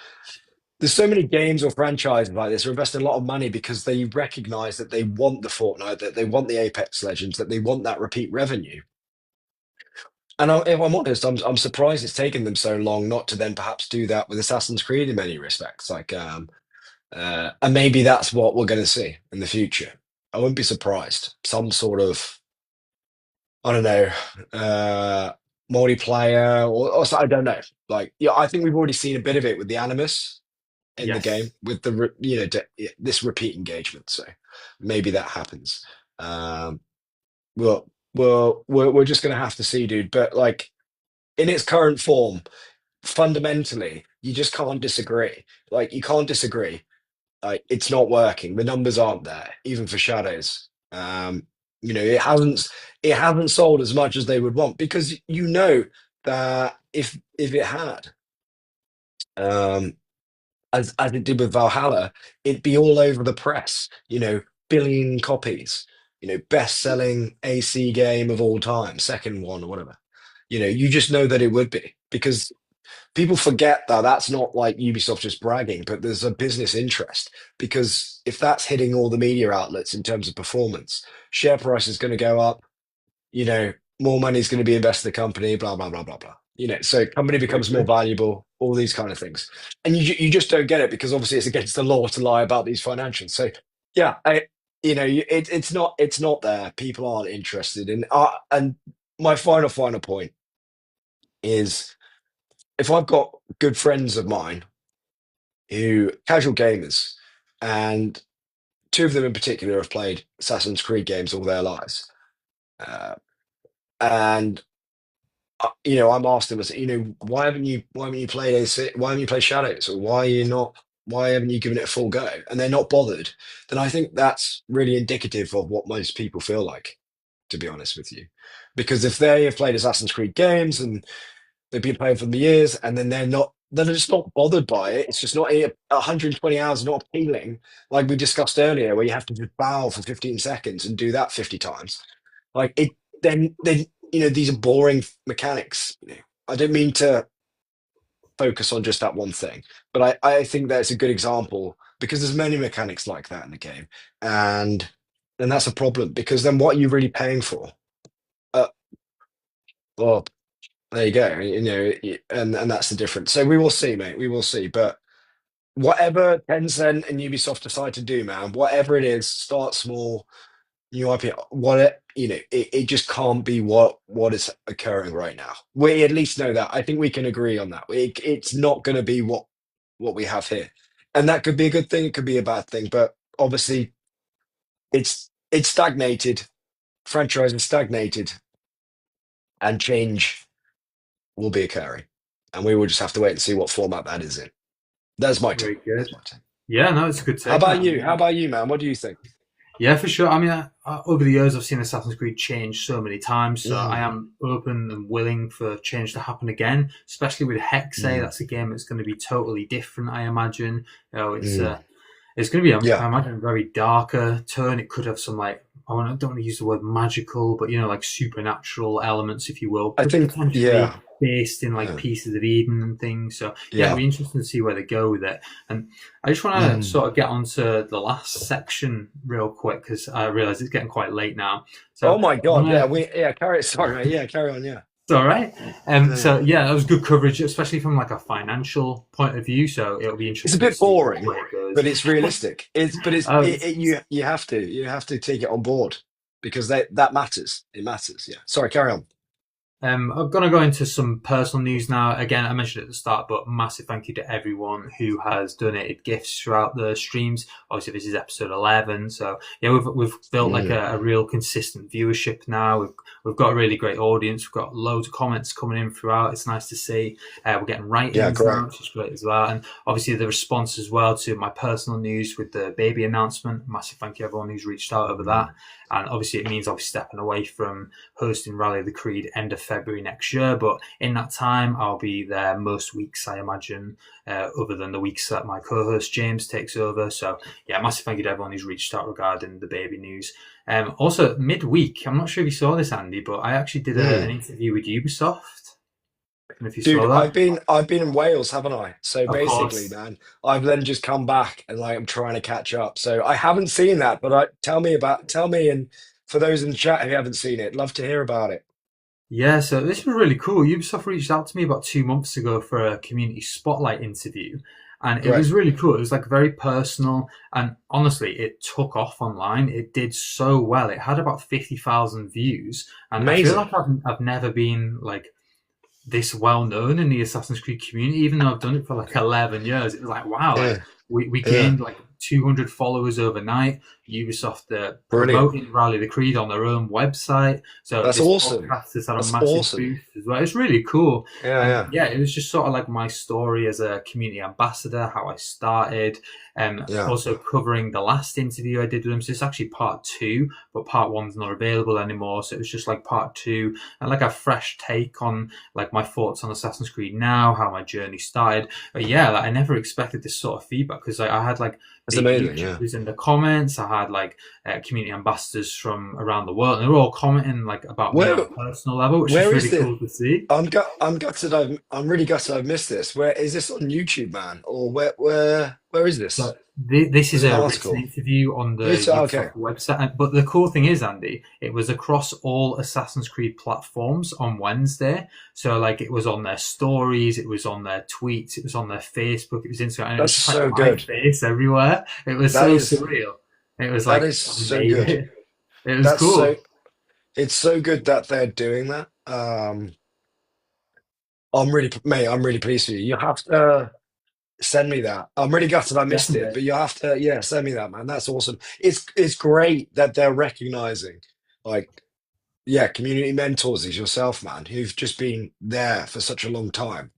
There's so many games or franchises like this are investing a lot of money because they recognize that they want the Fortnite, that they want the Apex Legends, that they want that repeat revenue. And if I'm honest, I'm surprised it's taken them so long not to then perhaps do that with Assassin's Creed in many respects. And maybe that's what we're going to see in the future. I wouldn't be surprised. Some sort of, I don't know, multiplayer I don't know. Yeah, I think we've already seen a bit of it with the Animus in the game Yes. with this repeat engagement. So maybe that happens. Um, we're just going to have to see, dude. But like in its current form, fundamentally, you just can't disagree. Like you can't disagree. It's not working. The numbers aren't there, even for Shadows. It hasn't sold as much as they would want because that if it had, um, as it did with Valhalla, it'd be all over the press. Billion copies. Best-selling AC game of all time, second one or whatever. You just know that it would be because people forget that that's not like Ubisoft just bragging, but there's a business interest because if that's hitting all the media outlets in terms of performance, share price is going to go up, you know, more money is going to be invested in the company, blah, blah, blah, blah, blah. So company Very becomes more true. valuable, all these kind of things. And you just don't get it because obviously it's against the law to lie about these financials. So yeah, it's not there. People aren't interested in, and my final point is if I've got good friends of mine who casual gamers, and two of them in particular have played Assassin's Creed games all their lives. And I'm asking them, I say, why haven't you played AC, why haven't you played Shadows, or why haven't you given it a full go? And they're not bothered. Then I think that's really indicative of what most people feel like, to be honest with you. Because if they have played Assassin's Creed games and they've been playing for the years, and then they're just not bothered by it. It's just not 120 hours, not appealing, like we discussed earlier, where you have to just bow for 15 seconds and do that 50 times. Like it, then these are boring mechanics. I don't mean to focus on just that one thing, but I think that's a good example because there's many mechanics like that in the game, and that's a problem because then what are you really paying for? Uh, well, there you go. And that's the difference. So we will see, mate. We will see. But whatever Tencent and Ubisoft decide to do, man, whatever it is, start small, new IP. It just can't be what is occurring right now. We at least know that. I think we can agree on that. It's not going to be what we have here, and that could be a good thing. It could be a bad thing. But obviously, it's stagnated. Franchise is stagnated, and change will be occurring. And we will just have to wait and see what format that is in. That's my take. Very good. That's my take. Yeah, no, it's a good How take, about man. you? How about you, man? What do you think? Yeah, for sure. I mean, over the years, I've seen Assassin's Creed change so many times, so I Mm, am open and willing for change to happen again. Especially with Hexe, mm, that's a game that's going to be totally different. I imagine. mm. It's going to be, Yeah, I imagine, a very darker turn. It could have some like don't want to use the word magical, but like supernatural elements, if you will, I think, potentially yeah, based in like yeah, pieces of Eden and things. So yeah, it'll yeah. be interesting to see where they go with it. And I just want to Mm. sort of get onto the last section real quick because I realize it's getting quite late now. So Oh my I God, want yeah, to. carry it. Sorry, mate. Yeah, carry on. Yeah. It's all right. Yeah. So yeah, that was good coverage, especially from like a financial point of view. So it'll be It's a interesting to bit see boring, where it goes. but it's realistic. Oh, You have to take it on board because that matters. It matters. Yeah. Sorry, carry on. I'm going to go into some personal news now. Again, I mentioned at the start, but massive thank you to everyone who has donated gifts throughout the streams. Obviously, this is episode 11, so yeah, we've built like Mm. a real consistent viewership now. We've got a really great audience. We've got loads of comments coming in throughout. It's nice to see. We're getting Yeah, write-ins great. now, which is great as well. And obviously, the response as well to my personal news with the baby announcement. Massive thank you everyone who's reached out over that. And obviously, it means I'll be stepping away from hosting Rally of the Creed end of February next year. But in that time, I'll be there most weeks, I imagine, other than the weeks that my co-host James takes over. So yeah, massive thank you to everyone who's reached out regarding the baby news. Also, midweek, I'm not sure if you saw this, Andy, but I actually did an Mm. interview with Ubisoft. I don't know if you Dude, saw that. I've been in Wales, haven't I? So Of basically, course. man, I've then just come back and like I'm trying to catch up. So I haven't seen that, but tell me, and for those in the chat who haven't seen it, love to hear about it. Yeah, so this was really cool. Ubisoft reached out to me about 2 months ago for a community spotlight interview, and it Great. was really cool. It was like very personal, and honestly, it took off online. It did so well. It had about 50,000 views, and I feel Amazing. like I've never been like this well known in the Assassin's Creed community, even though I've done it for like 11 years. It was like, wow, like Yeah. we Yeah. gained like 200 followers overnight. Ubisoft Brilliant. promoting Rally the Creed on their own website. So That's this awesome. podcast has had a That's massive awesome. boost as well. It's really cool. Yeah, And yeah. yeah, it was just sort of like my story as a community ambassador, how I started, and Yeah. also covering the last interview I did with them. So it's actually part two, but part one's not available anymore. So it was just like part two and like a fresh take on like my thoughts on Assassin's Creed now, how my journey started. But yeah, like, I never expected this sort of feedback because like, I had like That's big amazing. Yeah. YouTubers in the comments. I had like community ambassadors from around the world, and they were all commenting like about me on Where a personal level, which is where is really this? cool to see. I'm gutted. I'm really gutted. I've missed this. Where is this on YouTube, man? Or where is this? So this is There's an a written article. interview on the Okay. Ubisoft website. But the cool thing is, Andy, it was across all Assassin's Creed platforms on Wednesday. So like it was on their stories, it was on their tweets, it was on their Facebook, it was Instagram, and it That's was just like so my good. face everywhere. It was That so is surreal. It was that like is I so made good. it. It was That's so cool. it's so good that they're doing that. I'm really pleased with you. You have to send me that. I'm really gutted I missed it, Definitely. but you have to, yeah, send me that, man. That's awesome. It's great that they're recognizing, like, yeah, community mentors as yourself, man, who've just been there for such a long time.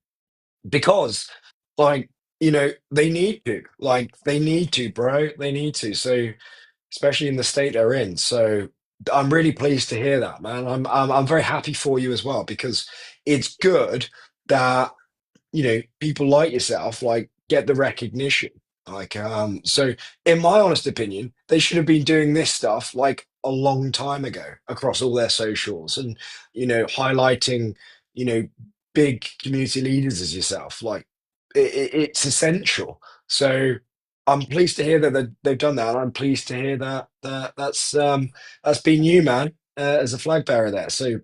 Because, like, they need to, bro. They need to. So, especially in the state they're in. So, I'm really pleased to hear that, man. I'm very happy for you as well because it's good that people like yourself like get the recognition. So in my honest opinion, they should have been doing this stuff like a long time ago across all their socials and highlighting you know big community leaders as yourself. Like it's essential. So I'm pleased to hear that they've done that. I'm pleased to hear that's been you, man, as a flag bearer there. So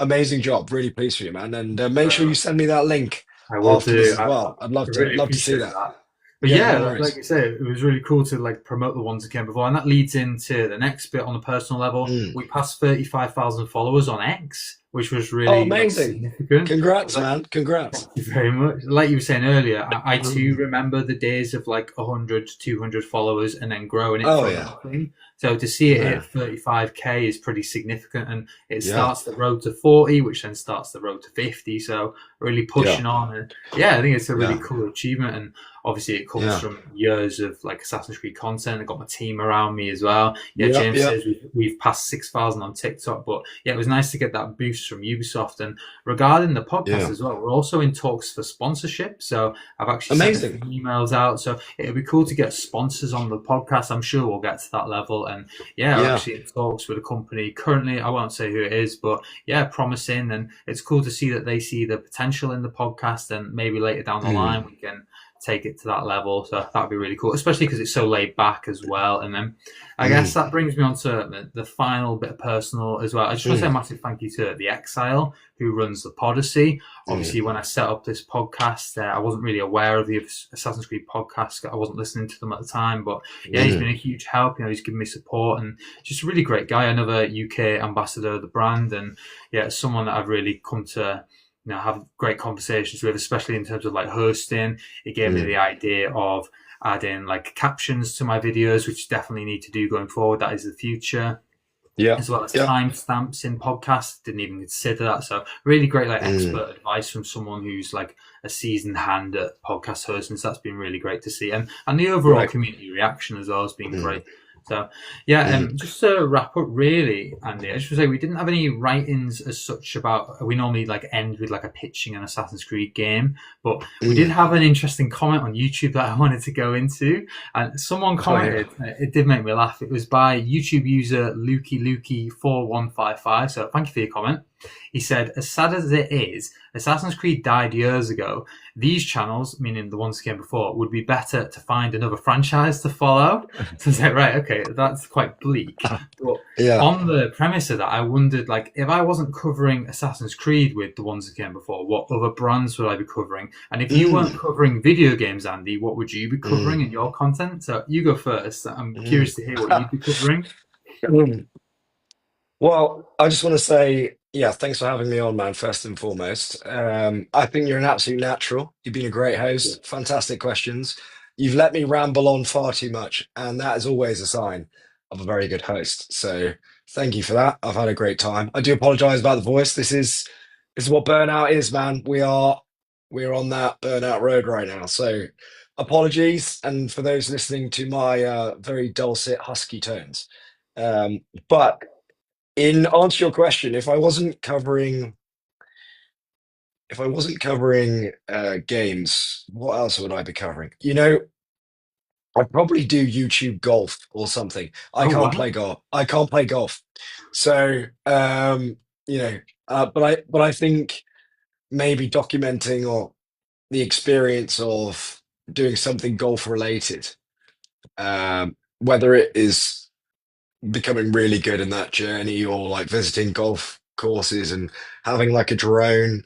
amazing job. Really pleased for you, man. And Thank you make very sure you much. send me that link I will afterwards do. as well. I'd I really love to see appreciate that. that. But Yeah, yeah, no like worries. you say, it was really cool to like promote the ones that came before, and that leads into the next bit on the personal level. Mm. We passed 35,000 followers on X, which was Oh, really like amazing. significant. Congrats, Like, man. Congrats. thank you very much. Like you were saying earlier, I too Mm. remember the days of like 100, 200 followers and then growing it Oh from yeah. nothing. So to see it Yeah. hit 35K is pretty significant. And it Yeah. starts the road to 40, which then starts the road to 50. So really Yeah. pushing on. And yeah, I think it's a really Yeah. cool achievement. And Obviously, it comes Yeah. from years of like Assassin's Creed content. I got my team around me as well. Yeah, Yep. James Yep. says we've passed 6,000 on TikTok, but yeah, it was nice to get that boost from Ubisoft. And regarding the podcast Yeah. as well, we're also in talks for sponsorship. So I've actually sent a Amazing. few emails out. So it'd be cool to get sponsors on the podcast. I'm sure we'll get to that level. And yeah, we're Yeah. actually in talks with a company currently. I won't say who it is, but yeah, promising. And it's cool to see that they see the potential in the podcast, and maybe later down the line we can take it to that level. So that'd be really cool, especially because it's so laid back as well. And then I guess that brings me on to the final bit of personal as well. I just want to say a massive thank you to The Exile, who runs the Podyssey. Obviously, when I set up this podcast, I wasn't really aware of the Assassin's Creed podcast. I wasn't listening to them at the time, but yeah, he's been a huge help. He's given me support, and just a really great guy. Another UK ambassador of the brand, and yeah, someone that I've really come to have great conversations with, especially in terms of like hosting. It gave me the idea of adding like captions to my videos, which definitely need to do going forward. That is the future. Yeah. As well as timestamps in podcasts. Didn't even consider that. So really great like expert advice from someone who's like a seasoned hand at podcast hosting. So that's been really great to see. And the overall community reaction as well has been great. So, yeah, just to wrap up, really, Andy, I just want to say we didn't have any write-ins as such about. We normally like end with like a pitching an Assassin's Creed game, but we did have an interesting comment on YouTube that I wanted to go into, and someone commented. It did make me laugh. It was by YouTube user LukeyLukey4155. So, thank you for your comment. He said, as sad as it is, Assassin's Creed died years ago. These channels, meaning the ones that came before, would be better to find another franchise to follow. So I said, right, okay, that's quite bleak. But on the premise of that, I wondered, like, if I wasn't covering Assassin's Creed with the ones that came before, what other brands would I be covering? And if you weren't covering video games, Andy, what would you be covering in your content? So you go first. I'm curious to hear what you'd be covering. Well, I just want to say, yeah, thanks for having me on, man, first and foremost. I think you're an absolute natural. You've been a great host, fantastic questions. You've let me ramble on far too much, and that is always a sign of a very good host. So thank you for that. I've had a great time. I do apologize about the voice. This is what burnout is, man. We're on that burnout road right now. So apologies, and for those listening to my very dulcet, husky tones. But in answer to your question, if I wasn't covering games, what else would I be covering? I'd probably do YouTube golf or something. I can't play golf. I can't play golf. So but I think maybe documenting or the experience of doing something golf related, whether it is becoming really good in that journey or like visiting golf courses and having like a drone.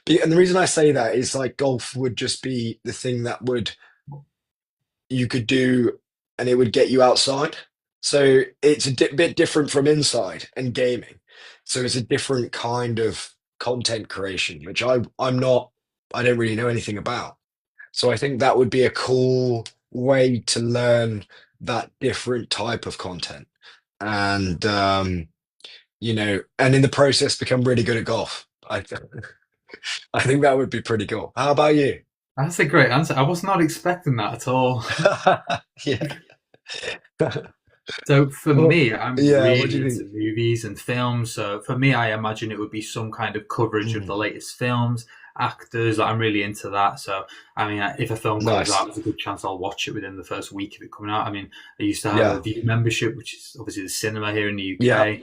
And the reason I say that is like golf would just be the thing that you could do and it would get you outside. So it's a bit different from inside and gaming. So it's a different kind of content creation, which I don't really know anything about. So I think that would be a cool way to learn that different type of content. And and in the process become really good at golf. I think that would be pretty cool. How about you? That's a great answer. I was not expecting that at all. Yeah. So for me, I'm what do really you into think? movies and films. So for me, I imagine it would be some kind of coverage of the latest films, actors. I'm really into that. So I mean, if a film comes out, there's a good chance I'll watch it within the first week of it coming out. I mean, I used to have a View membership, which is obviously the cinema here in the UK.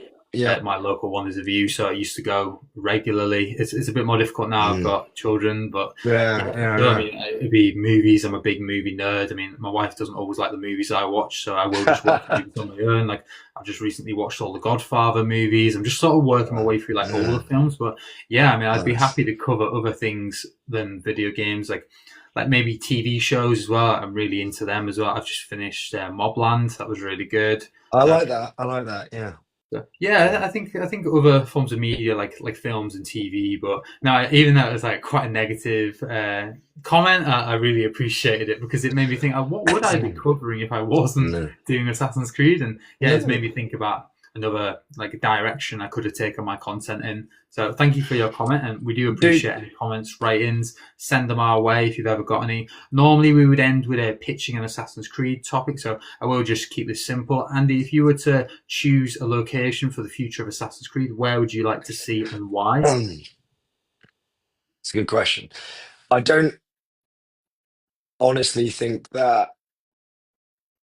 My local one is a View, so I used to go regularly. It's a bit more difficult now. I've got children, but I mean, it'd be movies. I'm a big movie nerd. I mean, my wife doesn't always like the movies I watch, so I will just watch movies on my own. Like I've just recently watched all the Godfather movies. I'm just sort of working my way through like all the films. But yeah, I mean, I'd be happy to cover other things than video games, like maybe TV shows as well. I'm really into them as well. I've just finished Mobland. That was really good. I like that. Yeah. Yeah, I think other forms of media like films and TV, but no, even though it was like quite a negative comment, I really appreciated it because it made me think, what would I be covering if I wasn't doing Assassin's Creed? And it's made me think about another like direction I could have taken my content in. So thank you for your comment, and we do Dude, appreciate any comments, write-ins. Send them our way if you've ever got any. Normally we would end with a pitching an Assassin's Creed topic, so I will just keep this simple. Andy, if you were to choose a location for the future of Assassin's Creed, where would you like to see and why? it's a good question. I don't honestly think that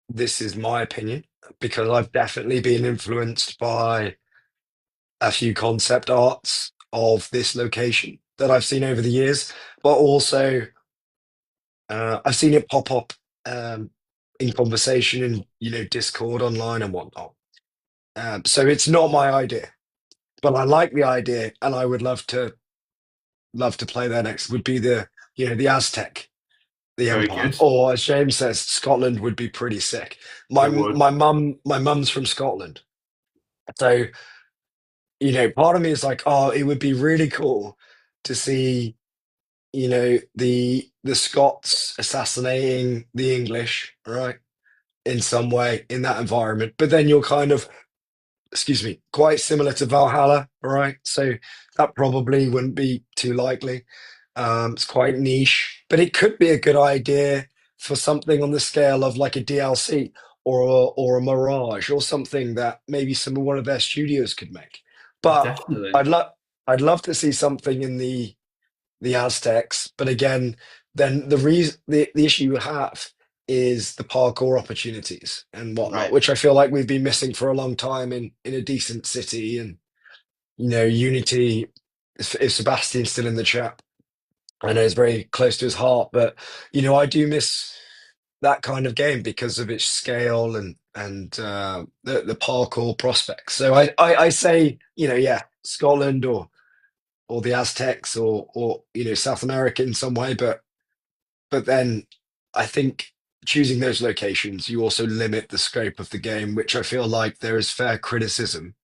this is my opinion because I've definitely been influenced by a few concept arts of this location that I've seen over the years, but also I've seen it pop up um, in conversation in Discord online and whatnot. So it's not my idea, but I like the idea, and I would love to play there next. Would be the Aztec, the Very Empire, good. or as James says, Scotland would be pretty sick. My It would. my mum's from Scotland, so part of me is like, oh, it would be really cool to see the Scots assassinating the English, right, in some way in that environment. But then you're kind of, excuse me, quite similar to Valhalla, right? So that probably wouldn't be too likely. It's quite niche, but it could be a good idea for something on the scale of like a DLC or a Mirage or something that maybe one of their studios could make. But Definitely. I'd love I'd love to see something in the Aztecs. But again, then the issue you have is the parkour opportunities and whatnot, Right. which I feel like we've been missing for a long time in a decent city. And Unity, if Sebastian's still in the chat, I know it's very close to his heart, but I do miss that kind of game because of its scale and the parkour prospects. So I say, yeah, Scotland or the Aztecs or South America in some way, but then I think choosing those locations, you also limit the scope of the game, which I feel like there is fair criticism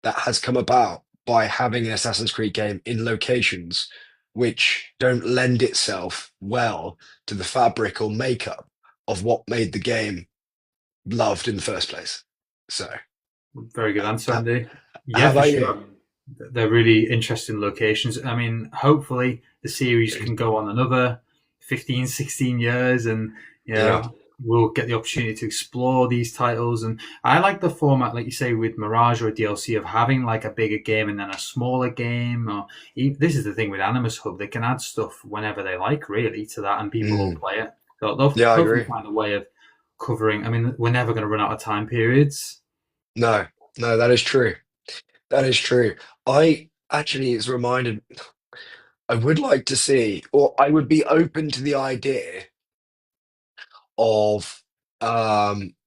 that has come about by having an Assassin's Creed game in locations which don't lend itself well to the fabric or makeup of what made the game loved in the first place. So, Very good answer, uh, Andy. Yeah, how for about you? sure. They're really interesting locations. I mean, hopefully the series can go on another 15, 16 years and, you Yeah. know, we'll get the opportunity to explore these titles. And I like the format, like you say, with Mirage or DLC of having like a bigger game and then a smaller game. Or this is the thing with Animus Hub. They can add stuff whenever they like, really, to that and people will Mm. play it. So they'll Yeah, I hopefully agree. find a way of covering. I mean, we're never going to run out of time periods. No, no, that is true. That is true. I actually, it's reminded, I would like to see, or I would be open to the idea of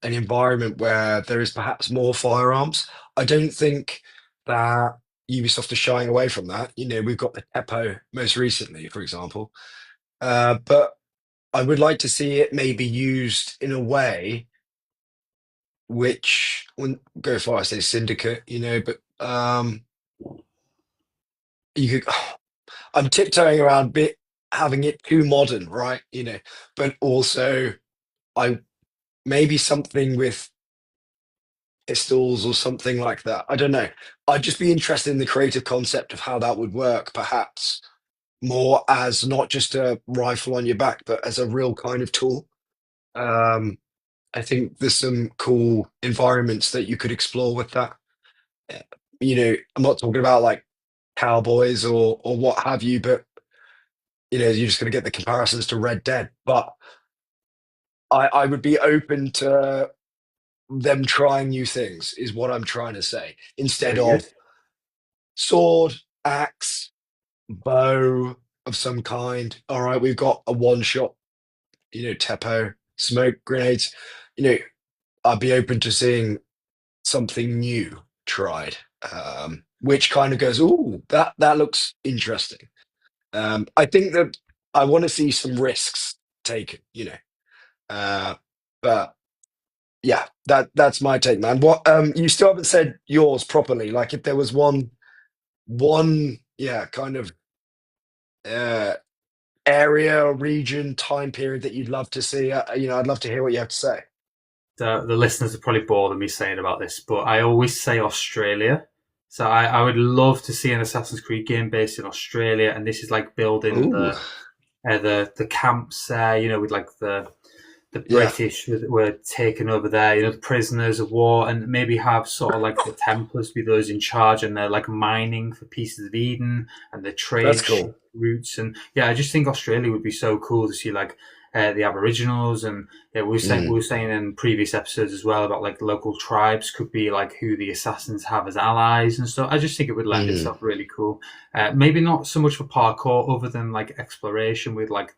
an environment where there is perhaps more firearms. I don't think that Ubisoft is shying away from that. We've got the Tepo most recently, for example. But I would like to see it maybe used in a way which wouldn't go far as say syndicate, but you could. I'm tiptoeing around bit having it too modern, right? But also I maybe something with pistols or something like that. I don't know. I'd just be interested in the creative concept of how that would work, perhaps more as not just a rifle on your back, but as a real kind of tool. Um, I think there's some cool environments that you could explore with that. Uh, I'm not talking about like cowboys or what have you, but you're just going to get the comparisons to Red Dead. But I would be open to them trying new things, is what I'm trying to say, instead Very good. of sword, axe, bow of some kind. All right, we've got a one shot, Tepo, smoke grenades. You know, I'd be open to seeing something new tried, which kind of goes, oh, that looks interesting. I think that I want to see some risks taken, uh, but yeah, that's my take, man. What you still haven't said yours properly. Like if there was one yeah kind of uh area, region, time period that you'd love to see, I'd love to hear what you have to say. the listeners are probably bored of me saying about this, but I always say Australia. So I would love to see an Assassin's Creed game based in Australia, and this is like building Ooh, the camps there, with like the yeah, British were taken over there, the prisoners of war, and maybe have sort of like the Templars be those in charge, and they're like mining for pieces of Eden and the that's trade cool. routes. And yeah, I just think Australia would be so cool to see like the Aboriginals, and yeah, we Mm, were saying in previous episodes as well about like local tribes could be like who the assassins have as allies and stuff. I just think it would lend mm, itself really cool. Maybe not so much for parkour, other than like exploration with like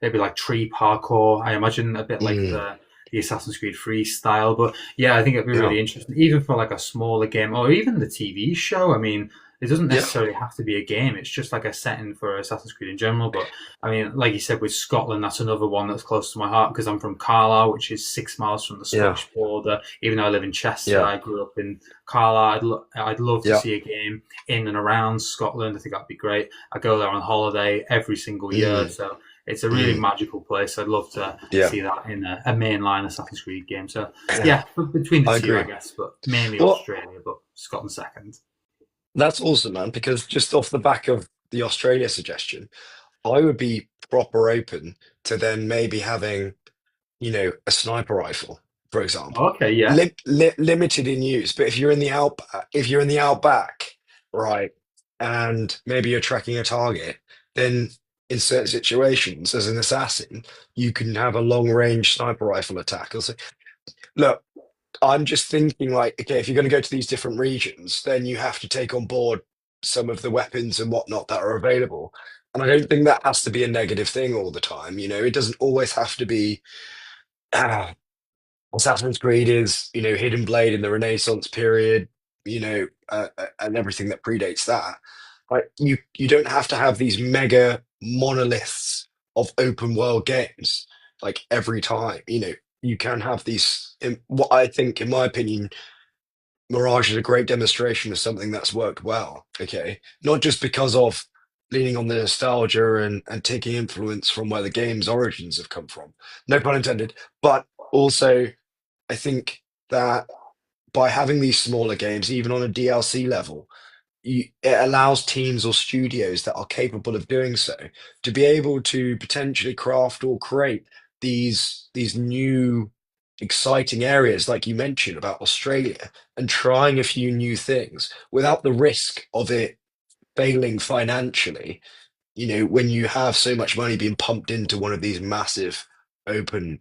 maybe like tree parkour. I imagine a bit like mm, the Assassin's Creed freestyle. But yeah, I think it'd be yeah, really interesting, even for like a smaller game or even the TV show. I mean, it doesn't yeah, necessarily have to be a game. It's just like a setting for Assassin's Creed in general. But I mean, like you said, with Scotland, that's another one that's close to my heart because I'm from Carlisle, which is 6 miles from the yeah, Scottish border. Even though I live in Chester, yeah, I grew up in Carlisle. I'd love to yeah. see a game in and around Scotland. I think that'd be great. I go there on holiday every single year, Mm, so it's a really mm, magical place. I'd love to yeah. see that in a mainline Assassin's Creed game. So yeah, between the I two, I agree. guess, but mainly Well, Australia, but Scotland second. that's awesome, man, because just off the back of the Australia suggestion, I would be proper open to then maybe having, a sniper rifle, for example, Okay, yeah, limited in use. But if you're in the outback, right, and maybe you're tracking a target, then in certain situations, as an assassin, you can have a long range sniper rifle attack. Also, look, I'm just thinking like, okay, if you're going to go to these different regions, then you have to take on board some of the weapons and whatnot that are available. And I don't think that has to be a negative thing all the time. It doesn't always have to be. ah, Assassin's Creed is, Hidden Blade in the Renaissance period, and everything that predates that. Like you don't have to have these mega monoliths of open world games like every time. You can have these. What I think, in my opinion, Mirage is a great demonstration of something that's worked well. Okay, not just because of leaning on the nostalgia and taking influence from where the game's origins have come from. No pun intended, but also I think that by having these smaller games, even on a DLC level, it allows teams or studios that are capable of doing so to be able to potentially craft or create these new exciting areas, like you mentioned about Australia, and trying a few new things without the risk of it failing financially, when you have so much money being pumped into one of these massive open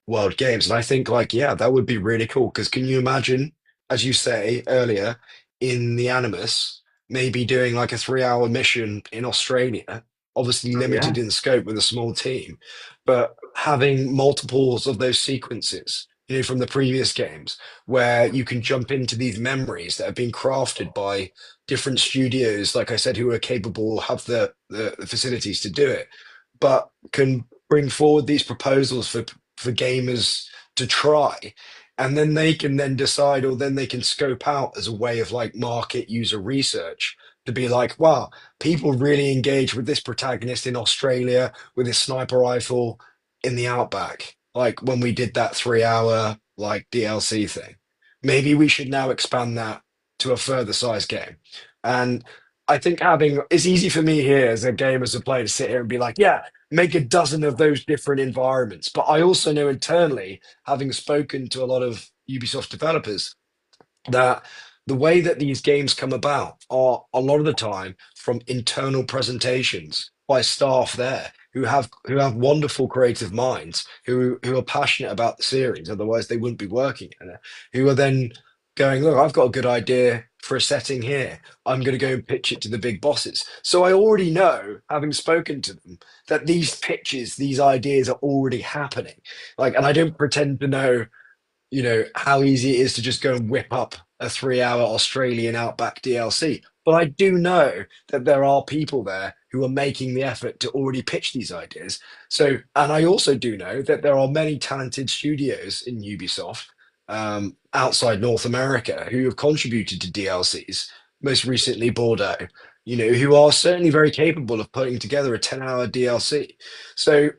world games. And I think, like, yeah, that would be really cool. Because can you imagine, as you say earlier, in the Animus, maybe doing like a 3 hour mission in Australia, obviously oh, limited yeah, in scope with a small team, but having multiples of those sequences. From the previous games, where you can jump into these memories that have been crafted by different studios, like I said, who are capable, have the facilities to do it, but can bring forward these proposals for gamers to try. And then they can then decide, or then they can scope out as a way of like market user research to be like, wow, people really engage with this protagonist in Australia with his sniper rifle in the outback. Like when we did that 3 hour like DLC thing. Maybe we should now expand that to a further size game. And I think having it's easy for me here as a gamer, as a player, to sit here and be like, yeah, make a dozen of those different environments. But I also know internally, having spoken to a lot of Ubisoft developers, that the way that these games come about are a lot of the time from internal presentations by staff there who have wonderful creative minds who are passionate about the series, otherwise they wouldn't be working in it, who are then going, look, I've got a good idea for a setting here, I'm going to go and pitch it to the big bosses. So I already know, having spoken to them, that these pitches, these ideas are already happening. Like, and I don't pretend to know, how easy it is to just go and whip up a 3 hour Australian Outback DLC. But I do know that there are people there who are making the effort to already pitch these ideas. So, and I also do know that there are many talented studios in Ubisoft, outside North America, who have contributed to DLCs, most recently Bordeaux, who are certainly very capable of putting together a 10-hour DLC. So,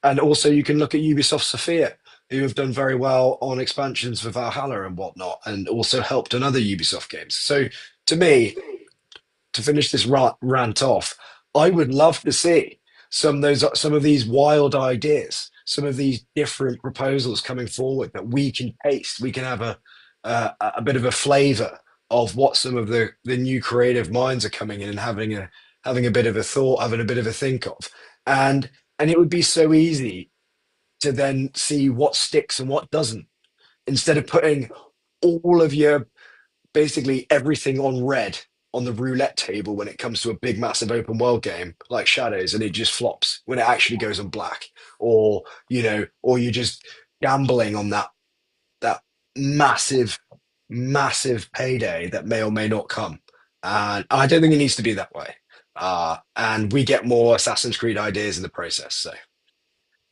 and also you can look at Ubisoft Sophia. who have done very well on expansions for Valhalla and whatnot, and also helped on other Ubisoft games. So to me, to finish this rant off, I would love to see some of these wild ideas, some of these different proposals coming forward that we can taste. We can have a bit of a flavour of what some of the new creative minds are coming in and having a bit of a thought, having a bit of a think of, and and it would be so easy to then see what sticks and what doesn't, instead of putting all of your basically everything on red on the roulette table when it comes to a big massive open world game like Shadows, and it just flops when it actually goes on black, or or you're just gambling on that massive payday that may or may not come. And I don't think it needs to be that way. And we get more Assassin's Creed ideas in the process. So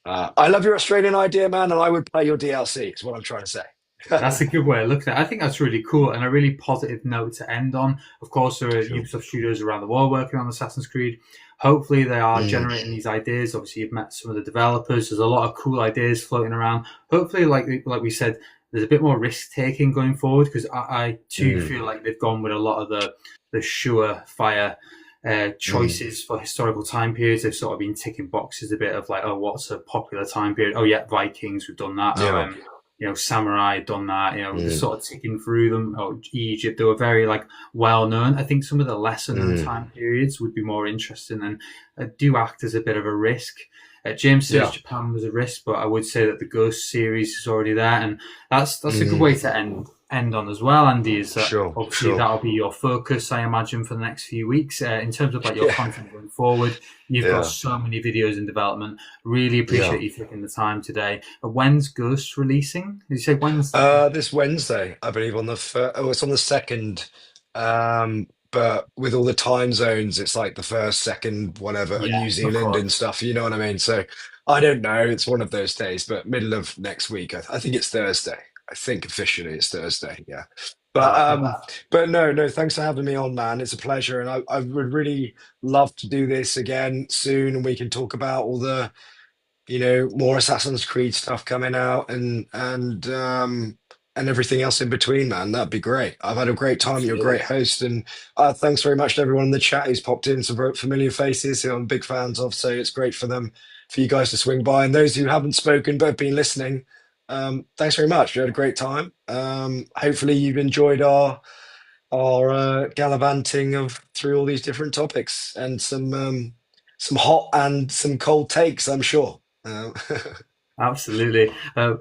I love your Australian idea, man, and I would play your DLC, is what I'm trying to say. That's a good way of looking at it. I think that's really cool and a really positive note to end on. Of course, there are Sure. Ubisoft studios around the world working on Assassin's Creed. Hopefully, they are Mm, generating these ideas. Obviously, you've met some of the developers. There's a lot of cool ideas floating around. Hopefully, like we said, there's a bit more risk taking going forward, because I too mm, feel like they've gone with a lot of the surefire mm. choices for historical time periods. They've sort of been ticking boxes a bit of like, oh, what's a popular time period? Oh yeah, Vikings, we've done that. Oh, Yeah. samurai done that. Just Mm, sort of ticking through them. Oh, Egypt, they were very like well known. I think some of the lesser known mm. time periods would be more interesting and do act as a bit of a risk. James says Yeah. Japan was a risk, but I would say that the Ghost series is already there, and that's a good Mm. way to end on as well, Andy. Is that Sure, obviously sure. that'll be your focus, I imagine, for the next few weeks in terms of like your Yeah, content going forward. You've got yeah, so many videos in development. Really yeah. appreciate you taking the time today. When's Ghost releasing? Did you say when's? This Wednesday, I believe, on the oh, it's on the second. But with all the time zones, it's like the first, second, whatever, and Yeah, New of Zealand course. and stuff. You know what I mean? So I don't know. It's one of those days, but middle of next week. I think it's Thursday. I think officially it's Thursday. Yeah. But Perfect. um, but no, no. Thanks for having me on, man. It's a pleasure, and I would really love to do this again soon, and we can talk about all the more Assassin's Creed stuff coming out, and everything else in between, man. That'd be great. I've had a great time. You're a great Absolutely. host, and thanks very much to everyone in the chat who's popped in, some very familiar faces who I'm big fans of. So it's great for you guys to swing by, and those who haven't spoken but have been listening. Thanks very much. We had a great time. Hopefully you've enjoyed our gallivanting of through all these different topics, and some hot and some cold takes, I'm sure. Um, Absolutely.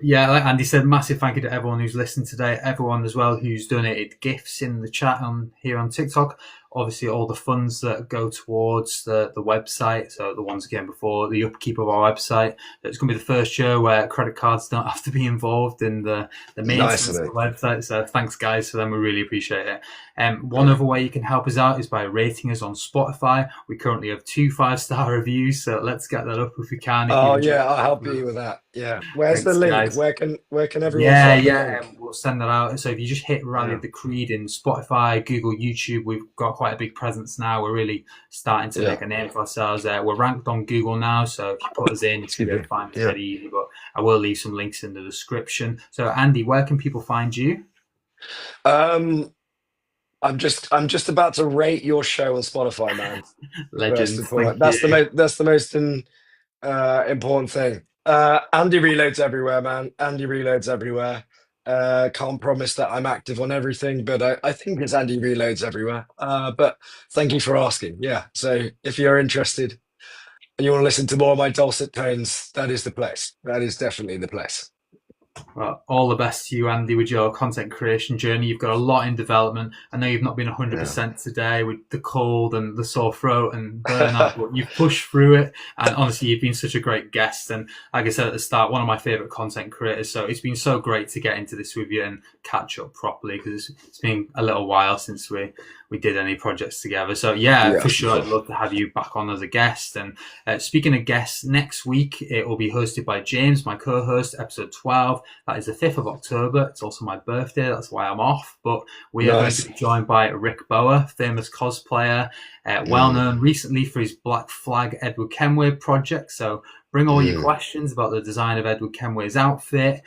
Yeah, like Andy said, massive thank you to everyone who's listened today, everyone as well who's donated gifts in the chat on here on TikTok. Obviously, all the funds that go towards the website, so the ones again before the upkeep of our website. It's going to be the first year where credit cards don't have to be involved in the nice maintenance of of it. the website. So thanks, guys, for them. We really appreciate it. One Yeah. other way you can help us out is by rating us on Spotify. We currently have 2 5-star reviews, so let's get that up if we can. If you've Oh enjoyed yeah, I'll help it. you with that. Yeah. Where's the Thanks, link? guys. Where can everyone Yeah, find the yeah, link? we'll send that out. So if you just hit Rally Yeah. the Creed in Spotify, Google, YouTube, we've got quite a big presence now. We're really starting to Yeah. make a name for ourselves. We're ranked on Google now, so if you put us in, you should Excuse be able me. to find us Yeah. dead easy. But I will leave some links in the description. So Andy, where can people find you? Um, I'm just about to rate your show on Spotify, man. First Legends, and foremost, thank you. that's the most important thing. Andy Reloads everywhere, man. Andy Reloads everywhere. Can't promise that I'm active on everything, but I think it's Andy Reloads everywhere. But thank you for asking. Yeah. So if you're interested and you want to listen to more of my dulcet tones, that is the place. That is definitely the place. Well, all the best to you, Andy, with your content creation journey. You've got a lot in development. I know you've not been Yeah. 100% today with the cold and the sore throat and burnout, but you've pushed through it. And honestly, you've been such a great guest. And like I said at the start, one of my favorite content creators. So it's been so great to get into this with you and catch up properly, because it's been a little while since we did any projects together. So yeah, Yeah, for for sure, I'd sure. love to have you back on as a guest. And speaking of guests, next week it will be hosted by James, my co-host, episode 12. That is the 5th of October. It's also my birthday. That's why I'm off. But we are going to Nice. be joined by Rick Bower, famous cosplayer, well Mm, known recently for his Black Flag Edward Kenway project. So Bring all your questions about the design of Edward Kenway's outfit.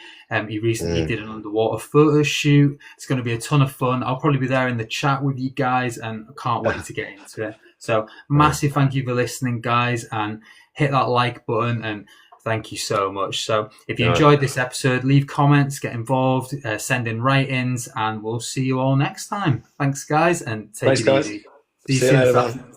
He recently did an underwater photo shoot. It's going to be a ton of fun. I'll probably be there in the chat with you guys, and I can't wait to get into it. So massive thank you for listening, guys, and hit that like button, and thank you so much. So if you enjoyed this episode, leave comments, get involved, send in write-ins, and we'll see you all next time. Thanks, guys, and take it easy. See you soon.